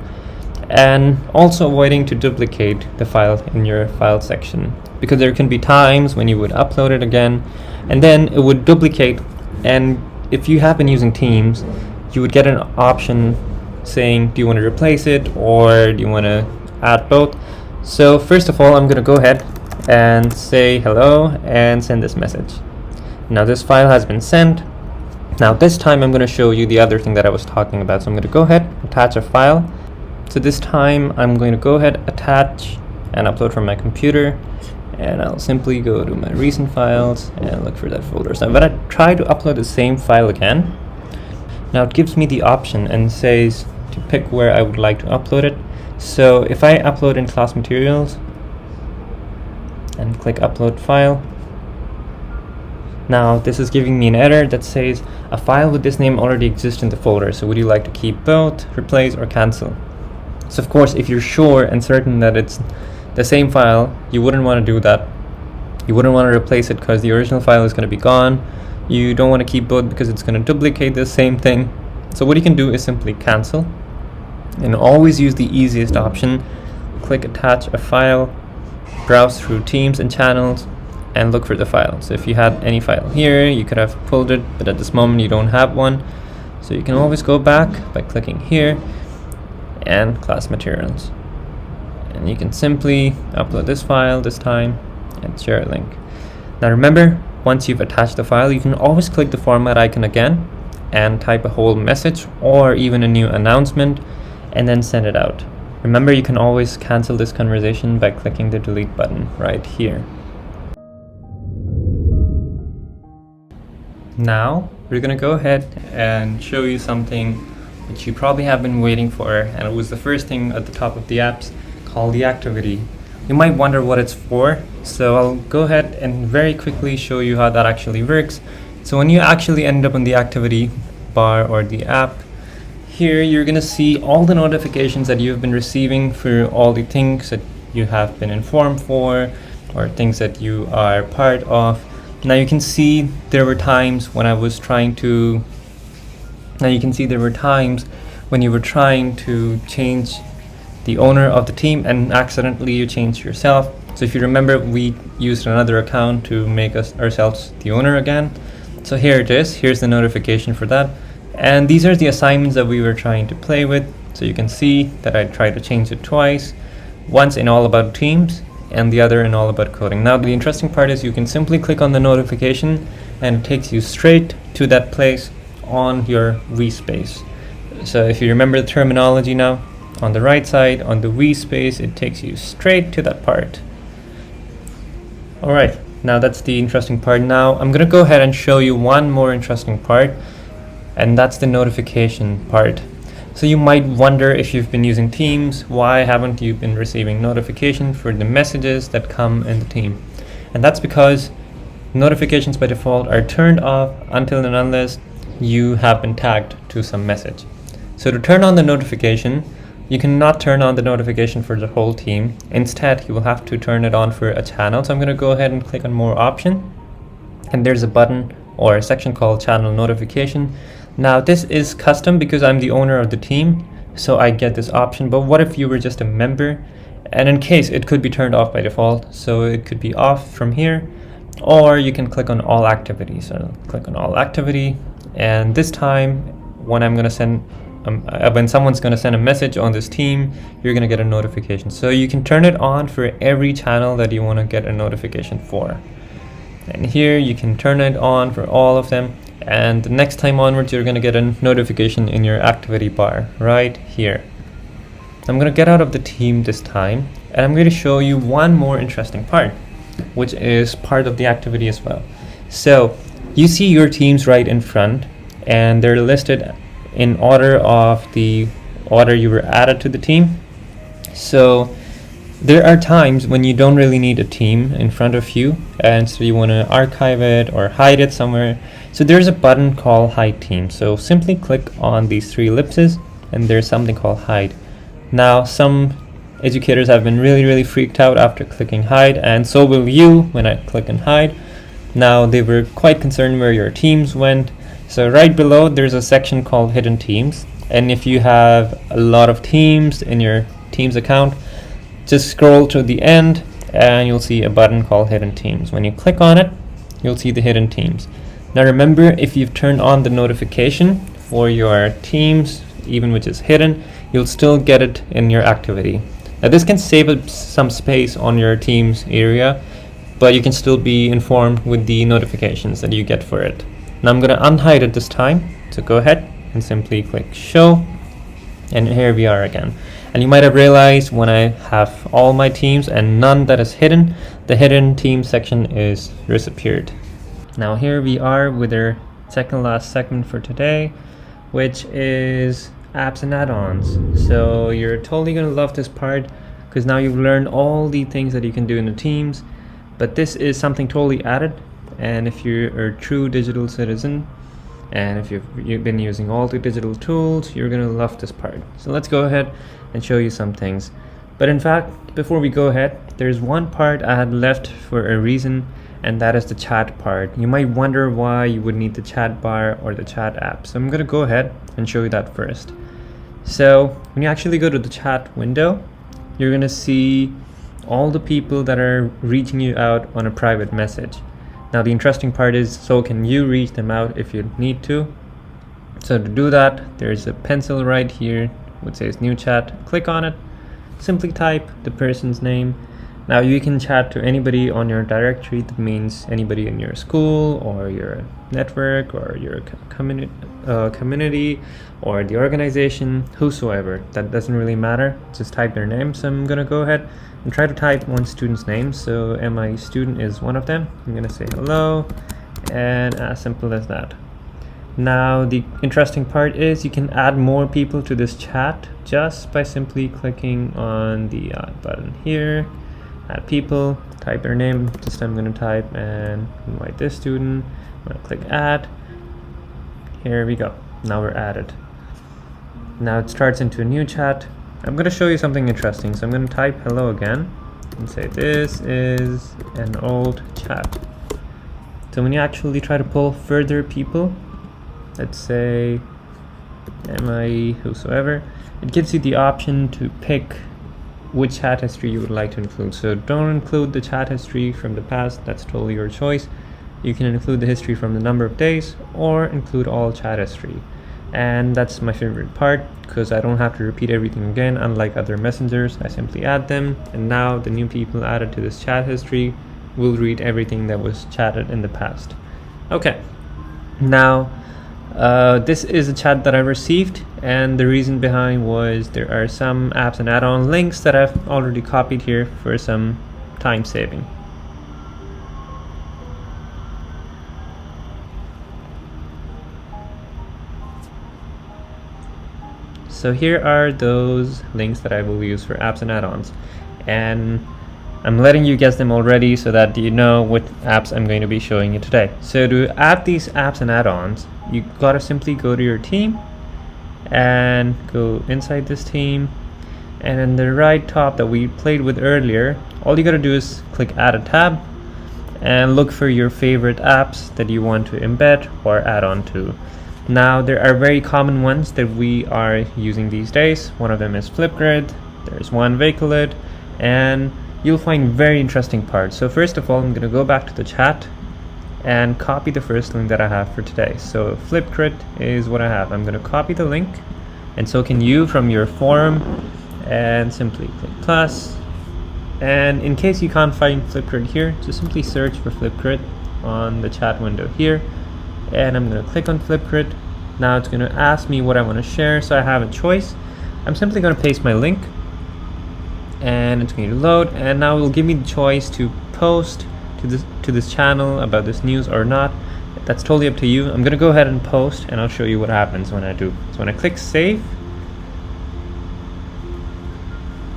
and also avoiding to duplicate the file in your file section, because there can be times when you would upload it again and then it would duplicate, and if you have been using Teams, you would get an option saying, do you want to replace it or do you want to add both? So first of all, I'm going to go ahead and say hello and send this message. Now this file has been sent. Now this time I'm going to show you the other thing that I was talking about. So I'm going to go ahead, attach a file. So this time I'm going to go ahead, attach and upload from my computer, and I'll simply go to my recent files and look for that folder. So I'm going to try to upload the same file again. Now it gives me the option and says to pick where I would like to upload it. So if I upload in class materials and click upload file, now this is giving me an error that says a file with this name already exists in the folder. So would you like to keep both, replace, or cancel? So of course, if you're sure and certain that it's the same file, you wouldn't want to do that. You wouldn't want to replace it because the original file is going to be gone. You don't want to keep both because it's going to duplicate the same thing. So what you can do is simply cancel, and always use the easiest option. Click attach a file, browse through Teams and channels, and look for the file. So if you had any file here, you could have pulled it, but at this moment you don't have one. So you can always go back by clicking here and class materials. And you can simply upload this file this time and share a link. Now remember, once you've attached the file, you can always click the format icon again and type a whole message or even a new announcement and then send it out. Remember, you can always cancel this conversation by clicking the delete button right here. Now we're going to go ahead and show you something which you probably have been waiting for, and it was the first thing at the top of the apps, called the activity. You might wonder what it's for, so I'll go ahead and very quickly show you how that actually works. So when you actually end up in the activity bar or the app, here you're going to see all the notifications that you've been receiving for all the things that you have been informed for or things that you are part of. Now you can see there were times when you were trying to change the owner of the team and accidentally you changed yourself. So if you remember, we used another account to make ourselves the owner again. So here it is. Here's the notification for that. And these are the assignments that we were trying to play with. So you can see that I tried to change it twice, once in All About Teams and the other in All About Coding. Now the interesting part is you can simply click on the notification and it takes you straight to that place on your VSpace. So if you remember the terminology now, on the right side, on the VSpace, it takes you straight to that part. Alright, now that's the interesting part. Now I'm going to go ahead and show you one more interesting part, and that's the notification part. So you might wonder, if you've been using Teams, why haven't you been receiving notification for the messages that come in the team? And that's because notifications by default are turned off until and unless you have been tagged to some message. So to turn on the notification, you cannot turn on the notification for the whole team. Instead, you will have to turn it on for a channel. So I'm going to go ahead and click on More Option. And there's a button or a section called Channel Notification. Now this is custom because I'm the owner of the team, so I get this option. But what if you were just a member? And in case, it could be turned off by default. So it could be off from here, or you can click on All Activity. So I'll click on All Activity. And this time, when I'm going to send when someone's going to send a message on this team, you're going to get a notification. So you can turn it on for every channel that you want to get a notification for. And here you can turn it on for all of them. And the next time onwards, you're going to get a notification in your activity bar right here. I'm going to get out of the team this time, and I'm going to show you one more interesting part, which is part of the activity as well. So you see your teams right in front, and they're listed in order of the order you were added to the team. So there are times when you don't really need a team in front of you, and so you want to archive it or hide it somewhere. So there's a button called Hide Team. So simply click on these three ellipses and there's something called Hide. Now some educators have been really freaked out after clicking Hide, and so will you when I click on Hide. Now they were quite concerned where your teams went. So right below there's a section called Hidden Teams. And if you have a lot of teams in your Teams account, just scroll to the end and you'll see a button called Hidden Teams. When you click on it, you'll see the hidden teams. Now remember, if you've turned on the notification for your teams, even which is hidden, you'll still get it in your activity. Now this can save up some space on your Teams area, but you can still be informed with the notifications that you get for it. Now I'm going to unhide it this time, so go ahead and simply click show, and here we are again. And you might have realized when I have all my teams and none that is hidden, the hidden team section is disappeared. Now here we are with our second last segment for today, which is apps and add-ons. So you're totally going to love this part because now you've learned all the things that you can do in the Teams, but this is something totally added. And if you're a true digital citizen, and if you've been using all the digital tools, you're going to love this part. So let's go ahead and show you some things. But in fact, before we go ahead, there's one part I had left for a reason, and that is the chat part. You might wonder why you would need the chat bar or the chat app. So I'm going to go ahead and show you that first. So when you actually go to the chat window, you're going to see all the people that are reaching you out on a private message. Now the interesting part is, so can you reach them out if you need to? So to do that, there's a pencil right here which says new chat. Click on it, simply type the person's name. Now you can chat to anybody on your directory. That means anybody in your school or your network or your community or the organization, whosoever. That doesn't really matter, just type their name. So I'm gonna go ahead and try to type one student's name. So MI student is one of them. I'm gonna say hello, and as simple as that. Now the interesting part is you can add more people to this chat just by simply clicking on the add button here. Add people, type their name. This time I'm going to type and invite this student. I'm going to click add. Here we go. Now we're added. Now it starts into a new chat. I'm going to show you something interesting. So I'm going to type hello again and say this is an old chat. So when you actually try to pull further people, let's say MI whosoever, it gives you the option to pick which chat history you would like to include. So don't include the chat history from the past, that's totally your choice. You can include the history from the number of days or include all chat history. And that's my favorite part because I don't have to repeat everything again. Unlike other messengers, I simply add them, and now the new people added to this chat history will read everything that was chatted in the past. Okay, now this is a chat that I received, and the reason behind was there are some apps and add-on links that I've already copied here for some time saving. So here are those links that I will use for apps and add-ons, and I'm letting you guess them already so that you know what apps I'm going to be showing you today. So to add these apps and add-ons, you gotta simply go to your team and go inside this team, and in the right top that we played with earlier, all you gotta do is click add a tab and look for your favorite apps that you want to embed or add on to. Now there are very common ones that we are using these days. One of them is Flipgrid, there's one Vacalit, and you'll find very interesting parts. So first of all, I'm going to go back to the chat and copy the first link that I have for today. So Flipgrid is what I have. I'm going to copy the link, and so can you from your forum, and simply click plus. And in case you can't find Flipgrid here, just simply search for Flipgrid on the chat window here, and I'm going to click on Flipgrid. Now it's going to ask me what I want to share, so I have a choice. I'm simply going to paste my link, and it's going to load, and now it will give me the choice to post to this channel about this news or not. That's totally up to you. I'm going to go ahead and post, and I'll show you what happens when I do. So when I click save,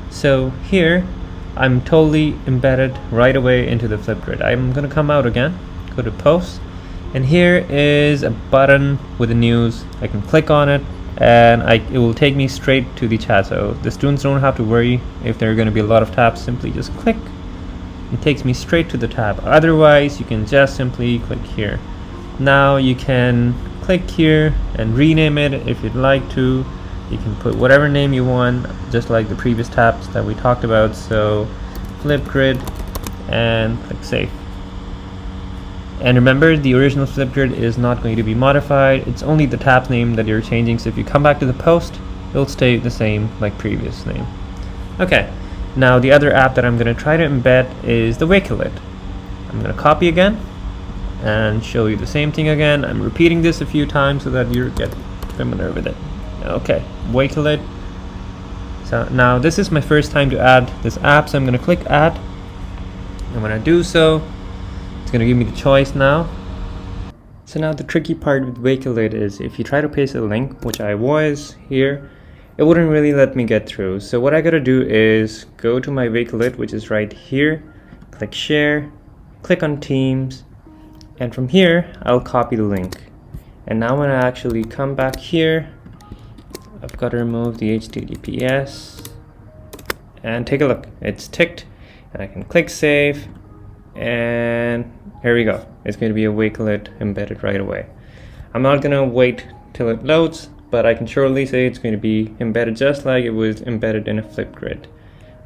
so here I'm totally embedded right away into the Flipgrid. I'm going to come out again, go to post, and here is a button with the news. I can click on it, and it will take me straight to the chat. So the students don't have to worry if there are going to be a lot of tabs. Simply just click. It takes me straight to the tab. Otherwise, you can just simply click here. Now you can click here and rename it if you'd like to. You can put whatever name you want, just like the previous tabs that we talked about. So Flipgrid, and click save. And remember, the original Flipgrid is not going to be modified. It's only the tab name that you're changing. So if you come back to the post, it'll stay the same like previous name. Okay, now the other app that I'm going to try to embed is the Wakelet. I'm going to copy again and show you the same thing again. I'm repeating this a few times so that you get familiar with it. Okay, Wakelet. So now this is my first time to add this app, so I'm going to click add. And when I do so, it's going to give me the choice now. So now the tricky part with Wakelet is if you try to paste a link, which I was here, it wouldn't really let me get through. So what I got to do is go to my Wakelet, which is right here, click share, click on Teams, and from here I'll copy the link. And now when I actually come back here, I've got to remove the HTTPS and take a look. It's ticked, and I can click save, and here we go. It's going to be a Wakelet embedded right away. I'm not going to wait till it loads, but I can surely say it's going to be embedded just like it was embedded in a Flipgrid.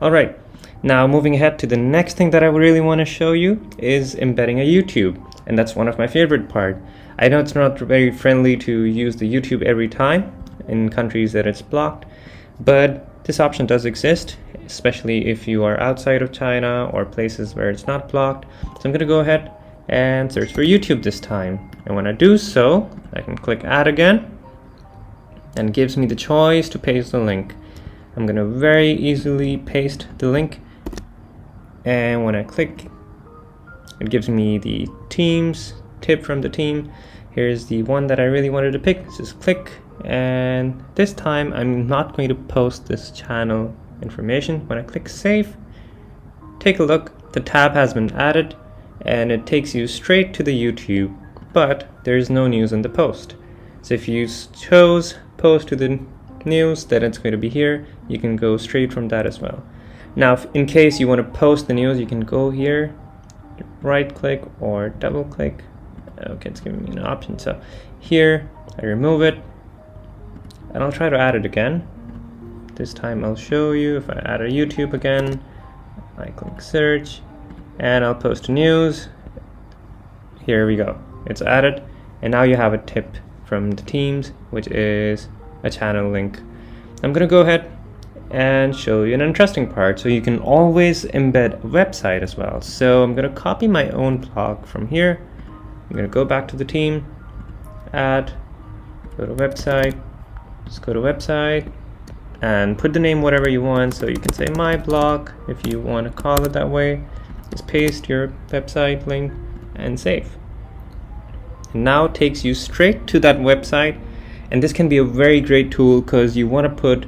Alright, now moving ahead to the next thing that I really want to show you is embedding a YouTube, and that's one of my favorite part. I know it's not very friendly to use the YouTube every time in countries that it's blocked, but this option does exist, especially if you are outside of China or places where it's not blocked. So I'm going to go ahead and search for YouTube this time, and when I do so, I can click add again, and it gives me the choice to paste the link. I'm going to very easily paste the link, and when I click, it gives me the Teams tip from the team. Here's the one that I really wanted to pick. Just click, and this time I'm not going to post this channel information. When I click save, take a look, the tab has been added and it takes you straight to the YouTube, but there's no news in the post. So if you chose post to the news, then it's going to be here. You can go straight from that as well. Now if in case you want to post the news, you can go here, right click or double click. Okay, it's giving me an option. So here I remove it, and I'll try to add it again. This time I'll show you. If I add a YouTube again, I click search, and I'll post news. Here we go. It's added, and now you have a tip from the teams, which is a channel link. I'm gonna go ahead and show you an interesting part. So you can always embed a website as well. So I'm gonna copy my own blog from here. I'm gonna go back to the team, add, go to website, just go to website, and put the name whatever you want. So you can say my blog if you want to call it that way. Just paste your website link and save. And now it takes you straight to that website, and this can be a very great tool because you want to put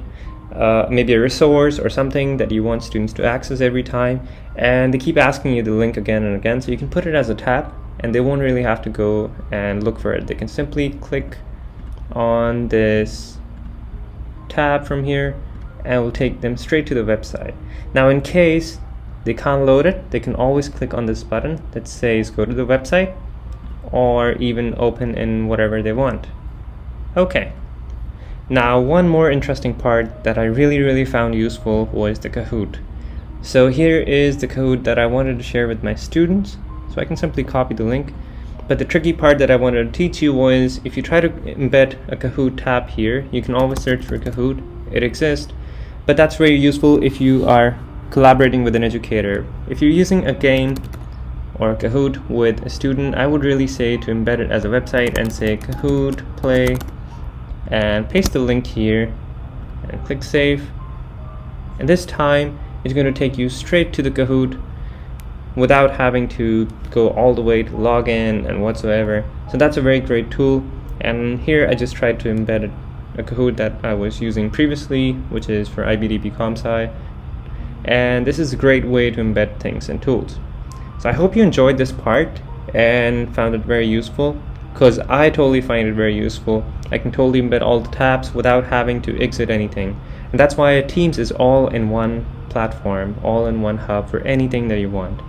maybe a resource or something that you want students to access every time, and they keep asking you the link again and again. So you can put it as a tab, and they won't really have to go and look for it. They can simply click on this tab from here, and it will take them straight to the website. Now in case they can't load it, they can always click on this button that says go to the website, or even open in whatever they want. Okay, now one more interesting part that I really found useful was the Kahoot. So here is the Kahoot that I wanted to share with my students. So I can simply copy the link, but the tricky part that I wanted to teach you was if you try to embed a Kahoot tab here, you can always search for Kahoot. It exists, but that's very useful if you are collaborating with an educator. If you're using a game or Kahoot with a student, I would really say to embed it as a website and say Kahoot play, and paste the link here and click save, and this time it's going to take you straight to the Kahoot without having to go all the way to log in and whatsoever. So that's a very great tool, and here I just tried to embed a Kahoot that I was using previously, which is for IBDP ComSci, and this is a great way to embed things and tools. So I hope you enjoyed this part and found it very useful, because I totally find it very useful. I can totally embed all the tabs without having to exit anything, and that's why Teams is all in one platform, all in one hub for anything that you want.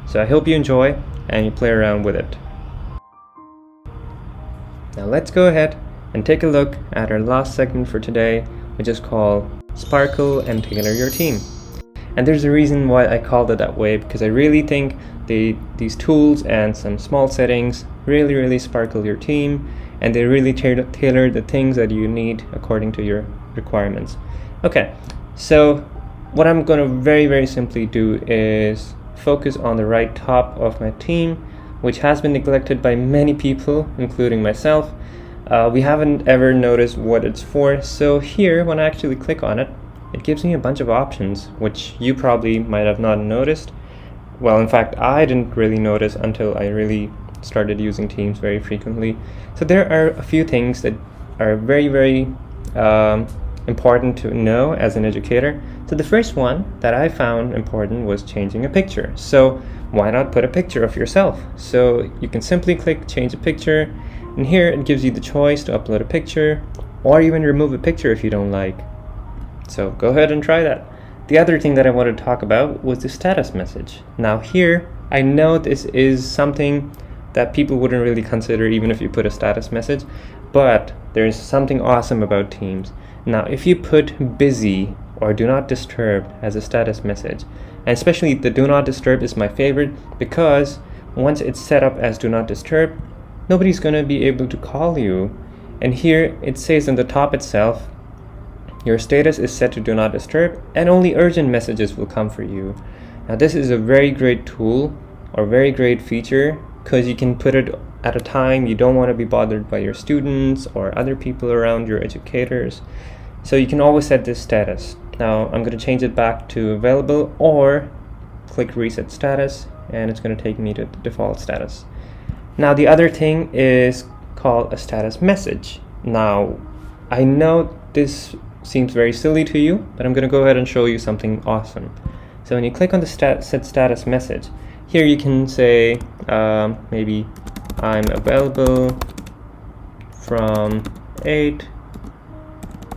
So I hope you enjoy and you play around with it. Now let's go ahead and take a look at our last segment for today, which is called Sparkle and Tailor Your Team. And there's a reason why I called it that way, because I really think these tools and some small settings really sparkle your team, and they really tailor the things that you need according to your requirements. Okay, so what I'm going to very simply do is focus on the right top of my team, which has been neglected by many people, including myself. We haven't ever noticed what it's for. So here, when I actually click on it, it gives me a bunch of options, which you probably might have not noticed. Well, in fact, I didn't really notice until I really started using Teams very frequently. So there are a few things that are very important to know as an educator. So the first one that I found important was changing a picture. So why not put a picture of yourself? So you can simply click change a picture, and here it gives you the choice to upload a picture or even remove a picture if you don't like. So go ahead and try that. The other thing that I wanted to talk about was the status message. Now here, I know this is something that people wouldn't really consider even if you put a status message, but there's something awesome about Teams. Now if you put busy or do not disturb as a status message, and especially the do not disturb is my favorite, because once it's set up as do not disturb, nobody's going to be able to call you. And here it says in the top itself, your status is set to do not disturb and only urgent messages will come for you. Now this is a very great tool or very great feature, because you can put it at a time you don't want to be bothered by your students or other people around your educators. So you can always set this status. Now I'm going to change it back to available, or click reset status, and it's going to take me to the default status. Now the other thing is called a status message. Now I know this seems very silly to you, but I'm going to go ahead and show you something awesome. So when you click on the set status message, here you can say maybe I'm available from 8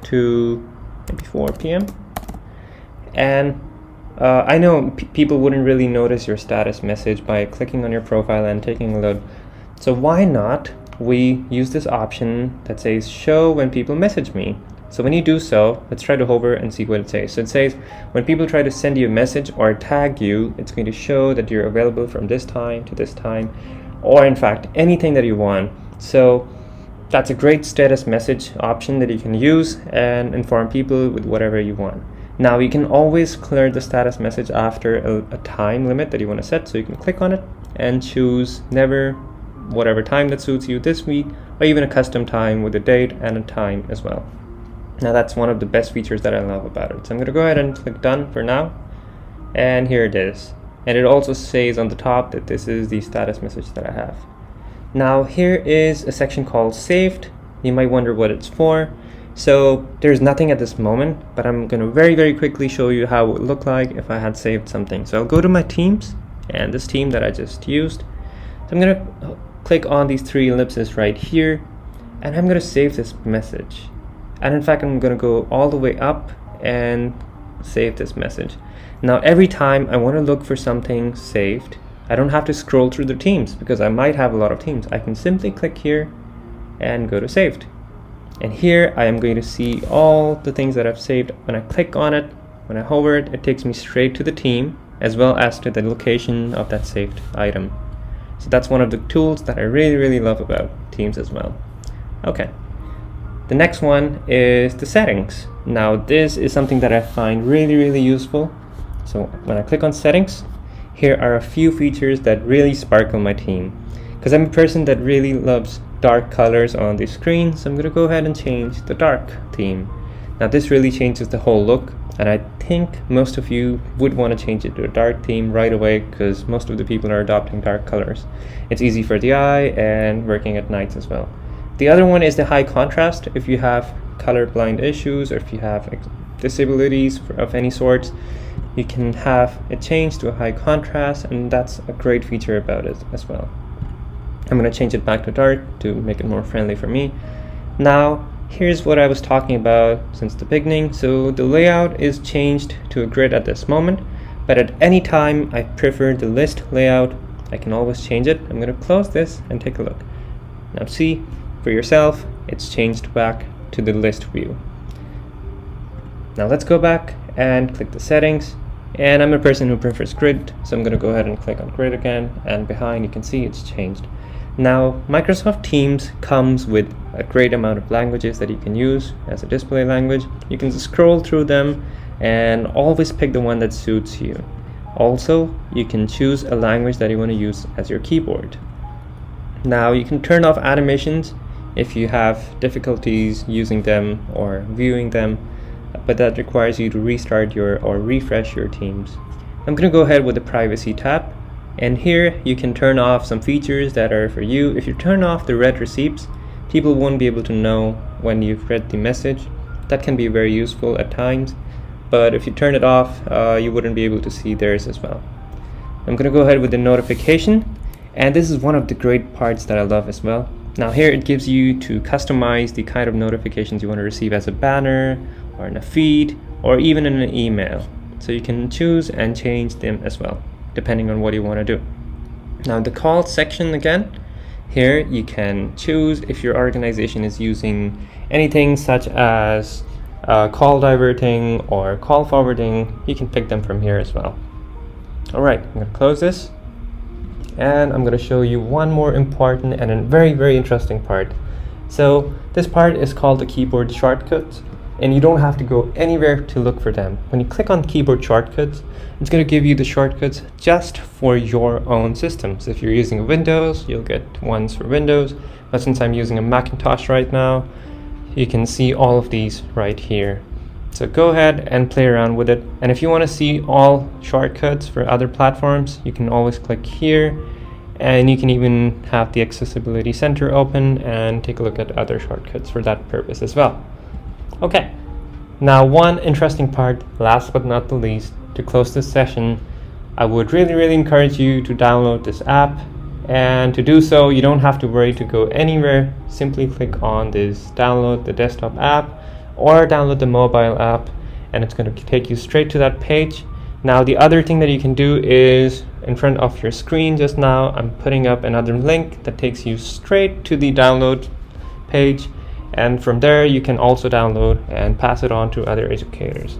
to maybe 4 p.m. And I know people wouldn't really notice your status message by clicking on your profile and taking a look. So why not we use this option that says show when people message me. So when you do so, let's try to hover and see what it says. So it says when people try to send you a message or tag you, it's going to show that you're available from this time to this time, or in fact anything that you want. So that's a great status message option that you can use and inform people with whatever you want. Now you can always clear the status message after a time limit that you want to set, so you can click on it and choose never whatever time that suits you this week, or even a custom time with a date and a time as well. Now that's one of the best features that I love about it. So I'm going to go ahead and click done for now, and here it is. And it also says on the top that this is the status message that I have. Now here is a section called saved. You might wonder what it's for. So there's nothing at this moment, but I'm going to very quickly show you how it would look like if I had saved something. So I'll go to my teams and this team that I just used. So I'm going to click on these three ellipses right here, and I'm going to save this message. And in fact, I'm going to go all the way up and save this message. Now every time I want to look for something saved, I don't have to scroll through the teams, because I might have a lot of teams. I can simply click here and go to saved. And here I am going to see all the things that I've saved. When I click on it, when I hover it, it takes me straight to the team as well as to the location of that saved item. So that's one of the tools that I really love about Teams as well. Okay. The next one is the settings. Now this is something that I find really useful. So when I click on settings, here are a few features that really sparkle my team, because I'm a person that really loves dark colors on the screen. So I'm going to go ahead and change the dark theme. Now this really changes the whole look, and I think most of you would want to change it to a dark theme right away, because most of the people are adopting dark colors. It's easy for the eye and working at nights as well. The other one is the high contrast. If you have colorblind issues, or if you have disabilities of any sort, you can have it changed to a high contrast, and that's a great feature about it as well. I'm going to change it back to dark to make it more friendly for me. Now here's what I was talking about since the beginning. So the layout is changed to a grid at this moment, but at any time I prefer the list layout, I can always change it. I'm going to close this and take a look. Now see for yourself, it's changed back to the list view. Now let's go back and click the settings. And I'm a person who prefers grid, so I'm going to go ahead and click on grid again, and behind you can see it's changed. Now Microsoft Teams comes with a great amount of languages that you can use as a display language. You can just scroll through them and always pick the one that suits you. Also, you can choose a language that you want to use as your keyboard. Now you can turn off animations if you have difficulties using them or viewing them, but that requires you to restart or refresh your Teams. I'm going to go ahead with the privacy tab, and here you can turn off some features that are for you. If you turn off the read receipts, people won't be able to know when you've read the message. That can be very useful at times, but if you turn it off, you wouldn't be able to see theirs as well. I'm going to go ahead with the notification, and this is one of the great parts that I love as well. Now here it gives you to customize the kind of notifications you want to receive as a banner, or in a feed, or even in an email. So you can choose and change them as well, depending on what you want to do. Now the call section again, here you can choose if your organization is using anything such as call diverting or call forwarding. You can pick them from here as well. Alright, I'm going to close this, and I'm going to show you one more important and a very interesting part. So this part is called the keyboard shortcuts, and you don't have to go anywhere to look for them. When you click on keyboard shortcuts, it's going to give you the shortcuts just for your own systems. If you're using a Windows, you'll get ones for Windows, but since I'm using a Macintosh right now, you can see all of these right here. So go ahead and play around with it, and if you want to see all shortcuts for other platforms, you can always click here, and you can even have the Accessibility Center open and take a look at other shortcuts for that purpose as well. Okay, now one interesting part, last but not the least, to close this session, I would really encourage you to download this app, and to do so you don't have to worry to go anywhere. Simply click on this download the desktop app or download the mobile app, and it's going to take you straight to that page. Now the other thing that you can do is, in front of your screen just now, I'm putting up another link that takes you straight to the download page, and from there you can also download and pass it on to other educators.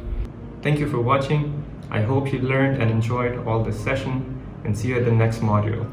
Thank you for watching. I hope you learned and enjoyed all this session, and see you at the next module.